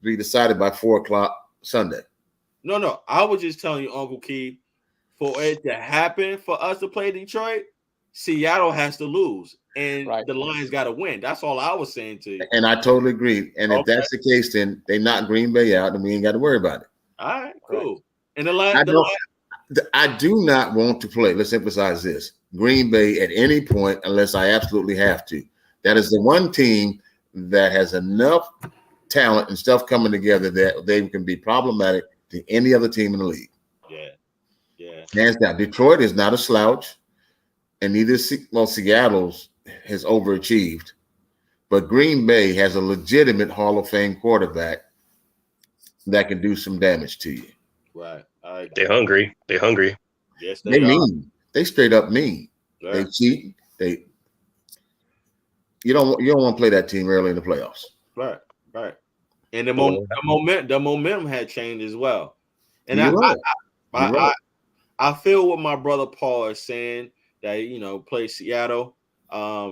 be decided by 4:00 Sunday. No. I was just telling you, Uncle Keith, for it to happen for us to play Detroit, Seattle has to lose, and the Lions got to win. That's all I was saying to you. And I totally agree. And if that's the case, then they knock Green Bay out, and we ain't got to worry about it. All right, cool. Right. And I do not want to play. Let's emphasize this: Green Bay at any point, unless I absolutely have to. That is the one team that has enough talent and stuff coming together that they can be problematic to any other team in the league. Yeah. Hands down. Detroit is not a slouch, and neither Seattle's has overachieved, but Green Bay has a legitimate Hall of Fame quarterback that can do some damage to you. Right. They're hungry. Yes, they mean. They straight up mean. Yeah. They cheat. You don't want to play that team early in the playoffs. Right. And the momentum had changed as well. And I feel what my brother Paul is saying that play Seattle.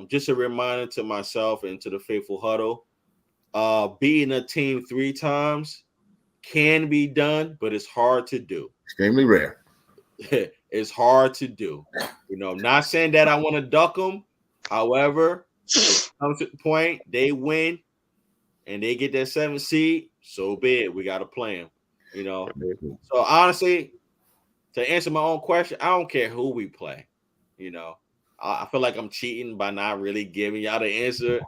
Just a reminder to myself and to the faithful Huddle. Beating a team 3 times can be done, but it's hard to do. Extremely rare. It's hard to do. Not saying that I want to duck them. However, it comes to the point they win and they get that 7th seed, so be it. We got to play them. So honestly, to answer my own question, I don't care who we play. I feel like I'm cheating by not really giving y'all the answer.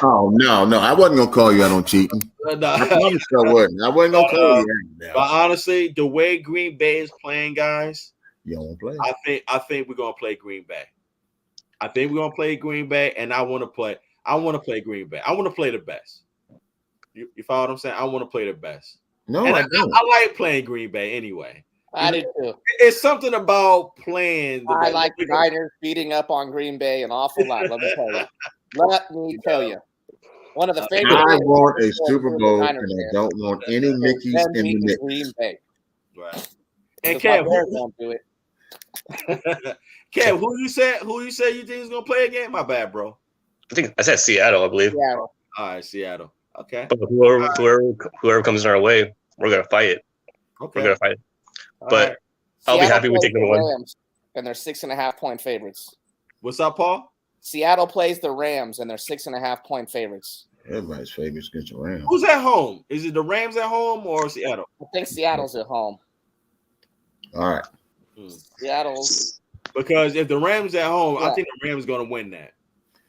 Oh no, I wasn't gonna call you out on cheating. I promise I wasn't. I wasn't gonna call you out. But honestly, the way Green Bay is playing, guys, you don't play. I think we're gonna play Green Bay. I think we're gonna play Green Bay, and I want to play Green Bay. I want to play the best. You follow what I'm saying? I want to play the best. No, and I don't. I like playing Green Bay anyway. I do too. It's something about playing. I like the Niners beating up on Green Bay an awful lot. Let me tell you. One of the favorite. I want a Super Bowl, and I don't want any Mickeys in the mix. Green Bay. Right. And Kev, won't do it. Kev, who you said you think is gonna play again? My bad, bro. I think I said Seattle, I believe. Seattle. All right, Seattle. Okay. But whoever comes in our way, we're gonna fight it. Okay. We're gonna fight it. But I'll be happy we take number one. And they're 6.5-point favorites. What's up, Paul? Seattle plays the Rams, and they're 6.5-point favorites. Everybody's favorites against the Rams. Who's at home? Is it the Rams at home or Seattle? I think Seattle's at home. All right. Seattle's. Because if the Rams at home, I think the Rams going to win that.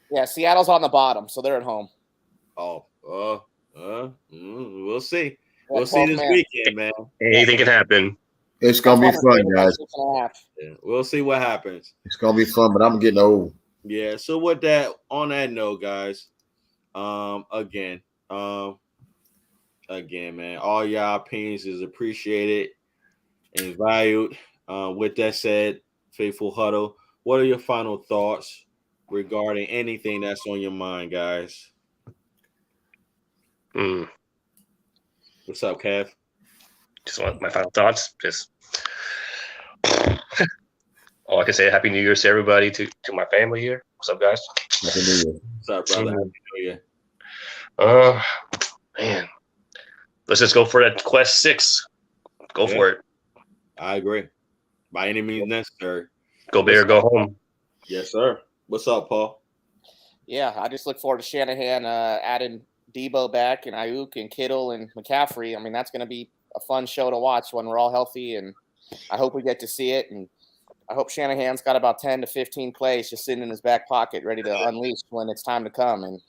Yeah, Seattle's on the bottom, so they're at home. Oh, we'll see. We'll see this weekend, man. Anything can happen. It's gonna be fun, guys. Yeah, we'll see what happens. It's gonna be fun, but I'm getting old. Yeah. So with that, on that note, guys, again, man, all y'all opinions is appreciated and valued. With that said, Faithful Huddle, what are your final thoughts regarding anything that's on your mind, guys? What's up, Kev? Just want my final thoughts. Just all I can say, Happy New Year to everybody, to my family here. What's up, guys? Happy New Year. What's up, brother? Happy New Year. Man, let's just go for that Quest 6. Go for it. I agree. By any means necessary. Go Bear, go home. Yes, sir. What's up, Paul? Yeah, I just look forward to Shanahan adding Debo back and Ayuk and Kittle and McCaffrey. I mean, that's going to be a fun show to watch when we're all healthy, and I hope we get to see it. And I hope Shanahan's got about 10 to 15 plays just sitting in his back pocket, ready to unleash when it's time to come. And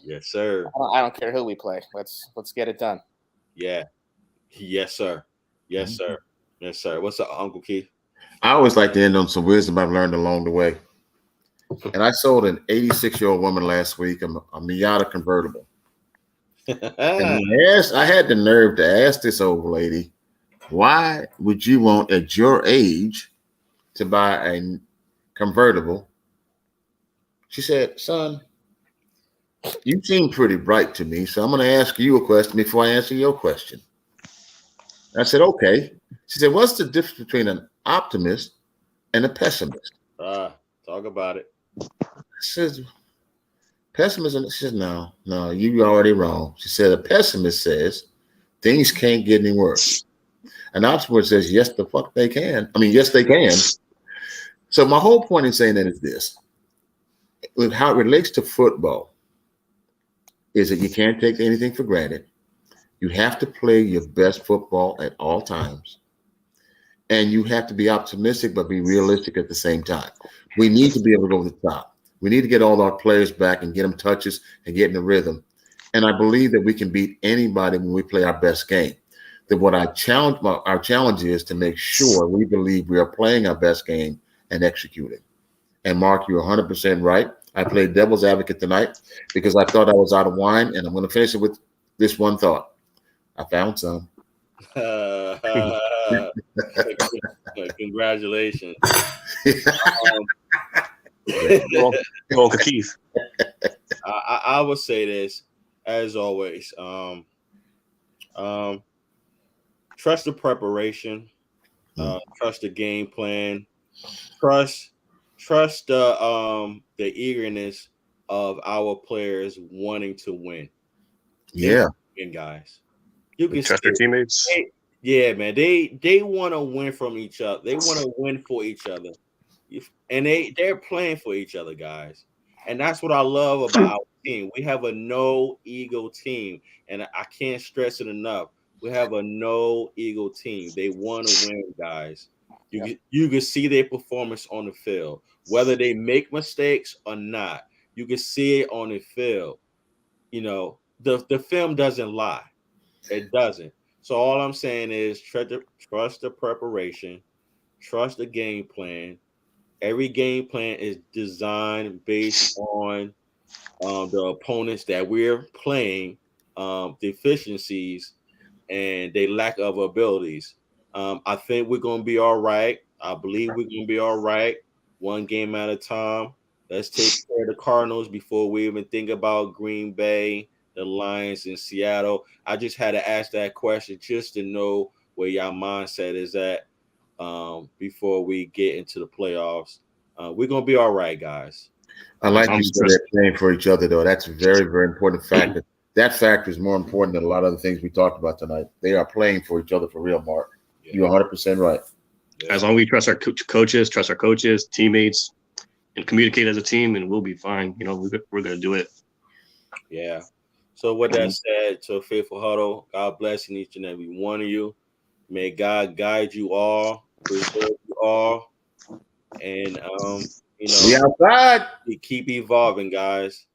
yes, sir. I don't care who we play. Let's get it done. Yeah. Yes, sir. Yes, sir. Yes, sir. What's up, Uncle Keith? I always like to end on some wisdom I've learned along the way. And I sold an 86-year-old woman last week a Miata convertible. And I had the nerve to ask this old lady, why would you want at your age to buy a convertible? She said, son, you seem pretty bright to me, so I'm going to ask you a question before I answer your question. I said, okay. She said, what's the difference between an optimist and a pessimist? Talk about it. I said, pessimism. She said, no, you already wrong. She said, a pessimist says things can't get any worse. An optimist says, yes, the fuck they can. I mean, yes, they can. So my whole point in saying that is this. With how it relates to football is that you can't take anything for granted. You have to play your best football at all times. And you have to be optimistic, but be realistic at the same time. We need to be able to go to the top. We need to get all our players back and get them touches and get in the rhythm. And I believe that we can beat anybody when we play our best game. That what our challenge is to make sure we believe we are playing our best game and executing. And Mark, you're 100% right. I played devil's advocate tonight because I thought I was out of wine, and I'm going to finish it with this one thought. I found some. Congratulations. Keith. I would say this, as always. Trust the preparation. Trust the game plan. Trust the eagerness of our players wanting to win. Yeah, win, guys. You can trust their teammates. Yeah, man. They want to win from each other. They want to win for each other, and they're playing for each other, guys. And that's what I love about our team. We have a no ego team, and I can't stress it enough. We have a no ego team. They want to win, guys. You can see their performance on the field, whether they make mistakes or not. You can see it on the field. You know, the film doesn't lie. It doesn't. So all I'm saying is trust the preparation, trust the game plan. Every game plan is designed based on the opponents that we're playing, deficiencies, and their lack of abilities. I think we're going to be all right. I believe we're going to be all right. One game at a time. Let's take care of the Cardinals before we even think about Green Bay, the Lions, and Seattle. I just had to ask that question just to know where y'all mindset is at before we get into the playoffs. We're going to be all right, guys. I like you said they're playing for each other, though. That's a very, very important factor. That factor is more important than a lot of the things we talked about tonight. They are playing for each other for real, Mark. Yeah. You're 100% right. Yeah. As long as we trust our coaches, teammates, and communicate as a team, and we'll be fine. You know, we're going to do it. Yeah. So with that said, to a faithful huddle, God bless each and every one of you. May God guide you all, preserve you all, and you know, we outside. Keep evolving, guys.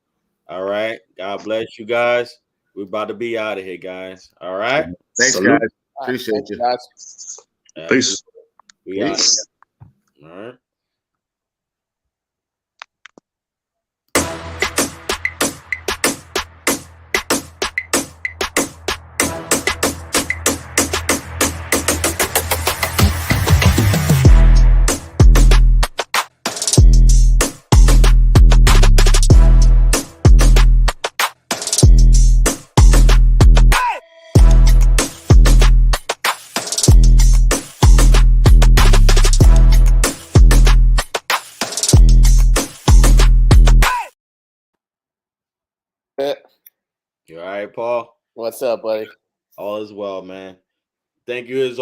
All right. God bless you guys. We're about to be out of here, guys. All right. Thanks, guys. Appreciate you. Guys. Peace. We out of here. All right. You all right, Paul? What's up, buddy? All is well, man. Thank you as